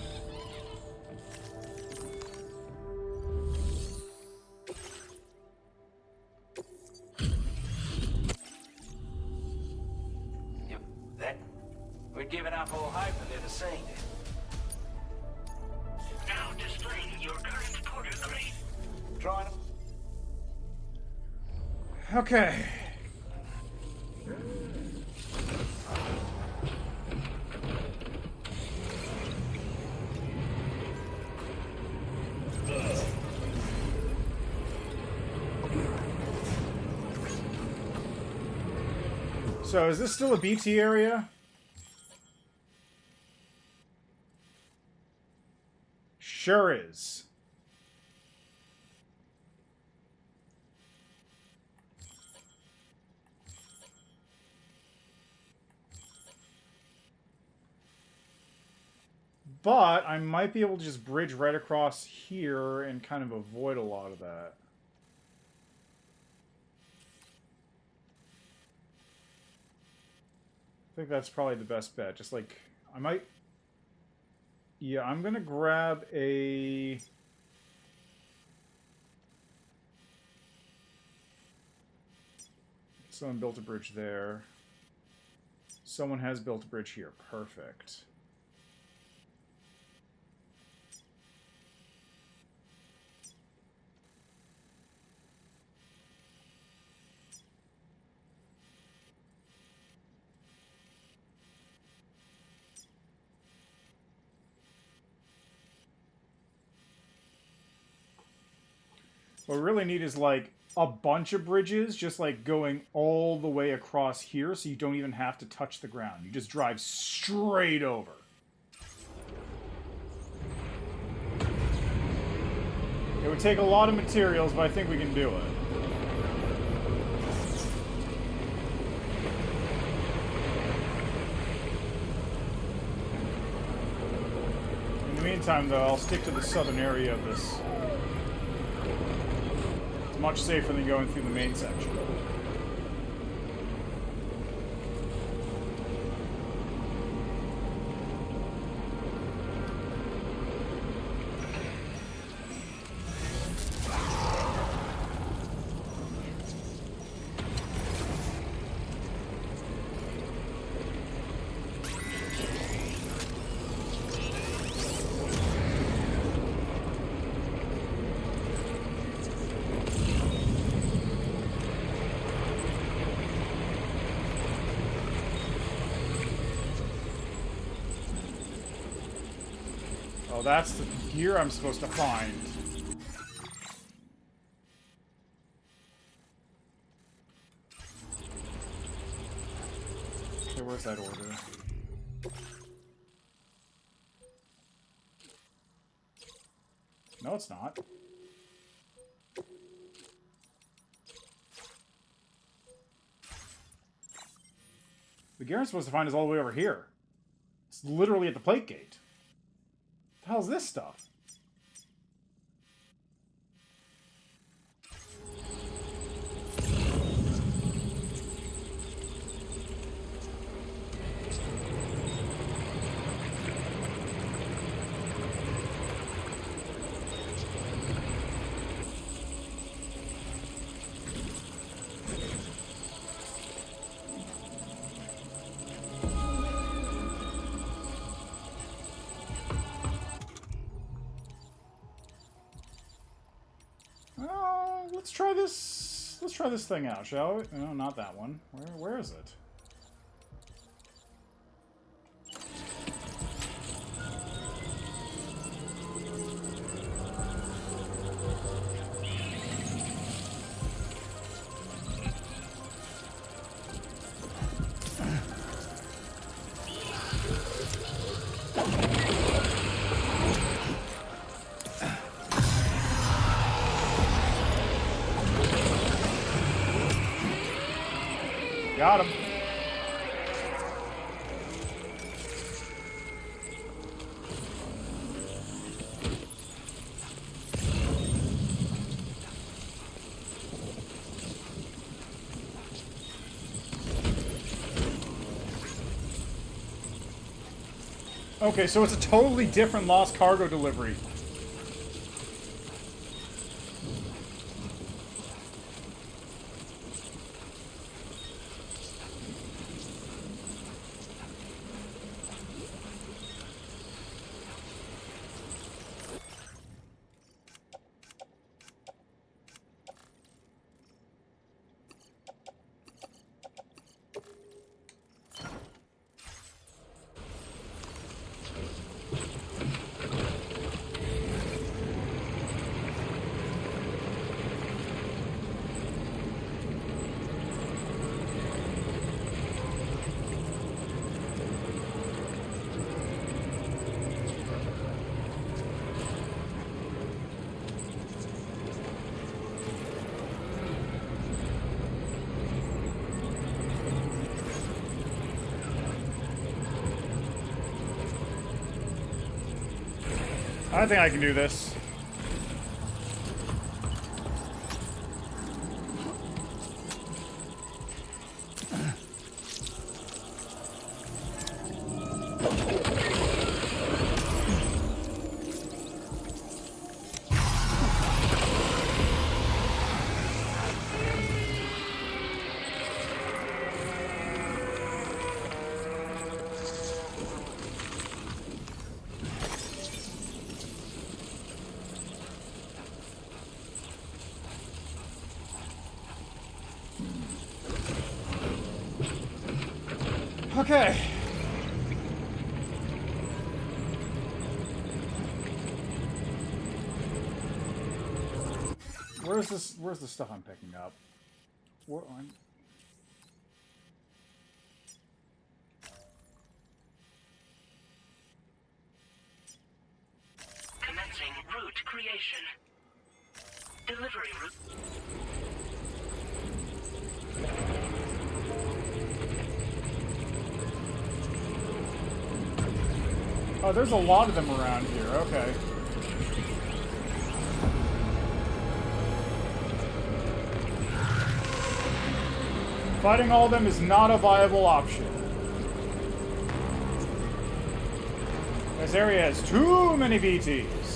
That we're giving up all hope and they're saying it. Now displaying your current porter grade. Trying to... Okay. So, is this still a BT area? Sure is. But I might be able to just bridge right across here and kind of avoid a lot of that. I think that's probably the best bet. Just like, I might... Yeah, I'm gonna grab a... Someone built a bridge there. Someone has built a bridge here. Perfect. What we really need is, like, a bunch of bridges just, like, going all the way across here so you don't even have to touch the ground. You just drive straight over. It would take a lot of materials, but I think we can do it. meantime, though, I'll stick to the southern area of this. It's much safer than going through the main section. Oh, that's the gear I'm supposed to find. Okay, where's that order? No, it's not. The gear I'm supposed to find is all the way over here. It's literally at the plate gate. What the hell is this stuff? Let's try this. Let's try this thing out, shall we? No, not that one. Where is it? Got him. Okay, so it's a totally different lost cargo delivery. I think I can do this. Okay. Where's this? Where's the stuff I'm picking up? What? Commencing route creation. Delivery route. Oh, there's a lot of them around here. Okay. Fighting all of them is not a viable option. This area has too many BTs.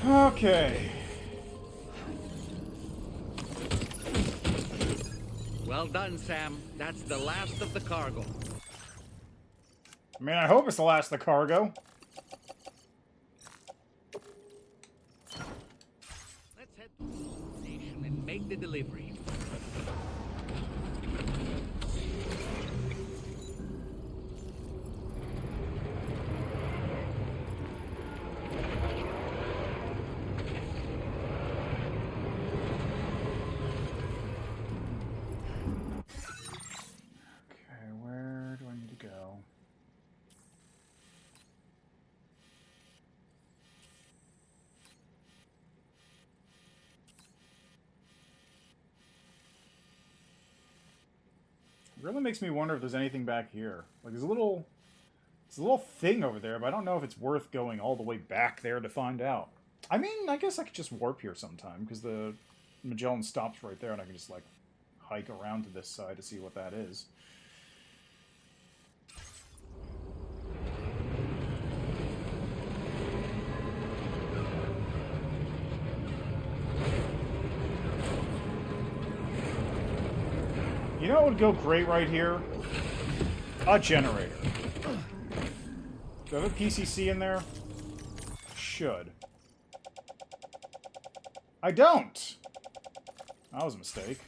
Okay. Well done, Sam. That's the last of the cargo. I mean, I hope it's the last of the cargo. Let's head to the station and make the delivery. Okay, where do I need to go? It really makes me wonder if there's anything back here. Like, there's a little thing over there, but I don't know if it's worth going all the way back there to find out. I mean, I guess I could just warp here sometime, because the Magellan stops right there, and I can just, like, hike around to this side to see what that is. You know what would go great right here? A generator. Do I have a PCC in there? Should. I don't! That was a mistake.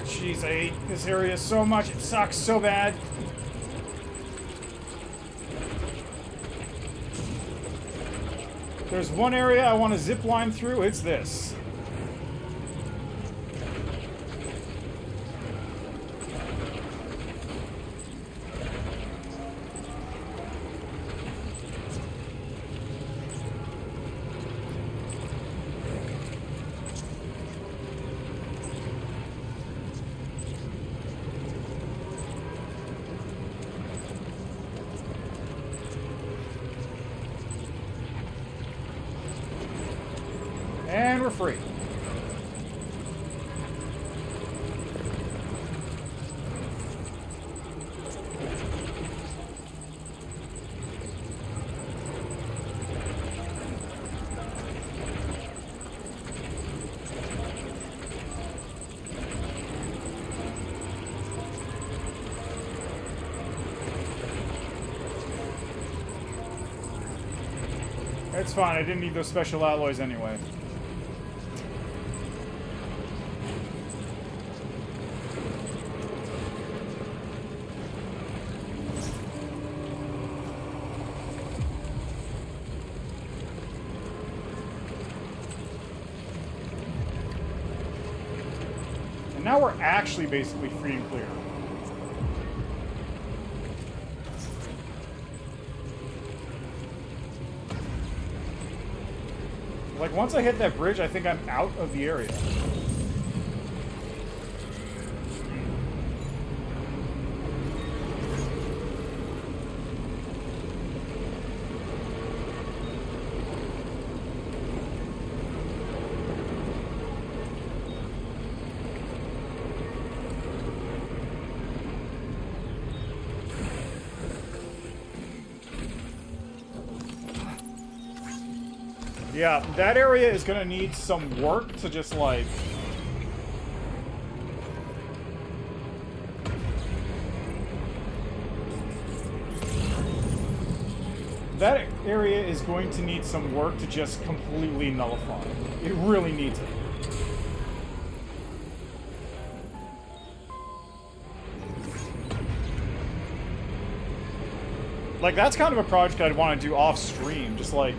Jeez, I hate this area so much. It sucks so bad. There's one area I want to zip line through, it's this. And we're free. It's fine, I didn't need those special alloys anyway. And now we're actually basically free and clear. Like, once I hit that bridge, I think I'm out of the area. Yeah, that area is gonna need some work to just, like... That area is going to need some work to just completely nullify. It really needs it. Like, that's kind of a project I'd want to do off-stream, just like...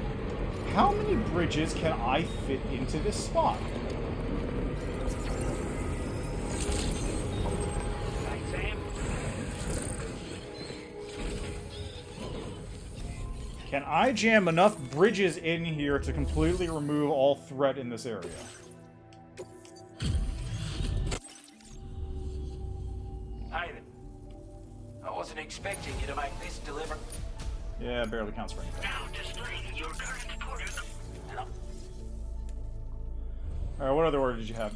How many bridges can I fit into this spot? Right, Sam? Can I jam enough bridges in here to completely remove all threat in this area? Hey then. I wasn't expecting you to make this delivery. Yeah, it barely counts for anything. Now displaying your current order. Alright, what other order did you have?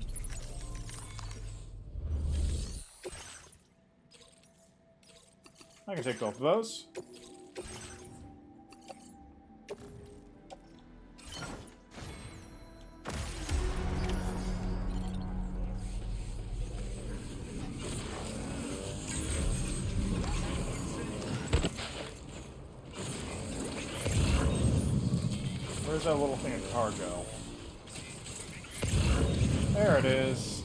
I can take both of those. Where's that little thing of cargo? There it is.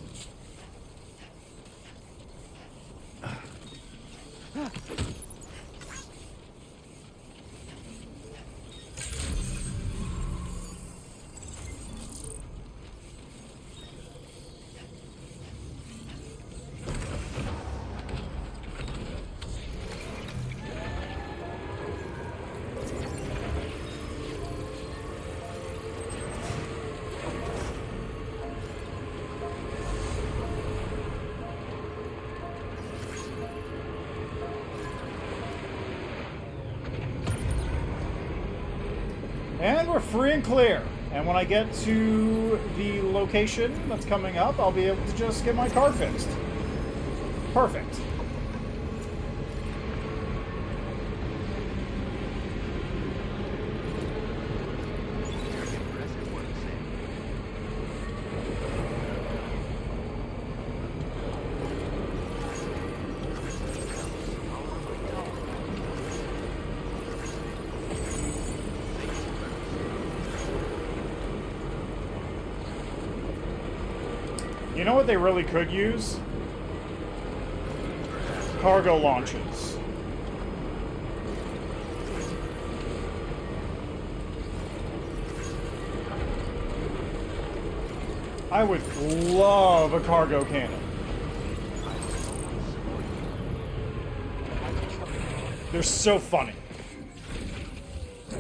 And we're free and clear. And when I get to the location that's coming up, I'll be able to just get my car fixed. Perfect. You know what they really could use? Cargo launches. I would love a cargo cannon. They're so funny.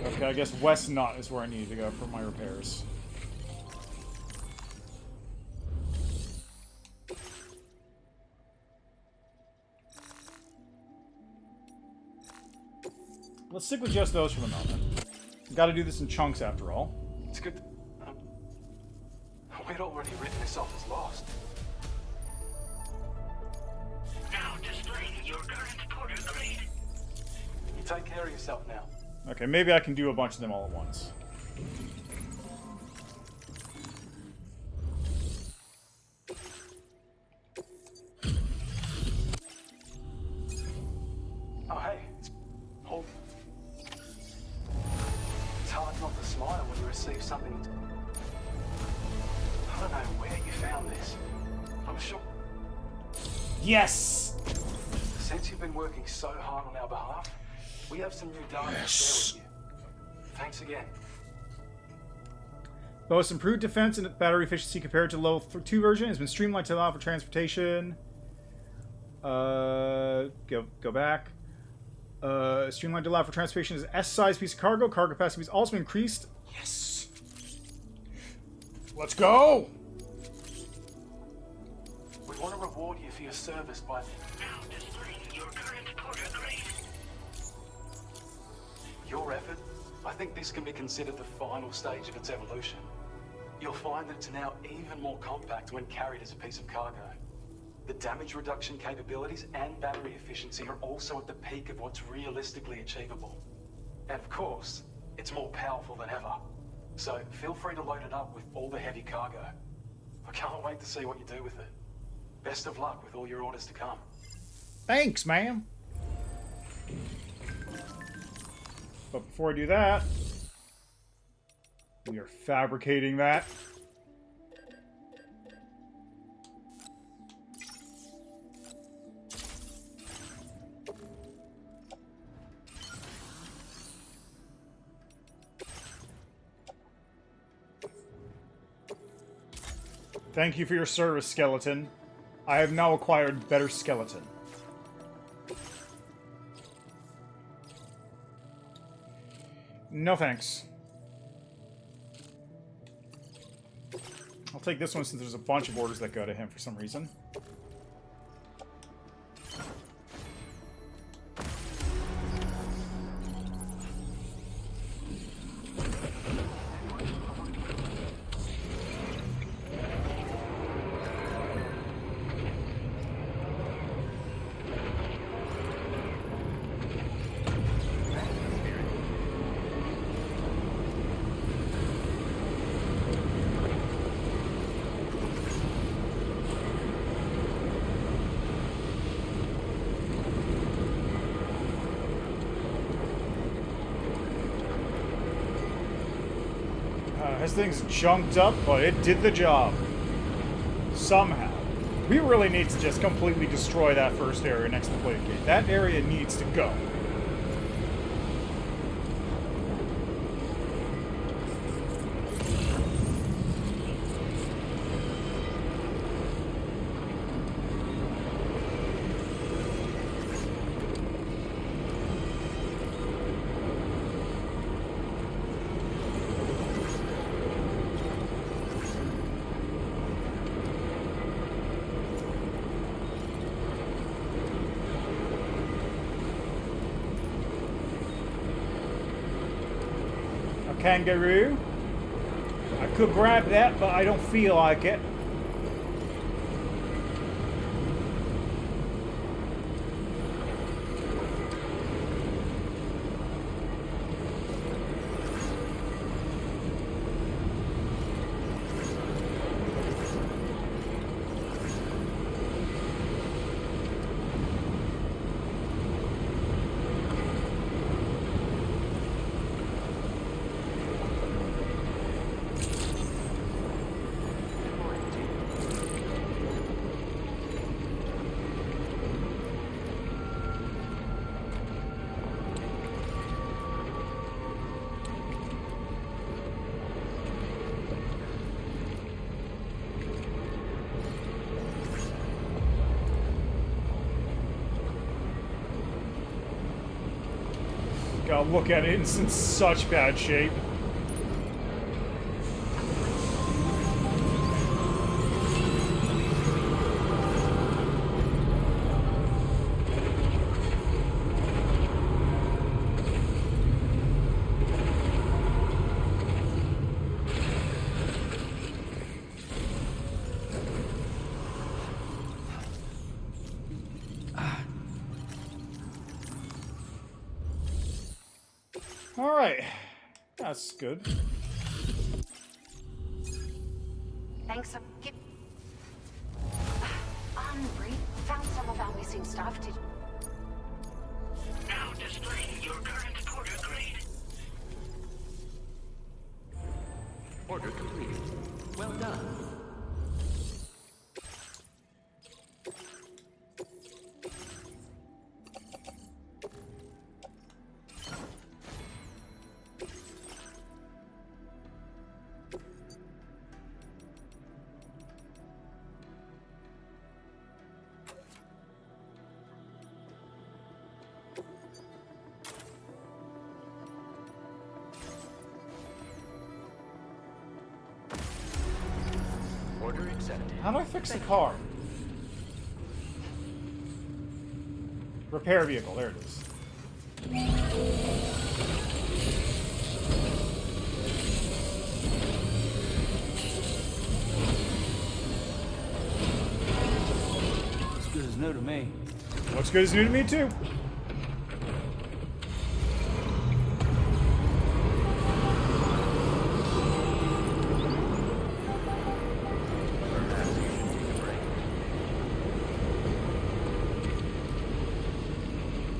Okay, I guess West Knot is where I need to go for my repairs. Let's stick with just those for the moment. Gotta do this in chunks after all. It's good. We'd already written this off as lost. Now displaying your current porter grade. You take care of yourself now. Okay, maybe I can do a bunch of them all at once. Oh, hey. Hold. It's hard not to smile when you receive something. I don't know where you found this. I'm sure. Yes! Since you've been working so hard on our behalf, we have some new data to share with you. Thanks again. Boasts improved defense and battery efficiency compared to the level 2 version. Has been streamlined to allow for transportation. Go back. Streamlined to allow for transportation is S-size piece of cargo. Cargo capacity has also been increased. Yes! Let's go! We want to reward you for your service by... Now displaying your current porter grade. your effort. I think this can be considered the final stage of its evolution. You'll find that it's now even more compact when carried as a piece of cargo. The damage reduction capabilities and battery efficiency are also at the peak of what's realistically achievable. And of course, it's more powerful than ever. So feel free to load it up with all the heavy cargo. I can't wait to see what you do with it. Best of luck with all your orders to come. Thanks, ma'am. But before I do that, we are fabricating that. Thank you for your service, skeleton. I have now acquired better skeleton. No thanks. I'll take this one since there's a bunch of orders that go to him for some reason. This thing's junked up, but it did the job. Somehow. We really need to just completely destroy that first area next to the plate gate. That area needs to go. Kangaroo. I could grab that, but I don't feel like it. God, look at it. It's in such bad shape. Alright. That's good. Thanks. Bree, found some of our missing stuff. Now displaying your current order grade. Order completed. Well done. Order accepted. How do I fix the car? Repair vehicle. There it is. Looks good as new to me. Looks good as new to me, too.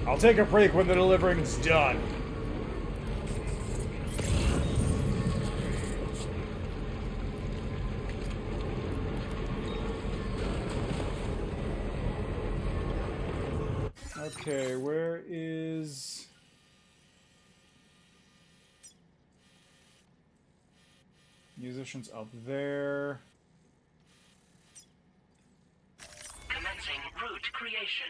I'll take a break when the delivering's done. Okay, where is... Musicians up there. Commencing route creation.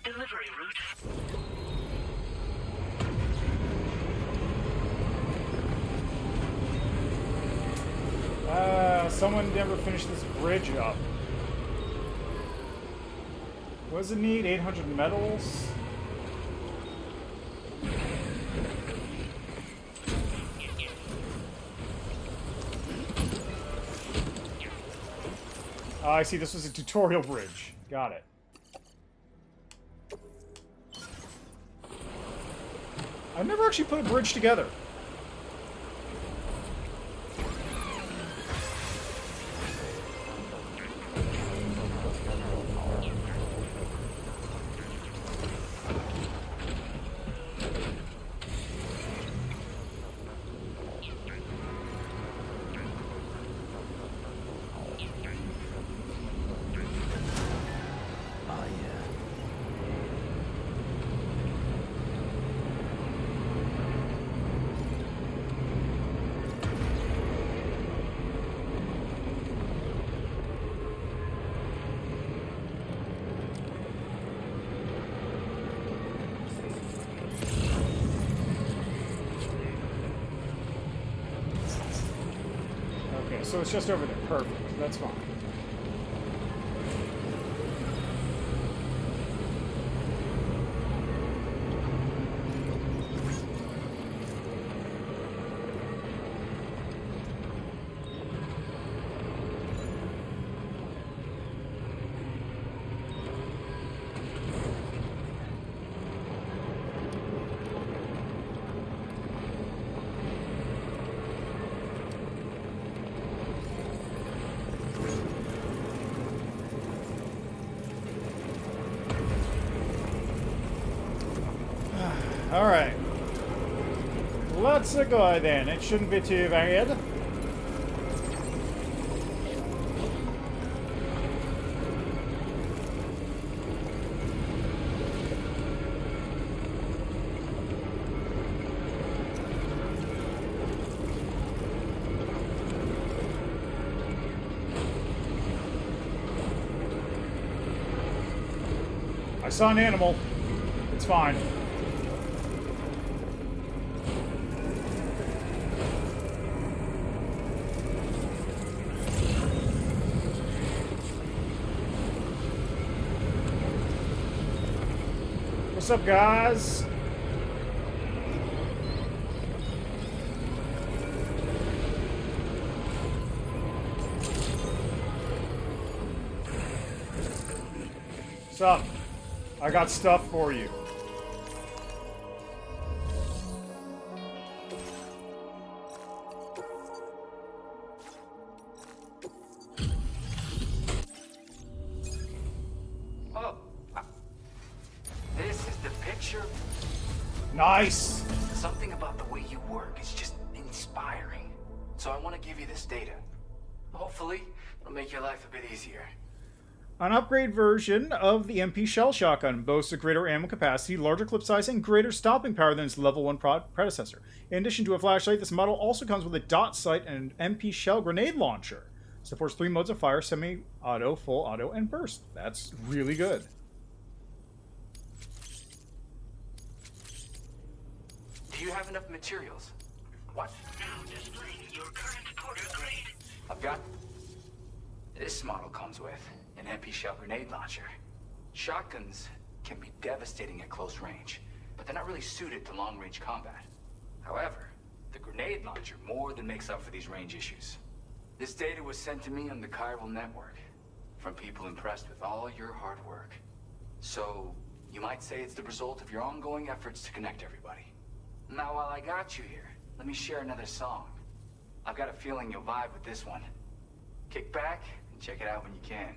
Delivery route. Someone never finished this bridge up. What does it need? 800 metals? I see, this was a tutorial bridge. Got it. I've never actually put a bridge together. So it's just over there. Perfect. That's fine. Alright. Let's go then. It shouldn't be too bad. I saw an animal. It's fine. What's up, guys? What's up? I got stuff for you. Oh, this is the picture. Nice. Something about the way you work is just inspiring. So I want to give you this data. Hopefully, it'll make your life a bit easier. An upgrade version of the MP Shell Shotgun boasts a greater ammo capacity, larger clip size, and greater stopping power than its level 1 predecessor. In addition to a flashlight, this model also comes with a dot sight and an MP Shell grenade launcher. Supports 3 modes of fire: semi-auto, full auto, and burst. That's really good. Do you have enough materials? What? Now displaying your current Porter grade. I've got... This model comes with an MP shell grenade launcher. Shotguns can be devastating at close range, but they're not really suited to long-range combat. However, the grenade launcher more than makes up for these range issues. This data was sent to me on the chiral network from people impressed with all your hard work. So, you might say it's the result of your ongoing efforts to connect everybody. Now, while I got you here, let me share another song. I've got a feeling you'll vibe with this one. Kick back and check it out when you can.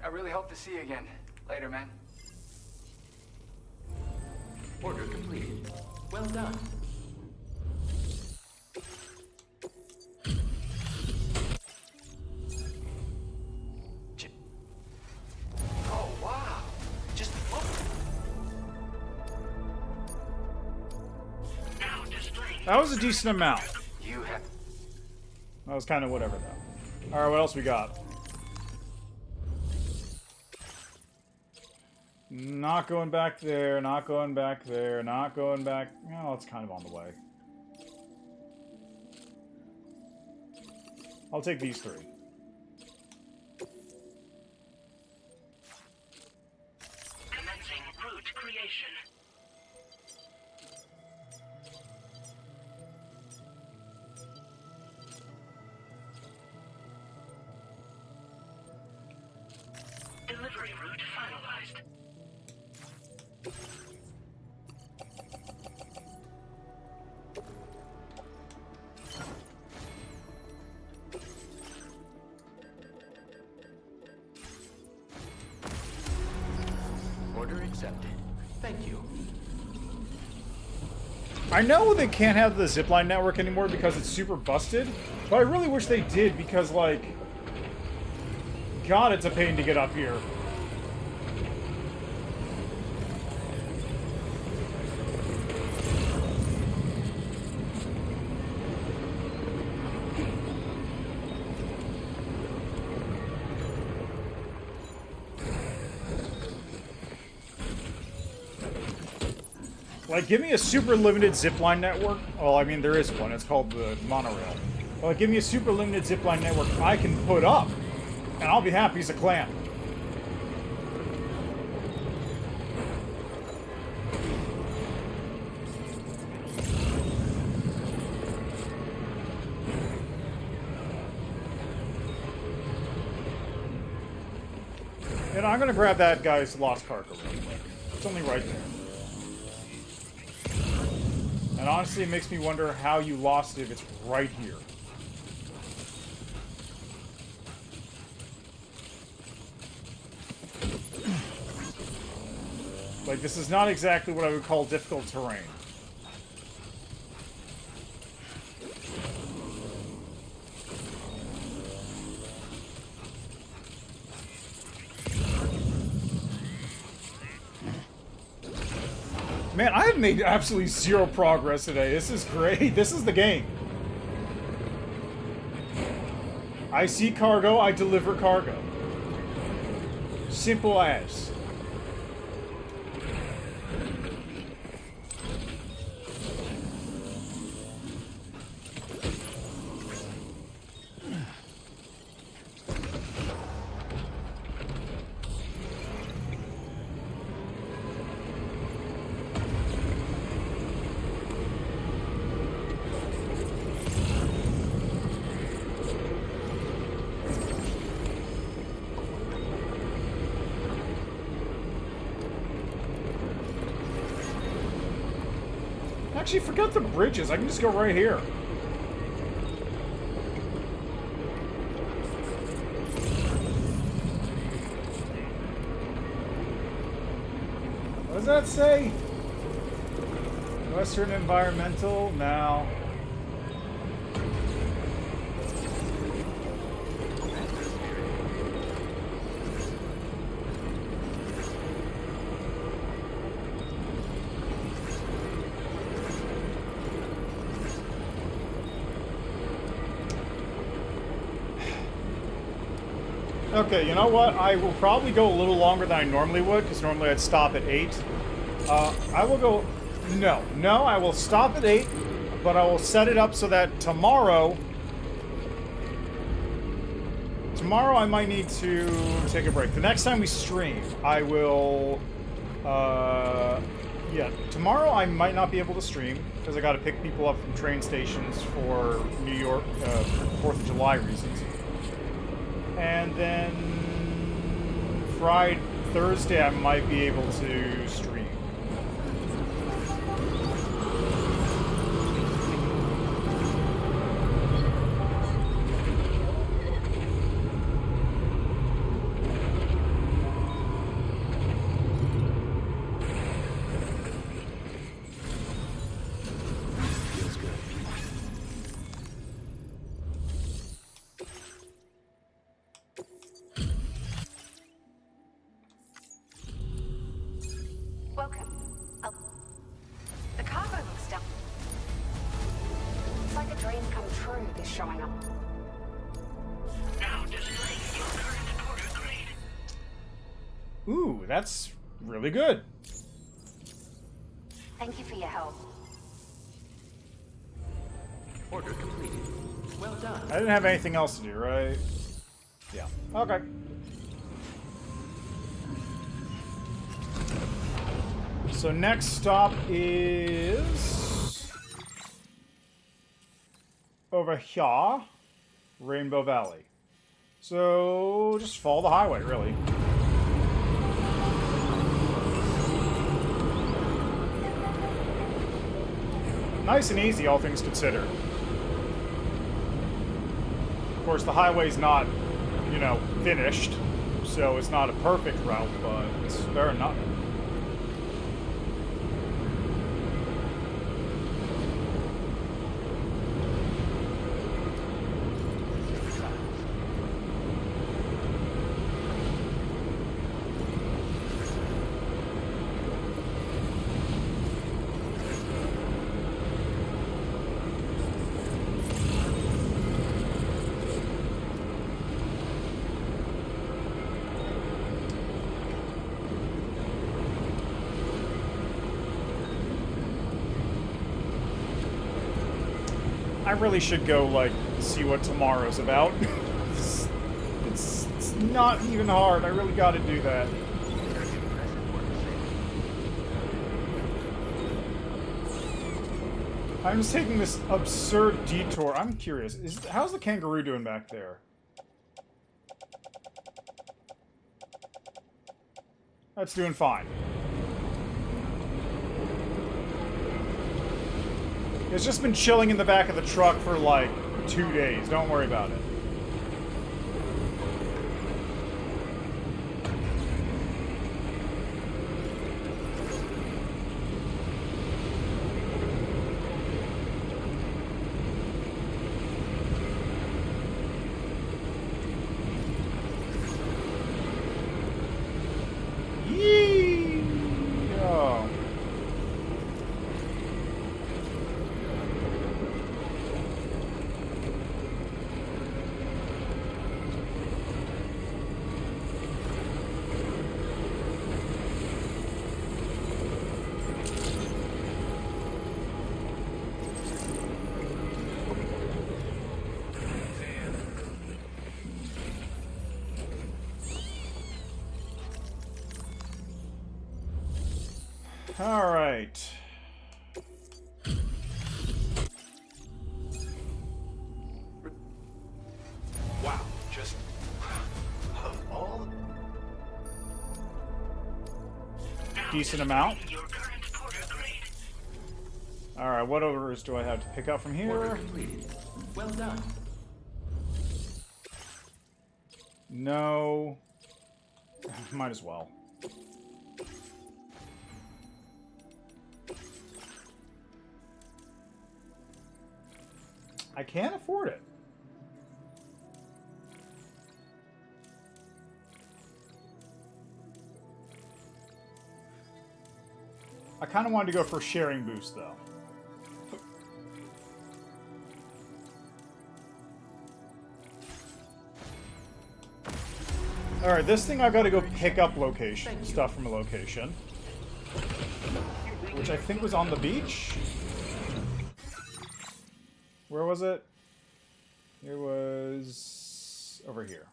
I really hope to see you again. Later, man. Order completed. Well done. Oh, wow. Just look. Now displaying. That was a decent amount. You have... That was kind of whatever, though. Alright, what else we got? Not going back there, not going back there, not going back... Oh, it's kind of on the way. I'll take these 3. Commencing route creation. Delivery route finalized. Order accepted. Thank you. I know they can't have the zipline network anymore because it's super busted, but I really wish they did because, like... God, it's a pain to get up here. Like, give me a super limited zipline network. Well, I mean, there is one. It's called the monorail. Well, give me a super limited zipline network I can put up, and I'll be happy as a clam. And I'm gonna grab that guy's lost cargo real quick. It's only right there. And honestly, it makes me wonder how you lost it if it's right here. Like, this is not exactly what I would call difficult terrain. Man, I have made absolutely zero progress today. This is great. This is the game. I see cargo, I deliver cargo. Simple as. Actually, forget the bridges. I can just go right here. What does that say? Western Environmental? No. Okay, you know what? I will probably go a little longer than I normally would, because normally I'd stop at 8. I will go... No, I will stop at 8, but I will set it up so that tomorrow... Tomorrow I might need to take a break. The next time we stream, I will... Yeah, tomorrow I might not be able to stream, because I gotta pick people up from train stations for New York, 4th of July reasons. And then Thursday I might be able to stream. Welcome. The cargo looks done. It's like a dream come true, this showing up. Now displaying your current order grade. Ooh, that's really good. Thank you for your help. Order completed. Well done. I didn't have anything else to do, right? Yeah. Okay. So next stop is over here, Rainbow Valley. So just follow the highway, really. Nice and easy, all things considered. Of course, the highway's not, you know, finished, so it's not a perfect route, but it's fair enough. I really should go, like, see what tomorrow's about. it's not even hard. I really gotta do that. I'm just taking this absurd detour. I'm curious. How's the kangaroo doing back there? That's doing fine. It's just been chilling in the back of the truck for like 2 days. Don't worry about it. Yee! Oh. All right. Wow, just of all. Decent amount. Your current order grade. Alright, what orders do I have to pick up from Order here? completed. Well done. No. Might as well. I can't afford it. I kind of wanted to go for sharing boost, though. Alright, this thing I've got to go pick up location stuff from a location. Which I think was on the beach? Where was it? It was over here.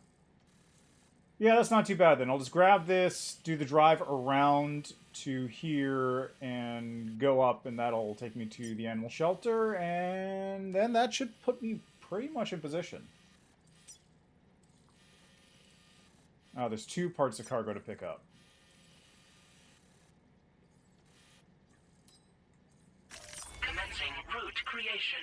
Yeah, that's not too bad then. I'll just grab this, do the drive around to here, and go up, and that'll take me to the animal shelter, and then that should put me pretty much in position. Oh, there's 2 parts of cargo to pick up. Commencing route creation.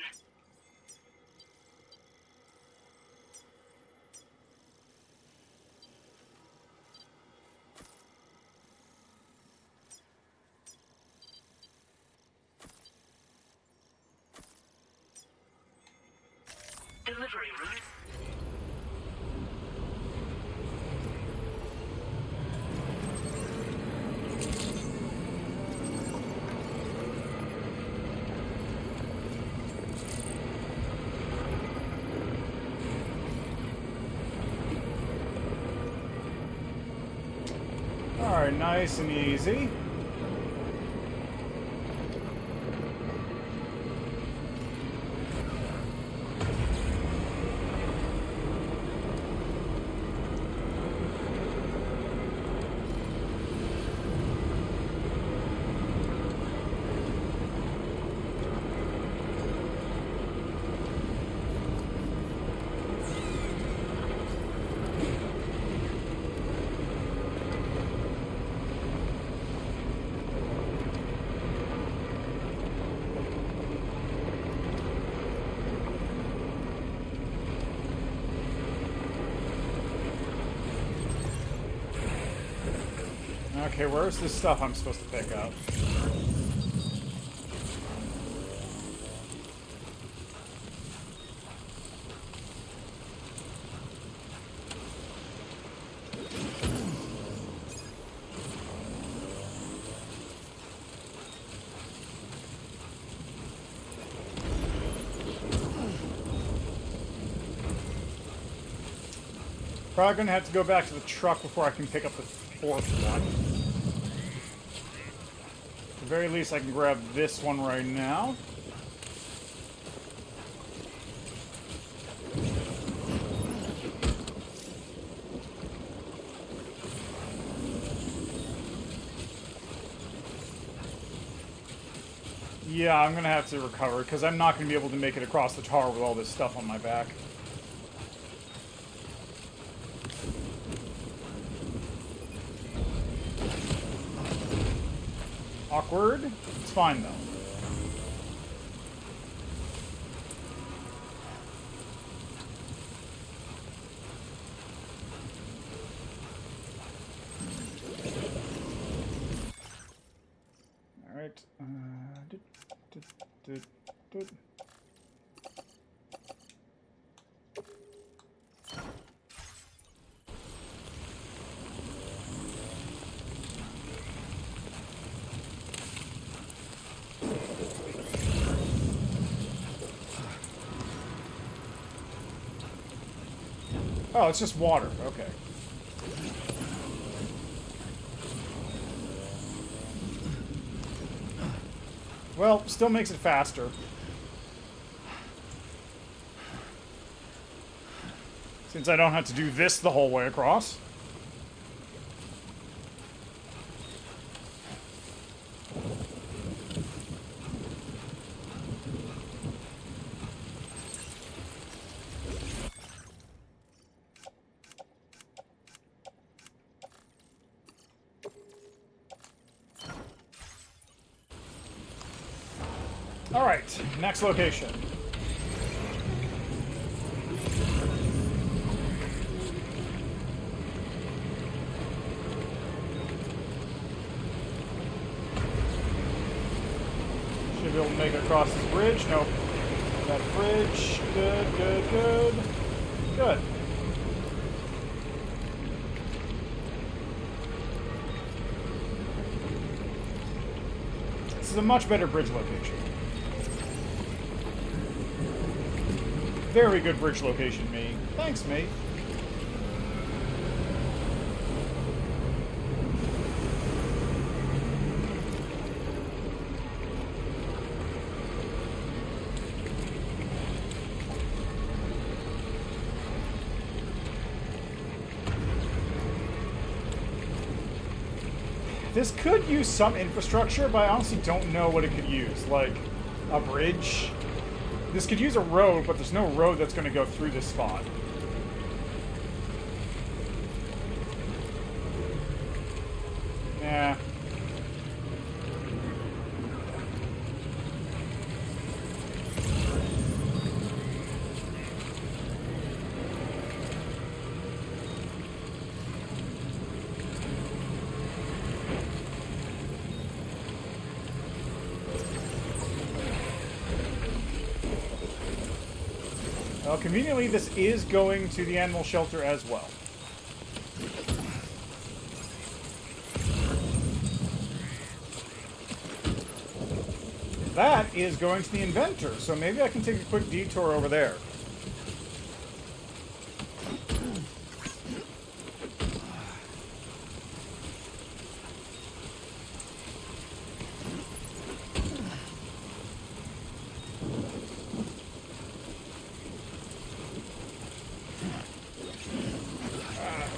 Delivery route. Alright, nice and easy. Okay, where's the stuff I'm supposed to pick up? Probably gonna have to go back to the truck before I can pick up the 4th one. At the very least, I can grab this one right now. Yeah, I'm gonna have to recover, because I'm not gonna be able to make it across the tar with all this stuff on my back. Awkward. It's fine, though. Alright. Oh, it's just water. Okay. Well, still makes it faster. Since I don't have to do this the whole way across. Alright, next location. Should be able to make it across this bridge. Nope. That bridge. Good, good, good. Good. This is a much better bridge location. Very good bridge location, mate. Thanks, mate. This could use some infrastructure, but I honestly don't know what it could use. Like, a bridge? This could use a road, but there's no road that's going to go through this spot. Yeah. Well, conveniently, this is going to the animal shelter as well. That is going to the inventor, so maybe I can take a quick detour over there.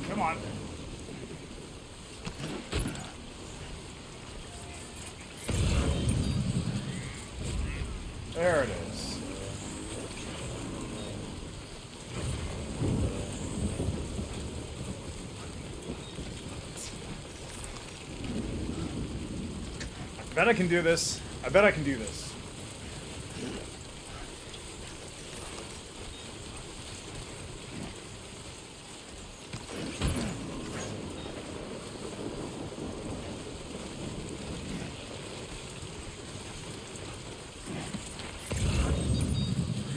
Come on. There it is. I bet I can do this. I bet I can do this.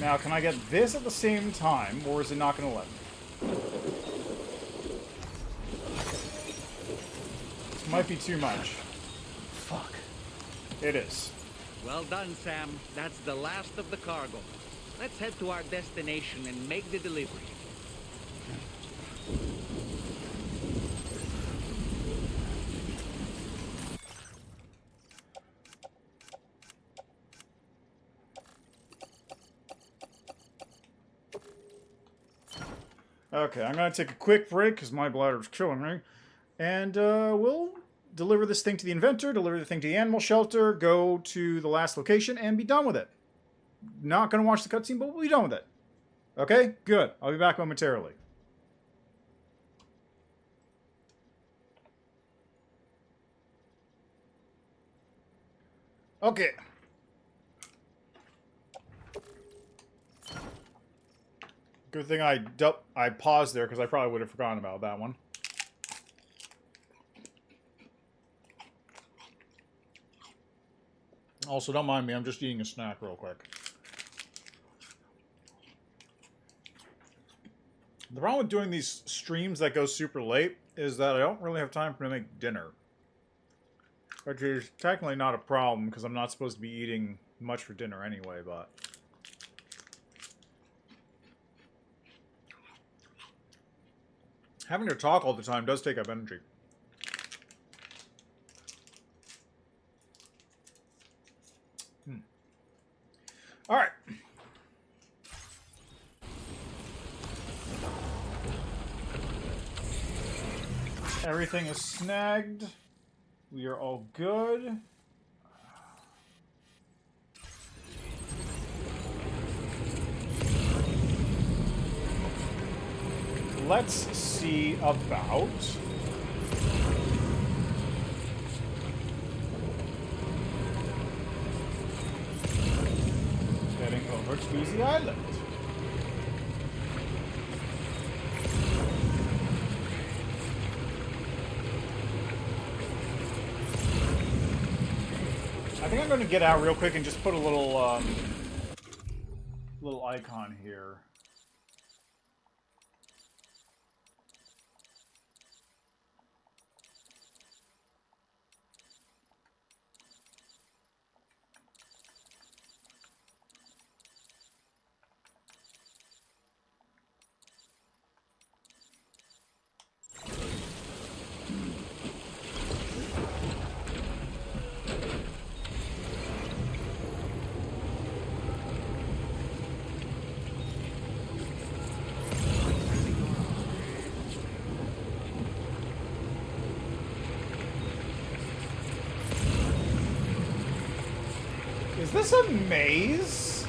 Now, can I get this at the same time, or is it not going to let me? This might be too much. Fuck. It is. Well done, Sam. That's the last of the cargo. Let's head to our destination and make the delivery. Okay, I'm going to take a quick break because my bladder's killing me. And we'll deliver this thing to the inventor, deliver the thing to the animal shelter, go to the last location, and be done with it. Not going to watch the cutscene, but we'll be done with it. Okay? Good. I'll be back momentarily. Okay. Good thing I paused there, because I probably would have forgotten about that one. Also, don't mind me, I'm just eating a snack real quick. The problem with doing these streams that go super late is that I don't really have time to make dinner. Which is technically not a problem, because I'm not supposed to be eating much for dinner anyway, but... having to talk all the time does take up energy. Alright. Everything is snagged. We are all good. Let's see about... towards Boozy Island. I think I'm going to get out real quick and just put a little, little icon here. Is this a maze?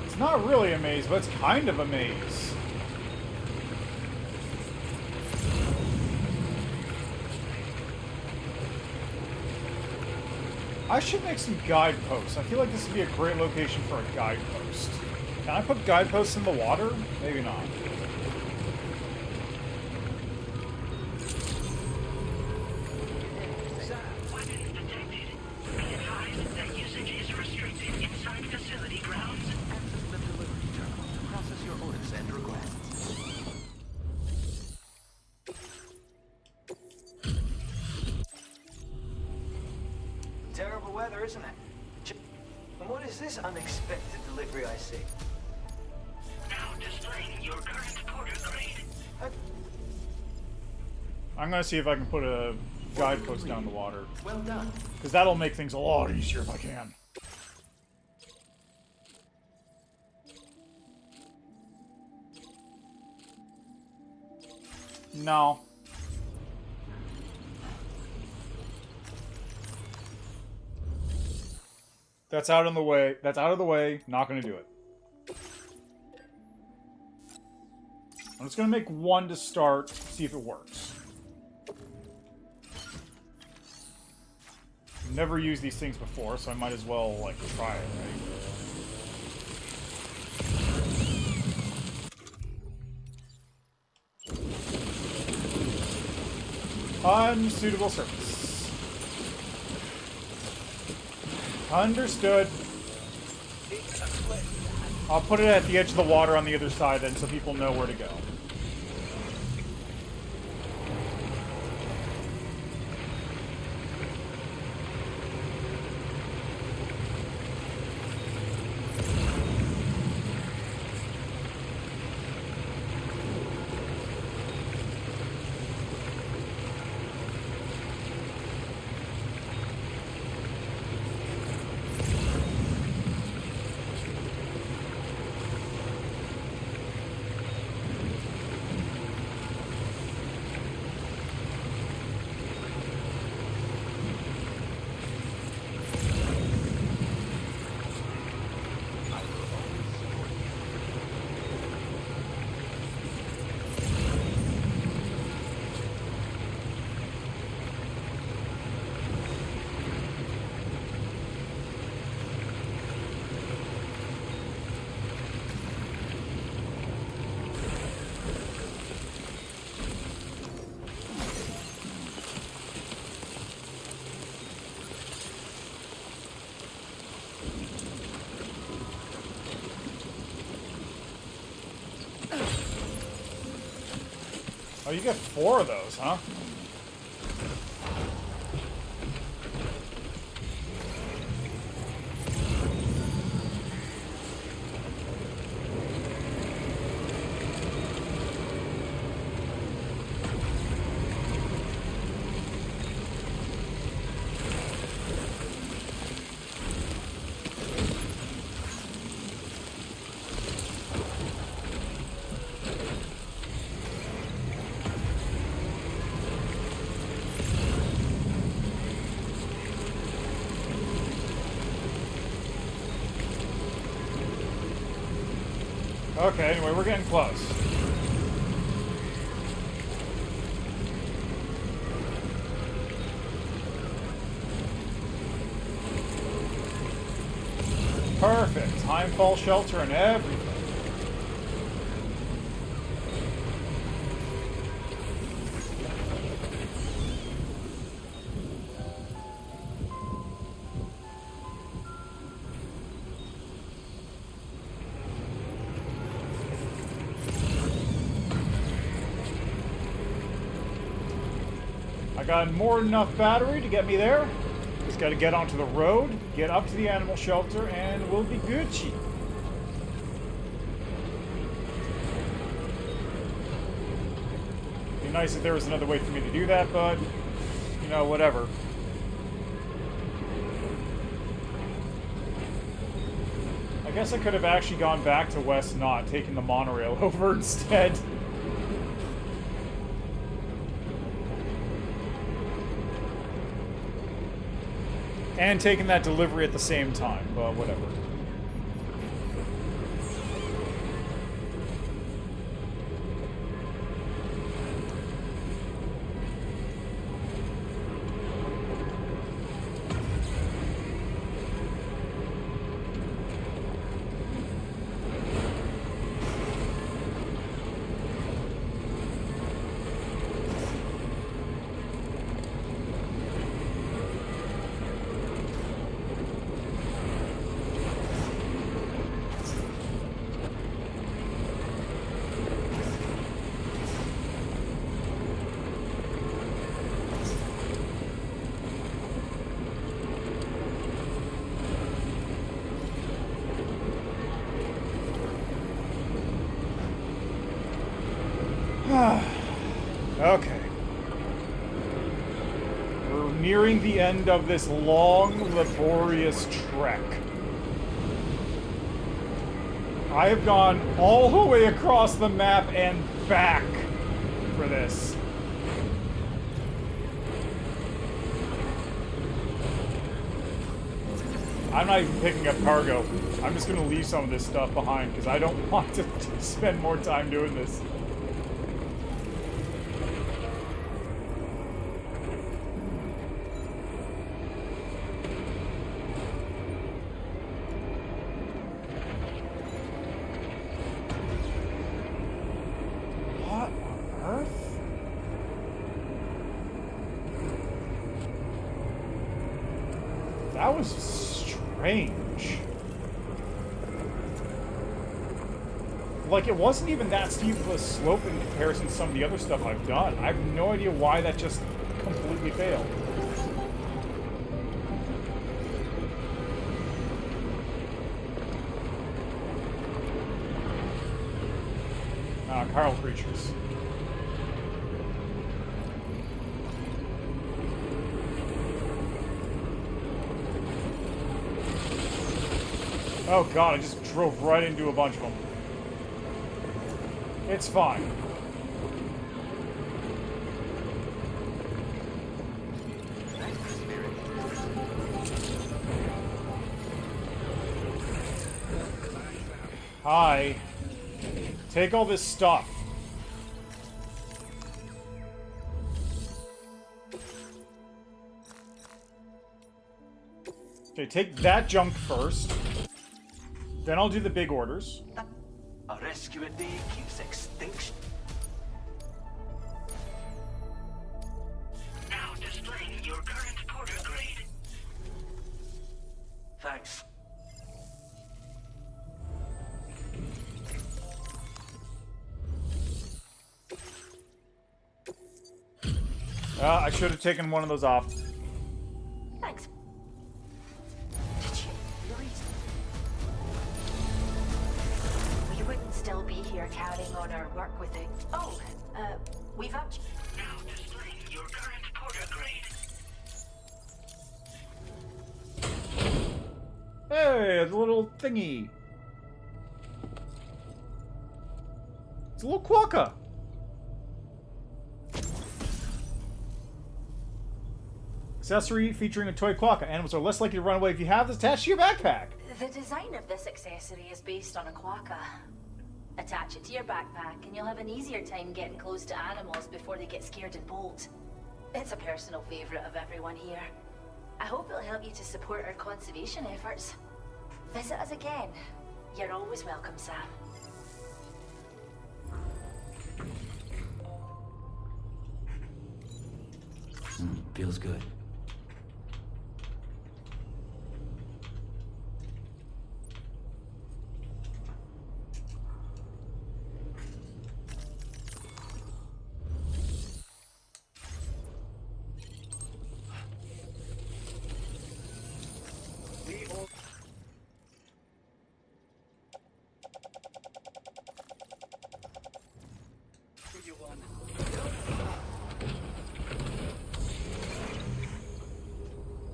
It's not really a maze, but it's kind of a maze. I should make some guideposts. I feel like this would be a great location for a guidepost. Can I put guideposts in the water? Maybe not. Terrible weather, isn't it? And what is this unexpected delivery I see? Now displaying your current porter grade. I'm gonna see if I can put a guidepost down the water. Well done. Because that'll make things a lot easier if I can. No. That's out of the way. That's out of the way. Not gonna do it. I'm just gonna make one to start, see if it works. Never used these things before, so I might as well, like, try it, right? Unsuitable surface. Understood. I'll put it at the edge of the water on the other side then so people know where to go. Oh, you get 4 of those, huh? Okay, anyway, we're getting close. Perfect. Timefall shelter and everything. I got more than enough battery to get me there. Just got to get onto the road, get up to the animal shelter, and we'll be Gucci. It'd be nice if there was another way for me to do that, but, you know, whatever. I guess I could have actually gone back to West Knot, taking the monorail over instead. And taking that delivery at the same time, but whatever. Okay. We're nearing the end of this long, laborious trek. I have gone all the way across the map and back for this. I'm not even picking up cargo. I'm just going to leave some of this stuff behind because I don't want to spend more time doing this. That was strange. Like, it wasn't even that steep of a slope in comparison to some of the other stuff I've done. I have no idea why that just completely failed. Chiral creatures. Oh god, I just drove right into a bunch of them. It's fine. Hi. Take all this stuff. Okay, take that junk first. Then I'll do the big orders. A rescue a day keeps extinction. Now displaying your current porter grade. Thanks. I should have taken one of those off. Thanks. Did you really? We wouldn't still be here carrying on our work with it. Oh, we've actually... Now displaying your current porter grade. Hey, it's a little thingy. It's a little quokka. Accessory featuring a toy quokka. Animals are less likely to run away if you have this attached to your backpack. The design of this accessory is based on a quokka. Attach it to your backpack and you'll have an easier time getting close to animals before they get scared and bolt. It's a personal favorite of everyone here. I hope it'll help you to support our conservation efforts. Visit us again. You're always welcome, Sam. Feels good.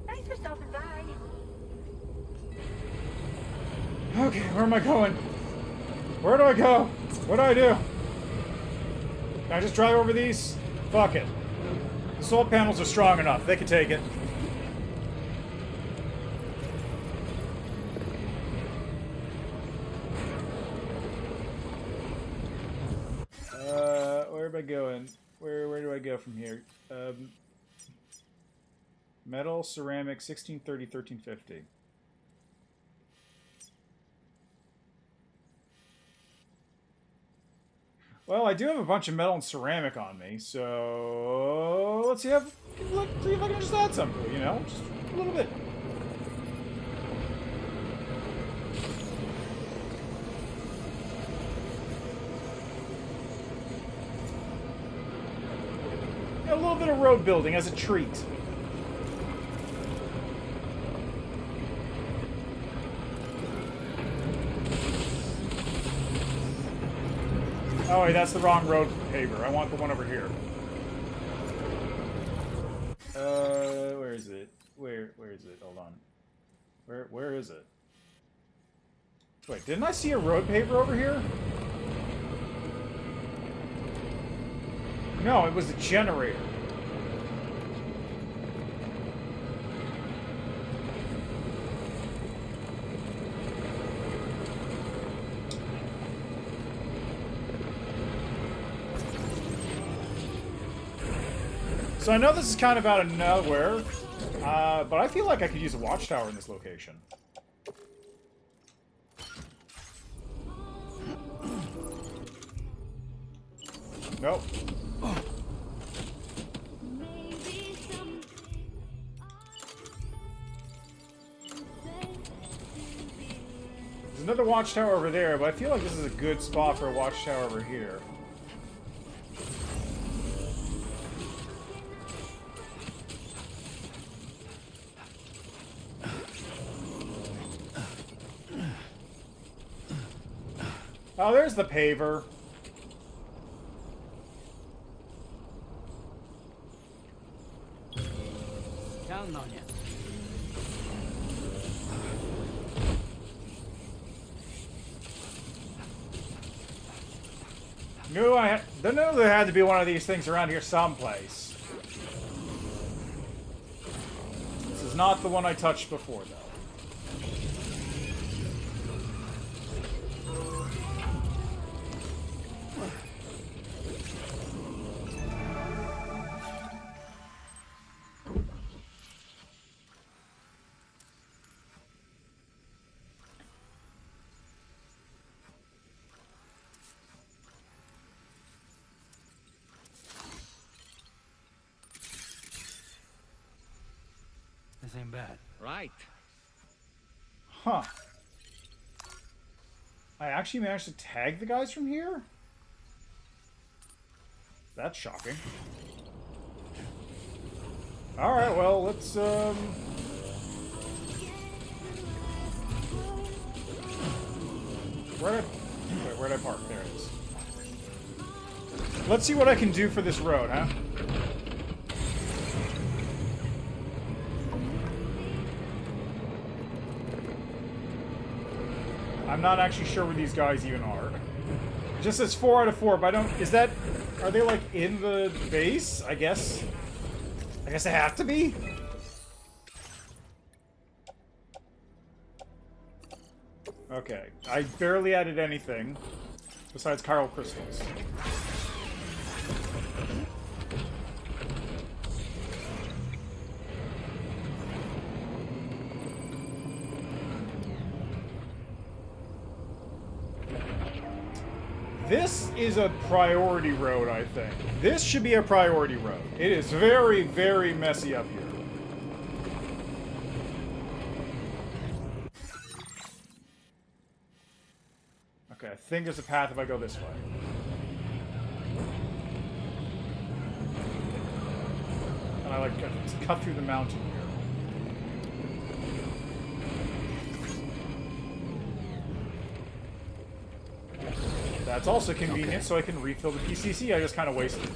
Thanks for stopping by. Okay, where am I going? Where do I go? What do I do? Can I just drive over these? Fuck it. The solar panels are strong enough. They can take it. Where am I going? Where do I go from here? Metal, ceramic, 1630, 1350. Well, I do have a bunch of metal and ceramic on me, so let's see if I can just add some, you know, just a little bit. A little bit of road building as a treat. Oh, wait, that's the wrong road paver. I want the one over here. Where is it? Where is it? Hold on. Where is it? Wait, didn't I see a road paver over here? No, it was a generator. So I know this is kind of out of nowhere, but I feel like I could use a watchtower in this location. Nope. There's another watchtower over there, but I feel like this is a good spot for a watchtower over here. Oh, there's the paver. Counting on you. Knew there had to be one of these things around here someplace. This is not the one I touched before, though. This ain't bad. Right. Huh. I actually managed to tag the guys from here? That's shocking. Alright, well, let's, Where'd I park? There it is. Let's see what I can do for this road, huh? I'm not actually sure where these guys even are. It just says 4 out of 4, but I don't... Is that... Are they, like, in the base? I guess they have to be? Okay. I barely added anything besides chiral crystals. This is a priority road, I think. This should be a priority road. It is very, very messy up here. Okay, I think there's a path if I go this way. And I like cut through the mountain here. That's also convenient, so I can refill the PCC I just kind of wasted.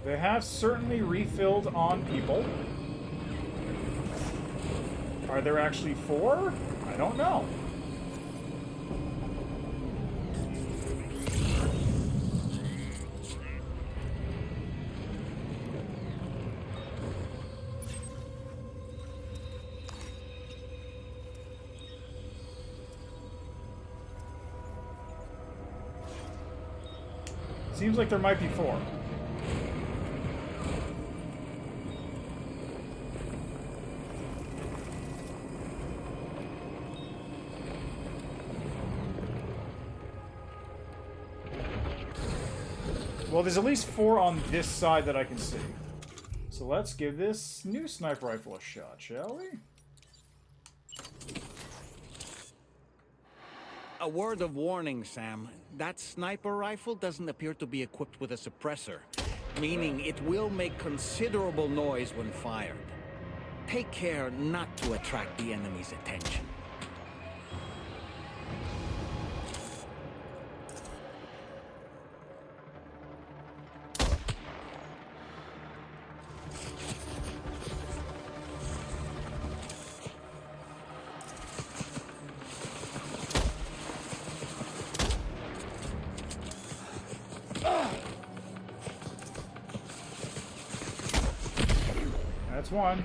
They have certainly refilled on people. Are there actually 4? I don't know. Seems like there might be 4. Well, there's at least 4 on this side that I can see. So let's give this new sniper rifle a shot, shall we? A word of warning, Sam. That sniper rifle doesn't appear to be equipped with a suppressor, meaning it will make considerable noise when fired. Take care not to attract the enemy's attention. That's one.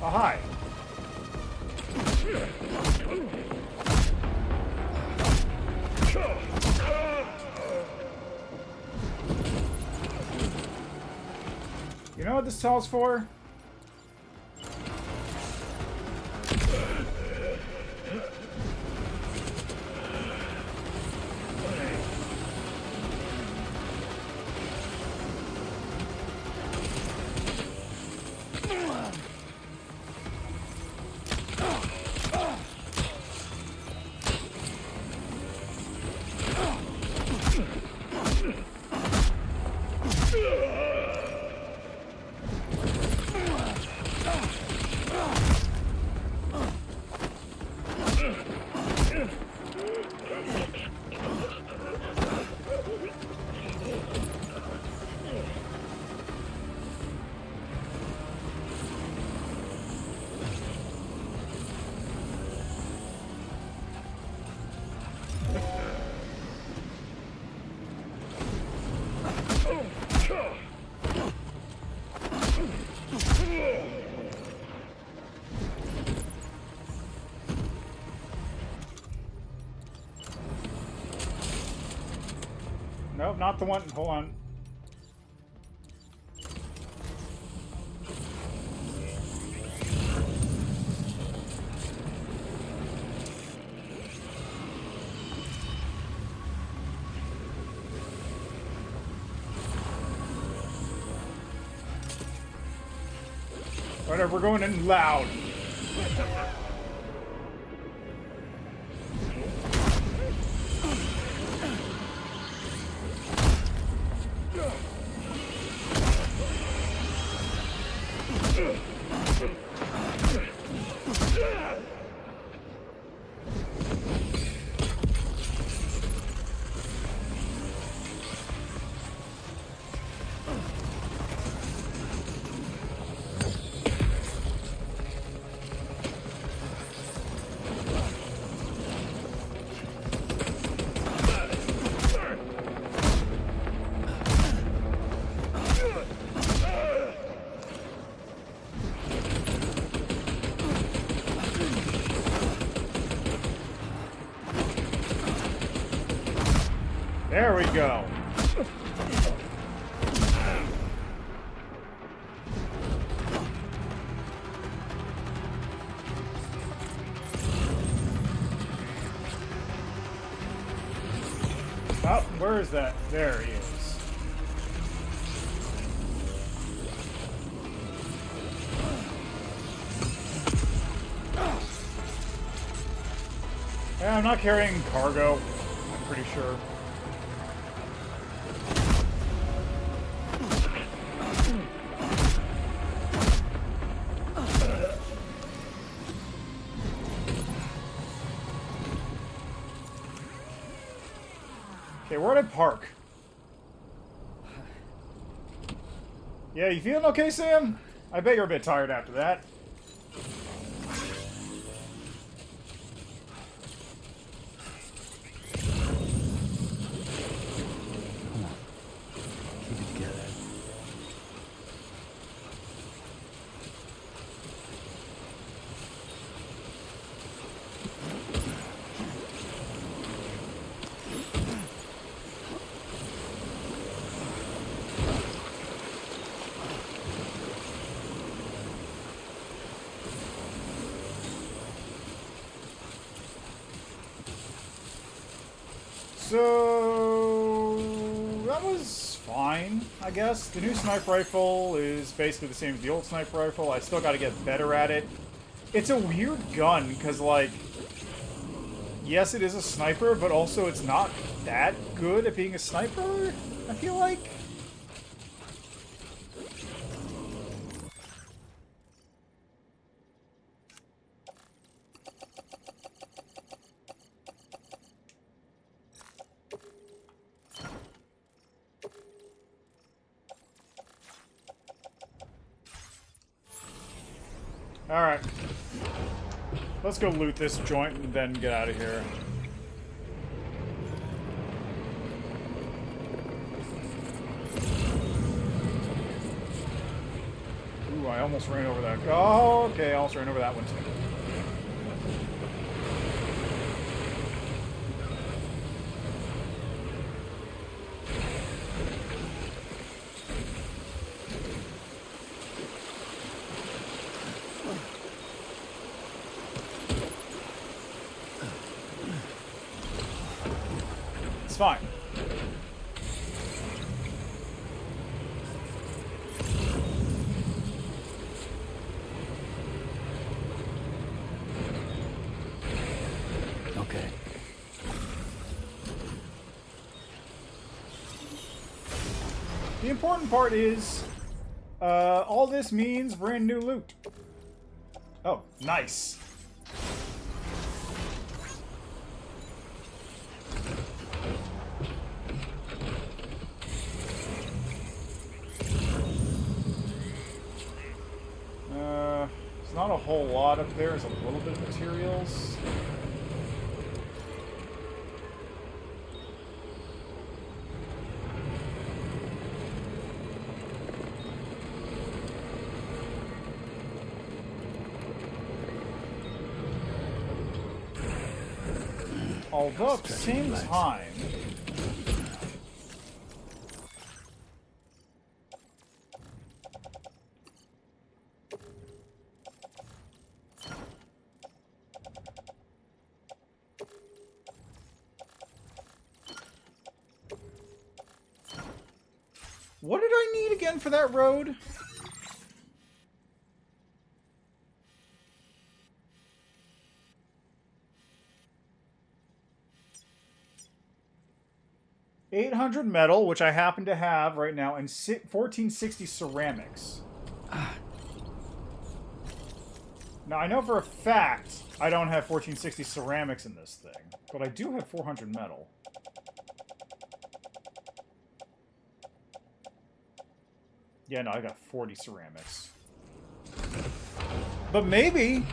Oh, hi. You know what this tunnel's for? Nope, not the one. Hold on. Whatever, we're going in loud. There we go. Oh, where is that? There he is. Yeah, I'm not carrying cargo, I'm pretty sure. Okay, where'd I park? Yeah, you feeling okay, Sam? I bet you're a bit tired after that. Keep it together. So that was fine, I guess. The new sniper rifle is basically the same as the old sniper rifle. I still got to get better at it. It's a weird gun because, like, yes, it is a sniper, but also it's not that good at being a sniper, I feel like. Alright. Let's go loot this joint and then get out of here. Ooh, I almost ran over that. Oh, okay, I almost ran over that one too. It's fine. Okay. The important part is, all this means brand new loot. Oh, nice. There's not a whole lot up there. There's a little bit of materials. Although at the same time, What did I need again for that road? $800 metal, which I happen to have right now, and 1460 ceramics. Now, I know for a fact I don't have 1460 ceramics in this thing, but I do have 400 metal. Yeah, no, I got 40 ceramics. But maybe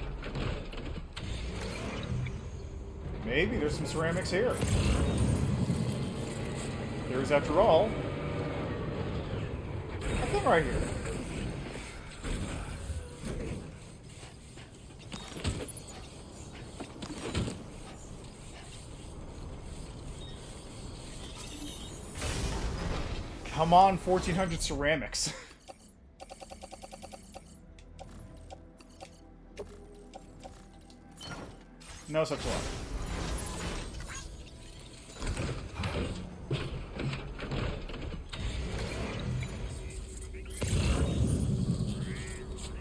there's some ceramics here. There is, after all, a thing right here. Come on, 1400 ceramics. No such luck.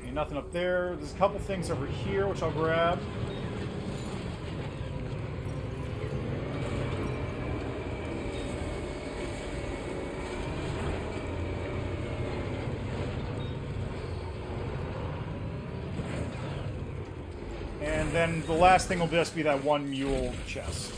Ain't nothing up there. There's a couple things over here, which I'll grab. And then the last thing will just be that one mule chest.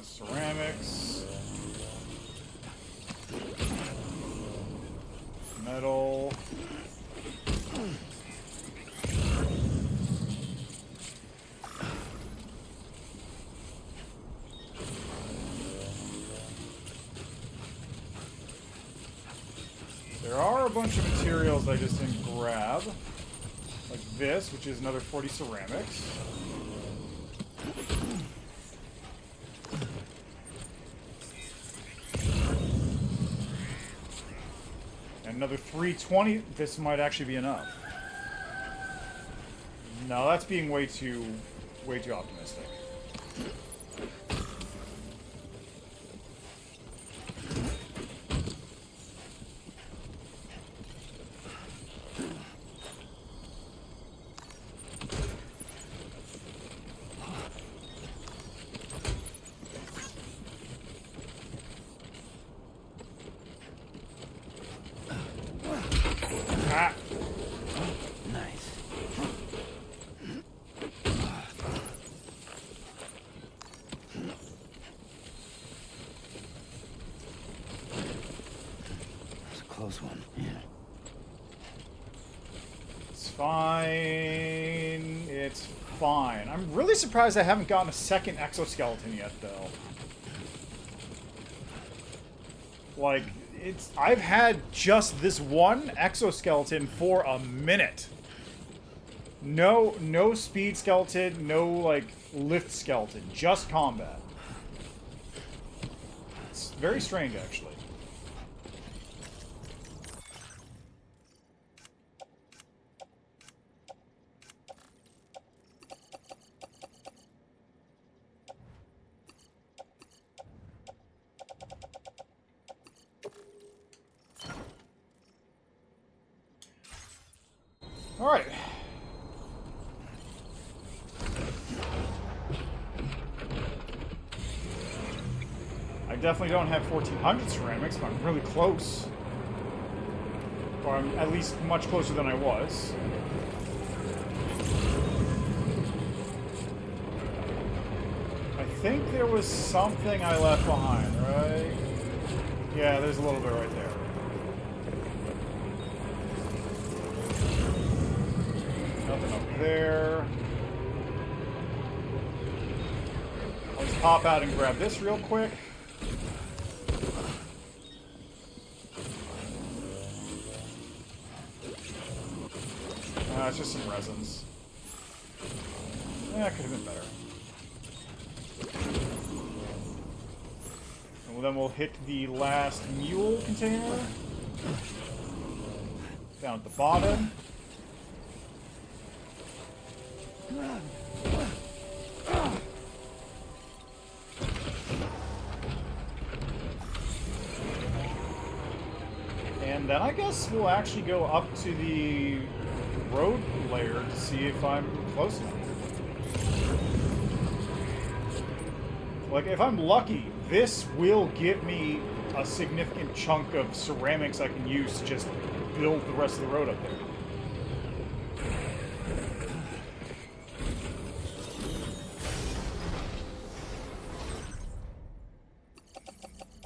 Ceramics. Metal. There are a bunch of materials I just didn't grab. Like this, which is another 40 ceramics. Another 320. This might actually be enough. No, that's being way too optimistic. Close one. Yeah. It's fine. It's fine. I'm really surprised I haven't gotten a second exoskeleton yet, though. Like, I've had just this one exoskeleton for a minute. No speed skeleton, no, like, lift skeleton. Just combat. It's very strange, actually. Alright. I definitely don't have 1400 ceramics, but I'm really close. Or I'm at least much closer than I was. I think there was something I left behind, right? Yeah, there's a little bit right there. Nothing up there. I'll just pop out and grab this real quick. Nah, it's just some resins. Yeah, it could have been better. And then we'll hit the last mule container. Down at the bottom. And then I guess we'll actually go up to the road layer to see if I'm close enough. Like, if I'm lucky, this will give me a significant chunk of ceramics I can use to just build the rest of the road up there.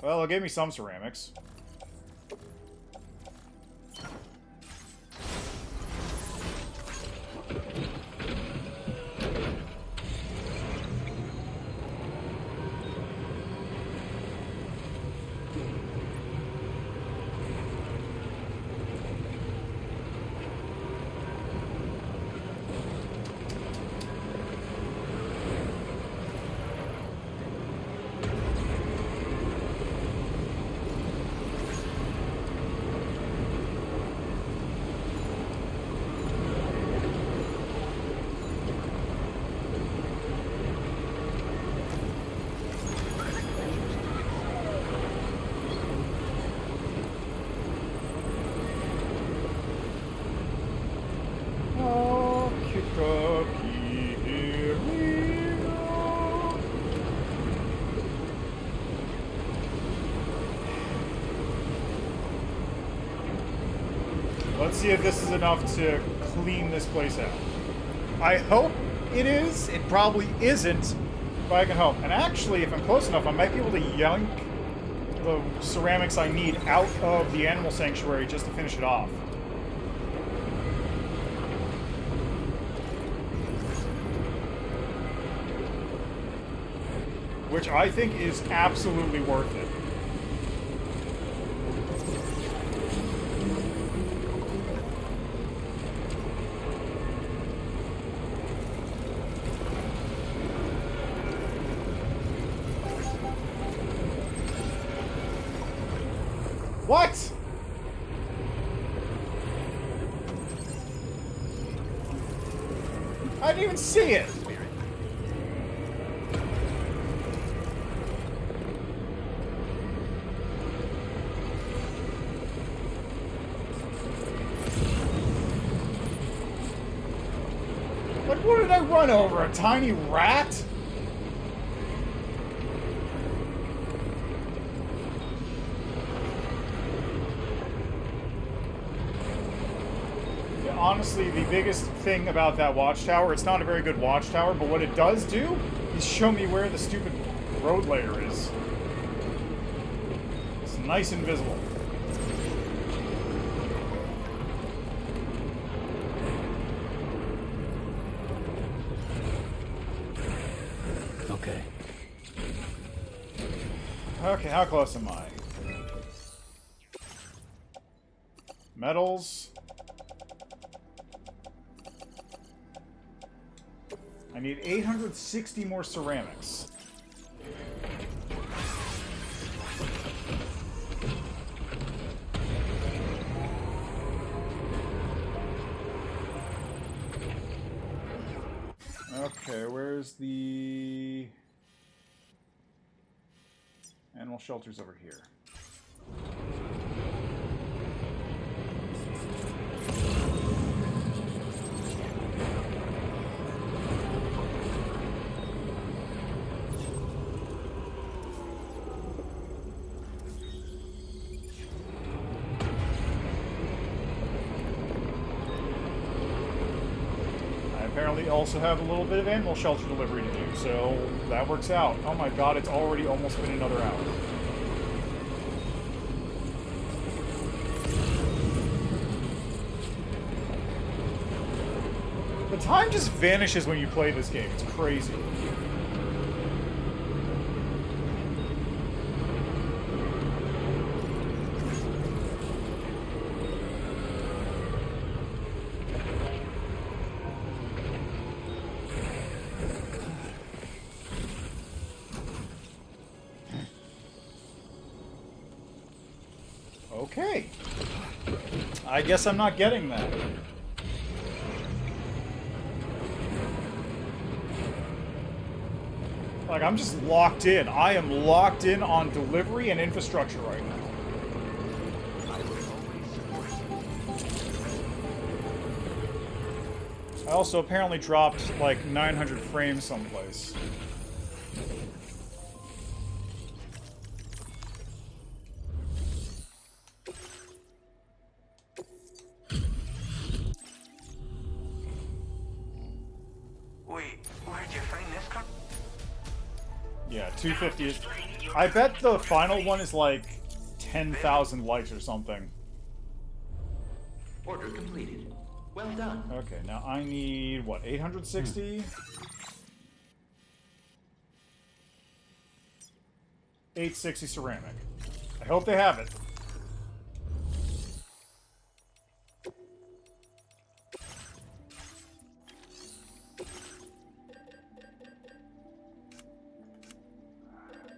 Well, it gave me some ceramics. Let's see if this is enough to clean this place out. I hope it is. It probably isn't, but I can hope. And actually, if I'm close enough, I might be able to yank the ceramics I need out of the animal sanctuary just to finish it off. Which I think is absolutely worth it. What? I didn't even see it. Like, what did I run over? A tiny rat? Honestly, the biggest thing about that watchtower, it's not a very good watchtower, but what it does do is show me where the stupid road layer is. It's nice and visible. Okay. Okay, how close am I? Metals. I need 860 more ceramics. Okay, where's the animal shelters over here? Apparently also have a little bit of animal shelter delivery to do, so that works out. Oh my god, it's already almost been another hour. The time just vanishes when you play this game. It's crazy. Okay. I guess I'm not getting that. Like, I'm just locked in. I am locked in on delivery and infrastructure right now. I also apparently dropped, like, 900 frames someplace. Wait, where'd you find this car? Yeah, 250 is... I bet the final one is, like, 10,000 likes or something. Order completed. Well done. Okay, now I need, what, 860? 860 ceramic. I hope they have it.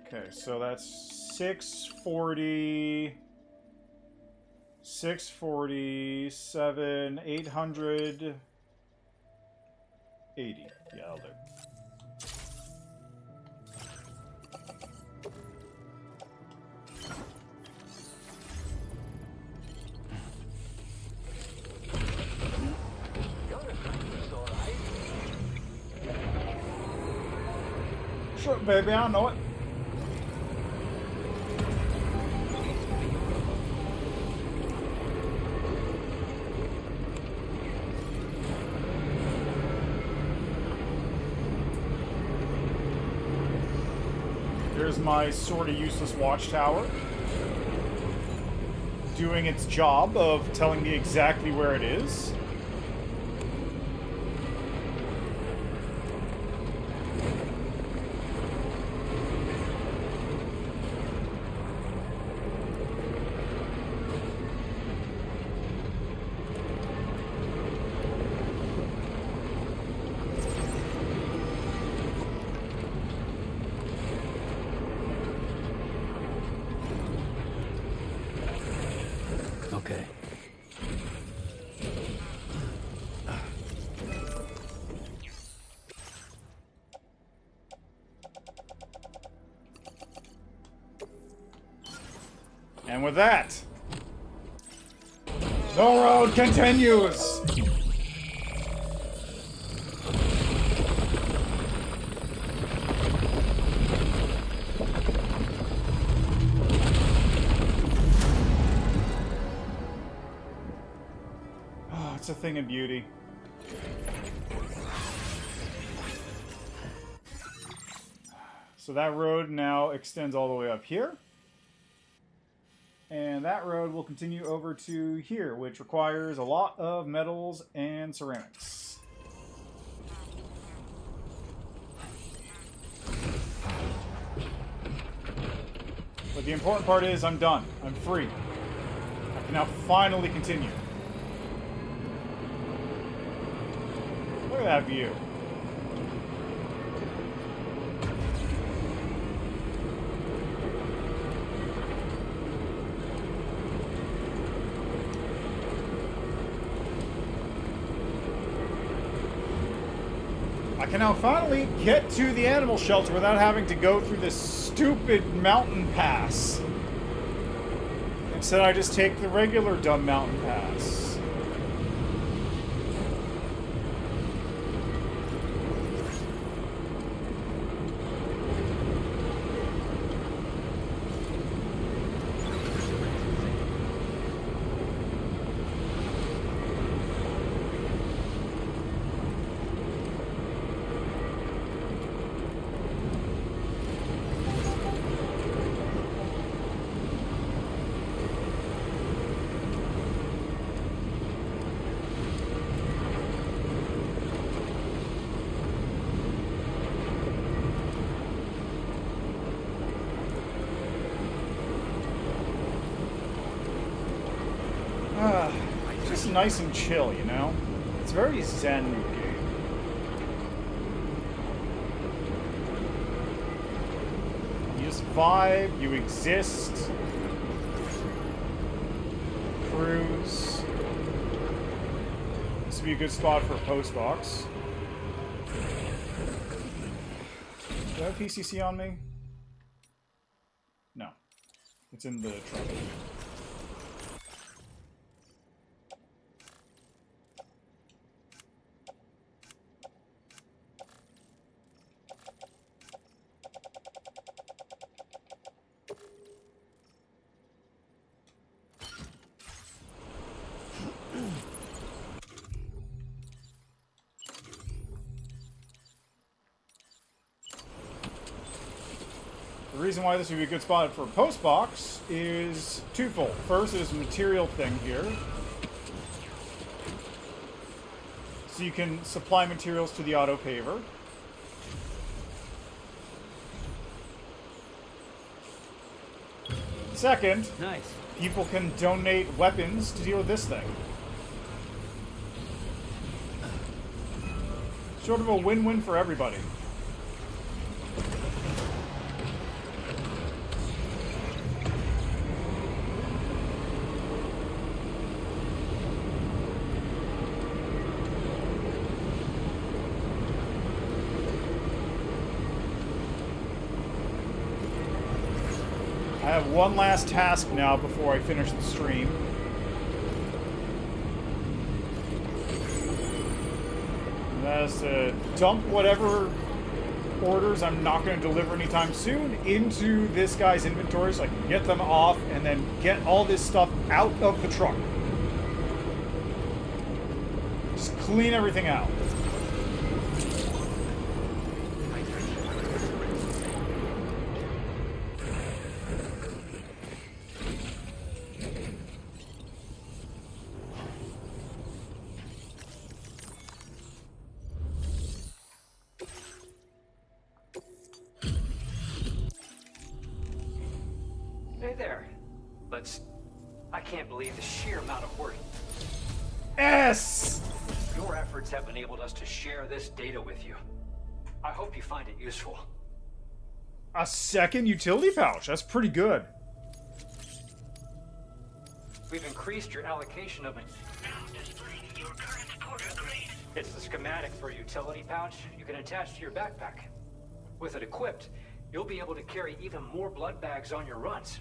Okay, so that's 640... 647, 880. Yeah, I'll do. Sure, baby, I know it. Here's my sort of useless watchtower. Doing its job of telling me exactly where it is. Okay. And with that, the road continues! Oh, it's a thing of beauty. So that road now extends all the way up here. And that road will continue over to here, which requires a lot of metals and ceramics. But the important part is I'm done. I'm free. I can now finally continue. Look at that view. I can now finally get to the animal shelter without having to go through this stupid mountain pass. Instead, I just take the regular dumb mountain pass. Just nice and chill, you know? It's very zen game. You just vibe, you exist. cruise. This would be a good spot for a post box. Do I have PCC on me? No. It's in the trunk. The reason why this would be a good spot for a post box is twofold. First, there's a material thing here. So you can supply materials to the auto paver. Second, Nice. people can donate weapons to deal with this thing. Sort of a win-win for everybody. I have one last task now before I finish the stream. And that is to dump whatever orders I'm not going to deliver anytime soon into this guy's inventory so I can get them off and then get all this stuff out of the truck. Just clean everything out. Hey there. I can't believe the sheer amount of work. Yes! Your efforts have enabled us to share this data with you. I hope you find it useful. A second utility pouch. That's pretty good. We've increased your allocation of it. It's the schematic for a utility pouch you can attach to your backpack. With it equipped, you'll be able to carry even more blood bags on your runs.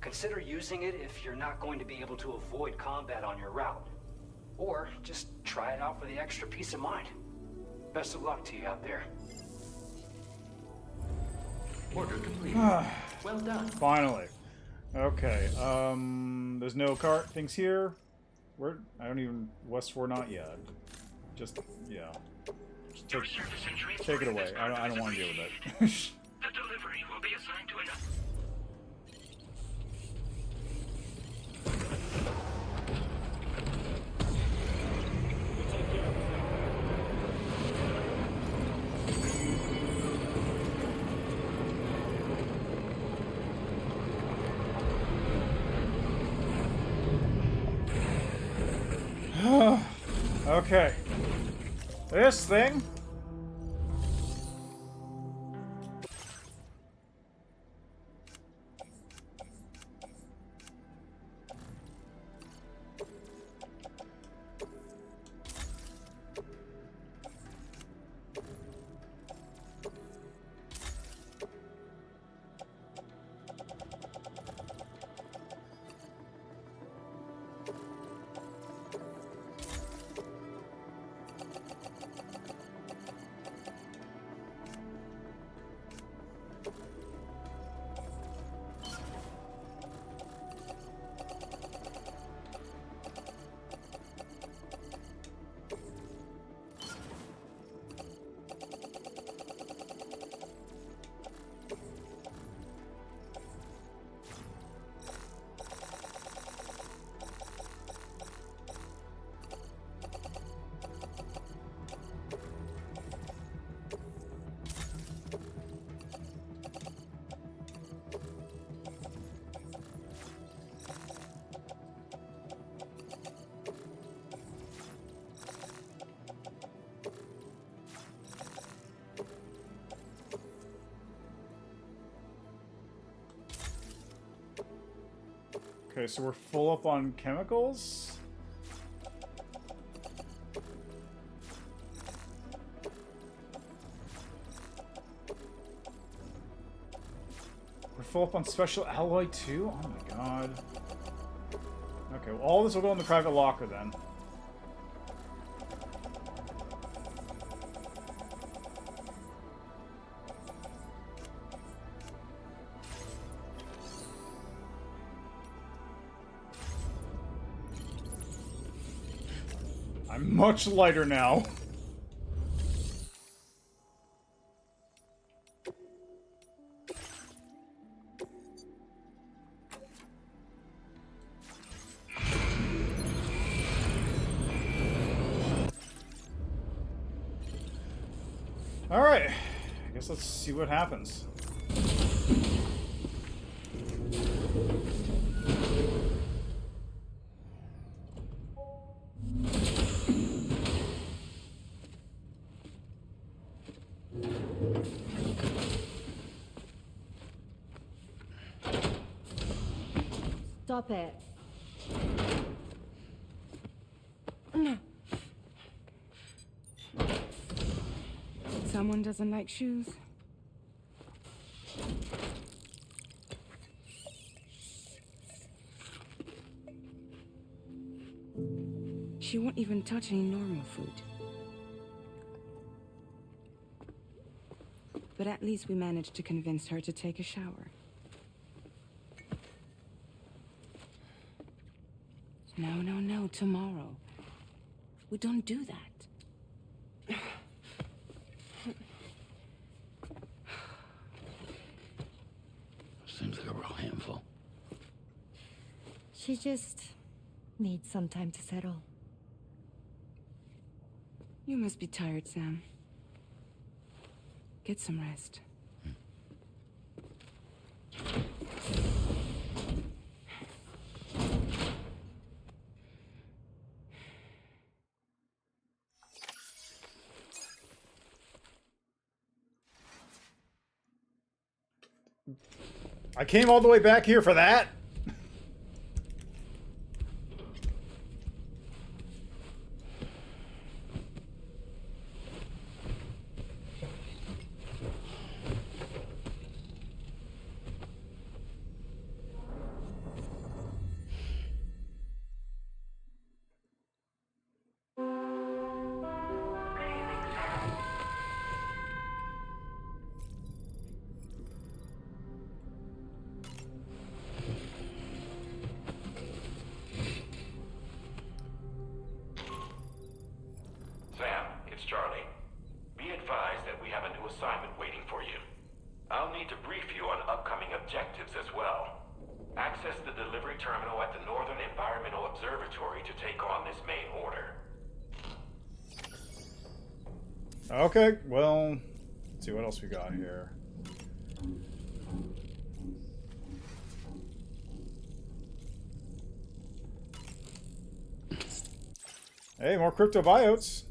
Consider using it if you're not going to be able to avoid combat on your route. Or just try it out for the extra peace of mind. Best of luck to you out there. Order complete. Well done. Finally. Okay, there's no cart things here. Where? I don't even... West 4 not yet. Just, yeah. Just take it away. I don't want to deal with it. The delivery will be assigned to another. Okay. This thing. Okay, so we're full up on chemicals. We're full up on special alloy too? Oh my god. Okay, well, all this will go in the private locker then. I'm much lighter now. Alright, I guess let's see what happens. Stop it. Someone doesn't like shoes. She won't even touch any normal food. But at least we managed to convince her to take a shower. No, tomorrow. We don't do that. Seems like a real handful. She just needs some time to settle. You must be tired, Sam. Get some rest. I came all the way back here for that. Sam, it's Charlie. Be advised that we have a new assignment waiting for you. I'll need to brief you on upcoming objectives as well. Access the delivery terminal at the Northern Environmental Observatory to take on this main order. Okay, well, let's see what else we got here. Hey, more cryptobiotes.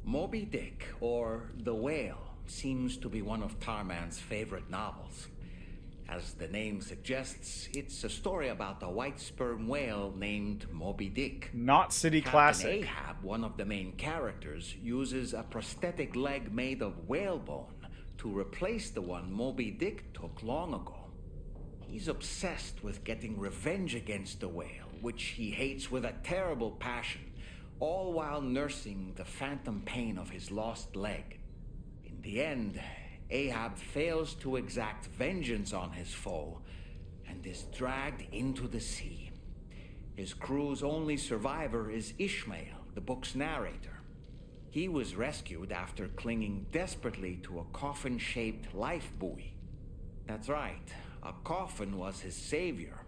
Moby Dick, or The Whale, seems to be one of Tarman's favorite novels. As the name suggests, it's a story about a white sperm whale named Moby Dick. Not City Captain Classic. Ahab, one of the main characters, uses a prosthetic leg made of whalebone to replace the one Moby Dick took long ago. He's obsessed with getting revenge against the whale, which he hates with a terrible passion, all while nursing the phantom pain of his lost leg. In the end, Ahab fails to exact vengeance on his foe and is dragged into the sea. His crew's only survivor is Ishmael, the book's narrator. He was rescued after clinging desperately to a coffin-shaped life buoy. That's right, a coffin was his savior.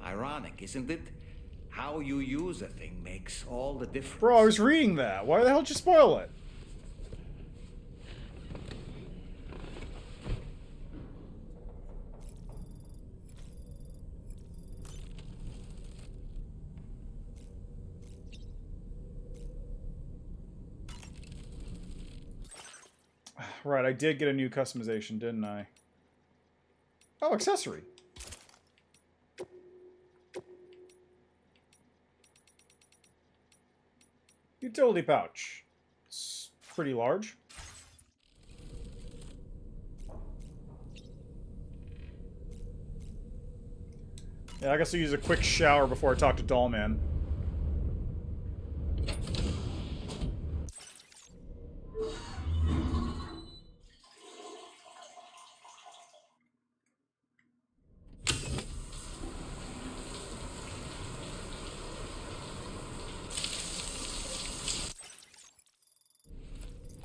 Ironic, isn't it? How you use a thing makes all the difference. Bro, I was reading that. Why the hell did you spoil it? Right, I did get a new customization, didn't I? Oh, accessory. Utility pouch. It's pretty large. Yeah, I guess I'll use a quick shower before I talk to Dollman.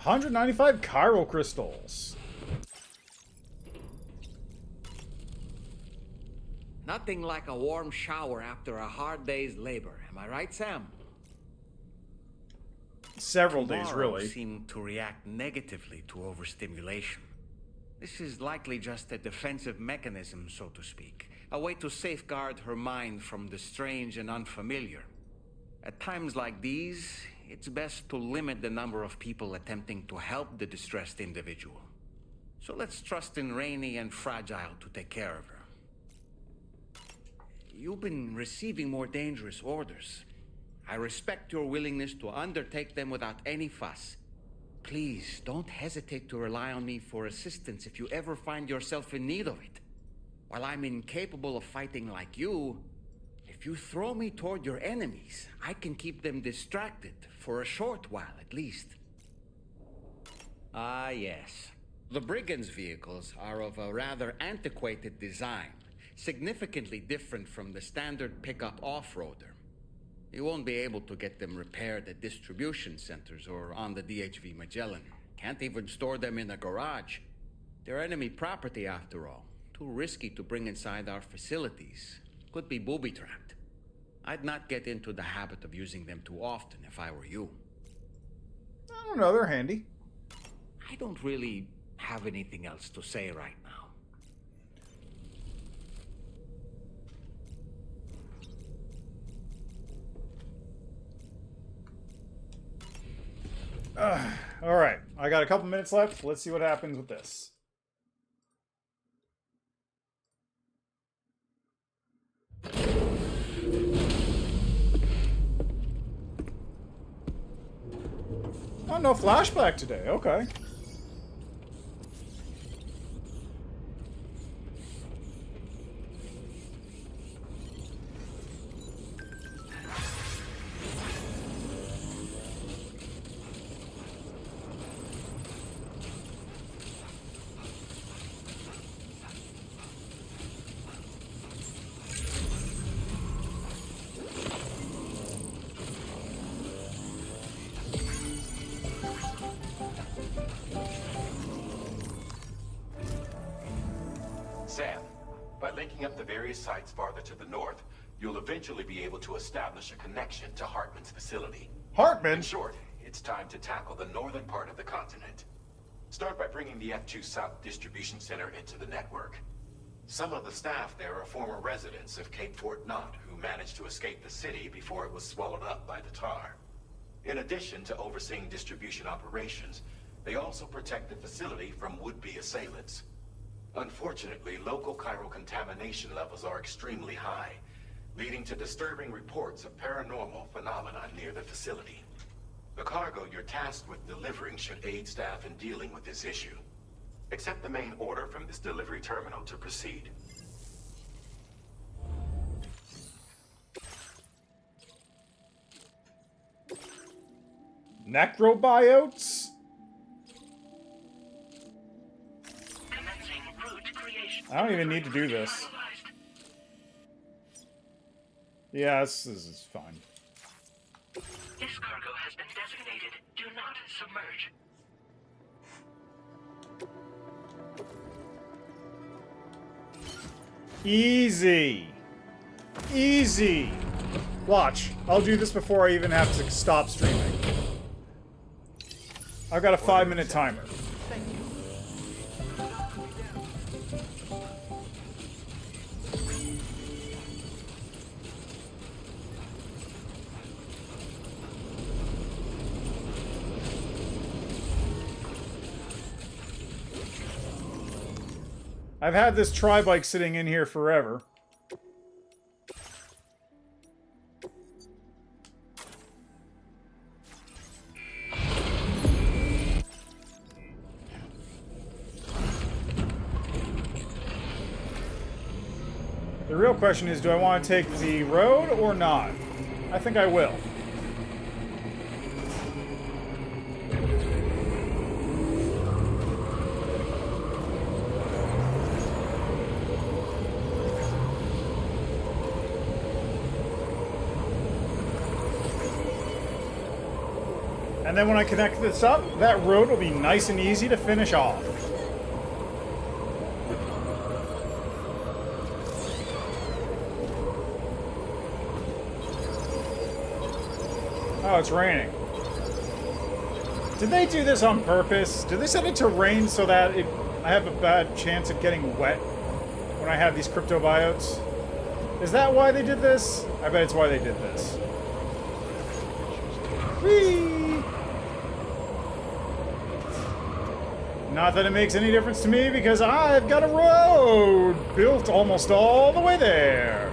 $195 chiral crystals. Nothing like a warm shower after a hard day's labor. Am I right, Sam? Several days, Tomorrow really. Seem to react negatively to overstimulation. This is likely just a defensive mechanism, so to speak. A way to safeguard her mind from the strange and unfamiliar. At times like these, it's best to limit the number of people attempting to help the distressed individual. So let's trust in Rainy and Fragile to take care of her. You've been receiving more dangerous orders. I respect your willingness to undertake them without any fuss. Please, don't hesitate to rely on me for assistance if you ever find yourself in need of it. While I'm incapable of fighting like you, if you throw me toward your enemies, I can keep them distracted, for a short while at least. Ah, yes. The Brigands' vehicles are of a rather antiquated design, significantly different from the standard pickup off-roader. You won't be able to get them repaired at distribution centers or on the DHV Magellan. Can't even store them in a garage. They're enemy property after all. Too risky to bring inside our facilities. Could be booby-trapped. I'd not get into the habit of using them too often if I were you. I don't know, they're handy. I don't really have anything else to say right now. Alright, I got a couple minutes left. Let's see what happens with this. Oh, no flashback today. Okay. Sam, by linking up the various sites farther to the north, you'll eventually be able to establish a connection to Hartman's facility. Hartman? In short, it's time to tackle the northern part of the continent. Start by bringing the F2 South Distribution Center into the network. Some of the staff there are former residents of Cape Fort Knott who managed to escape the city before it was swallowed up by the tar. In addition to overseeing distribution operations, they also protect the facility from would-be assailants. Unfortunately, local chiral contamination levels are extremely high, leading to disturbing reports of paranormal phenomena near the facility. The cargo you're tasked with delivering should aid staff in dealing with this issue. Accept the main order from this delivery terminal to proceed. Necrobiotes? I don't even need to do this. Yeah, this is fine. This cargo has been designated Do Not Submerge. Easy. Easy. Watch. I'll do this before I even have to stop streaming. I've got a 5-minute timer. Thank you. I've had this tri-bike sitting in here forever. The real question is, do I want to take the road or not? I think I will. And then when I connect this up, that road will be nice and easy to finish off. Oh, it's raining. Did they do this on purpose? Did they set it to rain so that I have a bad chance of getting wet when I have these cryptobiotes? Is that why they did this? I bet it's why they did this. Whee! Not that it makes any difference to me because I've got a road built almost all the way there.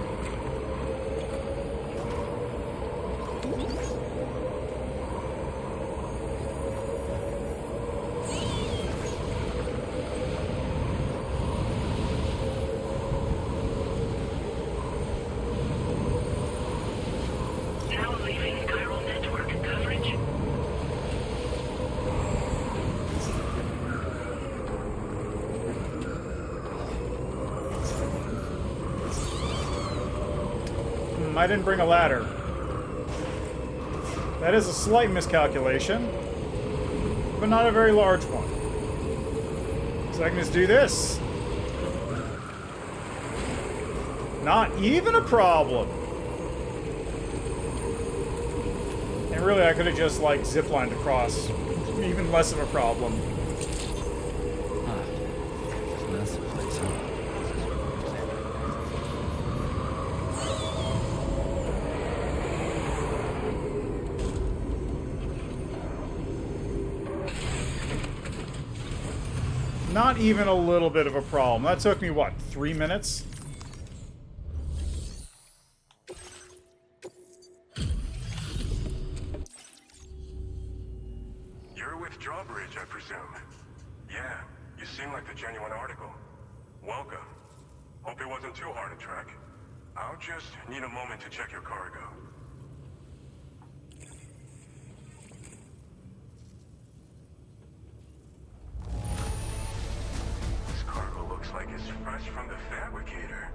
I didn't bring a ladder. That is a slight miscalculation, but not a very large one. So I can just do this. Not even a problem. And really, I could have just, like, ziplined across. Even less of a problem. That's the place, huh? Not even a little bit of a problem. That took me, what, 3 minutes? You're with Drawbridge, I presume. Yeah, you seem like the genuine article. Welcome. Hope it wasn't too hard to track. I'll just need a moment to check your cargo. Like it's fresh from the fabricator.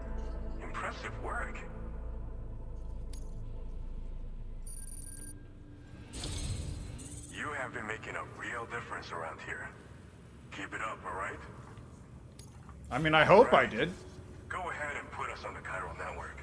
Impressive work. You have been making a real difference around here. Keep it up, alright? I mean, I hope I did. Go ahead and put us on the chiral network.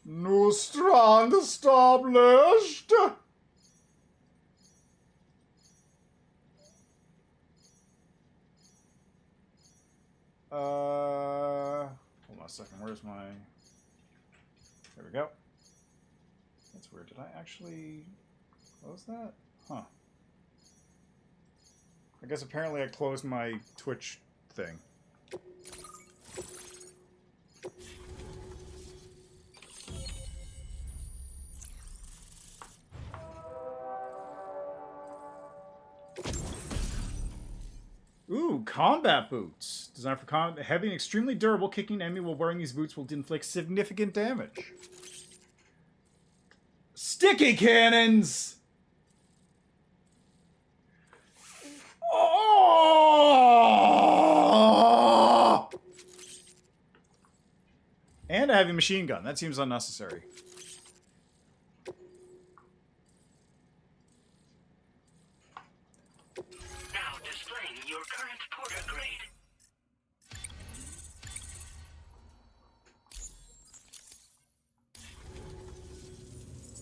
New strand established. Hold on a second. Where's my... There we go. That's weird. Did I actually close that? Huh. I guess apparently I closed my Twitch thing. Ooh, combat boots. Designed for combat, heavy and extremely durable. Kicking an enemy while wearing these boots will inflict significant damage. Sticky cannons! Oh! And a heavy machine gun. That seems unnecessary. Now displaying your current porter grade.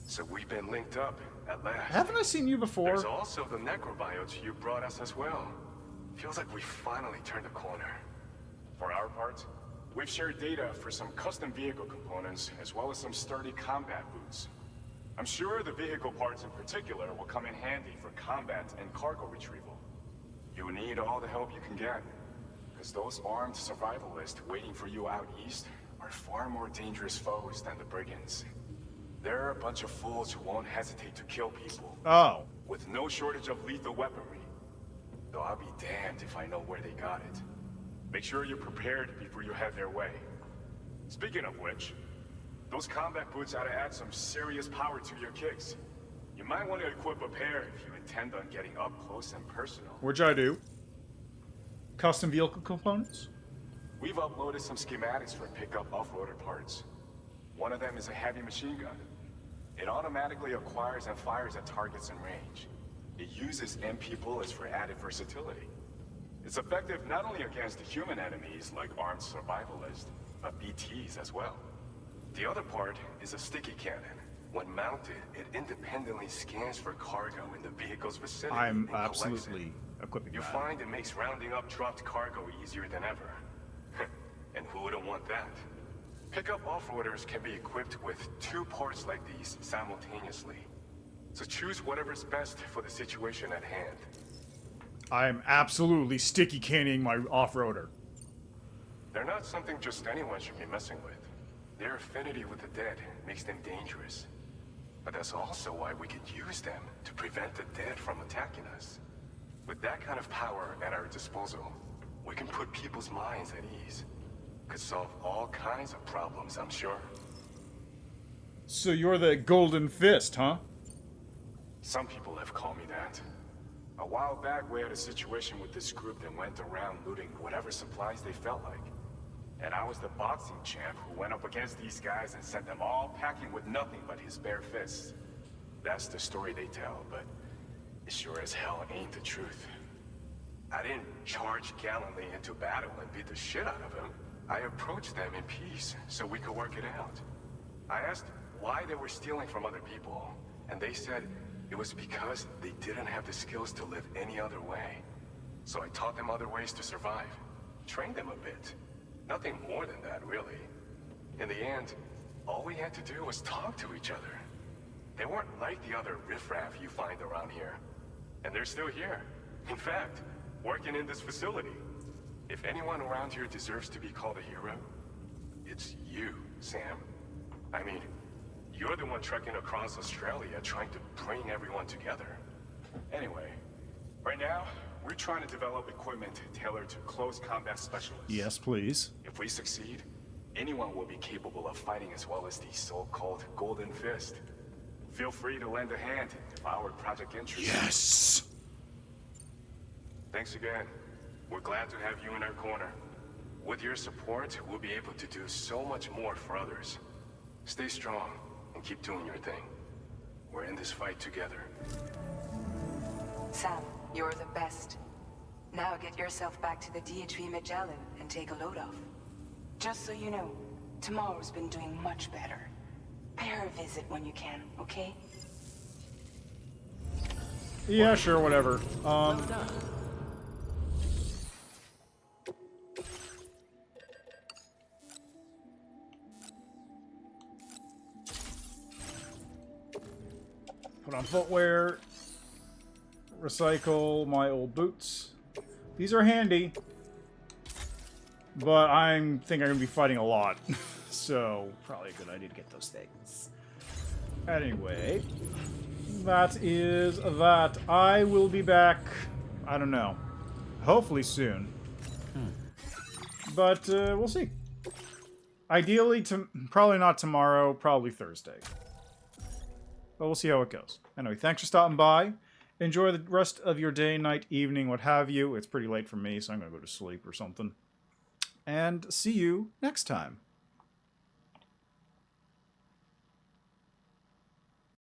So we've been linked up, at last. Haven't I seen you before? There's also the necrobiotes you brought us as well. Feels like we finally turned the corner. For our part, we've shared data for some custom vehicle components, as well as some sturdy combat boots. I'm sure the vehicle parts in particular will come in handy for combat and cargo retrieval. You need all the help you can get, because those armed survivalists waiting for you out east are far more dangerous foes than the brigands. They're a bunch of fools who won't hesitate to kill people. Oh. With no shortage of lethal weaponry. Though I'll be damned if I know where they got it. Make sure you're prepared before you head their way. Speaking of which, those combat boots ought to add some serious power to your kicks. You might want to equip a pair if you intend on getting up close and personal. Which I do. Custom vehicle components? We've uploaded some schematics for pickup off-roader parts. One of them is a heavy machine gun. It automatically acquires and fires at targets in range. It uses MP bullets for added versatility. It's effective not only against human enemies like armed survivalists, but BTs as well. The other part is a sticky cannon. When mounted, it independently scans for cargo in the vehicle's vicinity. I'm absolutely equipping You'll that. find it makes rounding up dropped cargo easier than ever. And who wouldn't want that? Pickup off-roaders can be equipped with 2 parts like these simultaneously. So choose whatever's best for the situation at hand. I'm absolutely sticky canning my off-roader. They're not something just anyone should be messing with. Their affinity with the dead makes them dangerous. But that's also why we can use them to prevent the dead from attacking us. With that kind of power at our disposal, we can put people's minds at ease. Could solve all kinds of problems, I'm sure. So you're the Golden Fist, huh? Some people have called me that. A while back, we had a situation with this group that went around looting whatever supplies they felt like. And I was the boxing champ who went up against these guys and sent them all packing with nothing but his bare fists. That's the story they tell, but it sure as hell ain't the truth. I didn't charge gallantly into battle and beat the shit out of him. I approached them in peace so we could work it out. I asked why they were stealing from other people, and they said it was because they didn't have the skills to live any other way. So I taught them other ways to survive, trained them a bit. Nothing more than that, really. In the end, all we had to do was talk to each other. They weren't like the other riffraff you find around here. And they're still here. In fact, working in this facility. If anyone around here deserves to be called a hero, it's you, Sam. I mean, you're the one trekking across Australia trying to bring everyone together. Anyway, right now, we're trying to develop equipment tailored to close combat specialists. Yes, please. If we succeed, anyone will be capable of fighting as well as the so-called Golden Fist. Feel free to lend a hand if our project interests you. Yes! Thanks again. We're glad to have you in our corner. With your support, we'll be able to do so much more for others. Stay strong and keep doing your thing. We're in this fight together. Sam, you're the best. Now get yourself back to the DHV Magellan and take a load off. Just so you know, tomorrow's been doing much better. Pay her a visit when you can, okay? Yeah, sure, whatever. Put on footwear. Recycle my old boots. These are handy. But I think I'm going to be fighting a lot. So, probably a good idea to get those things. Anyway, that is that. I will be back, I don't know, hopefully soon. But we'll see. Ideally, probably not tomorrow, probably Thursday. But we'll see how it goes. Anyway, thanks for stopping by. Enjoy the rest of your day, night, evening, what have you. It's pretty late for me, so I'm going to go to sleep or something. And see you next time.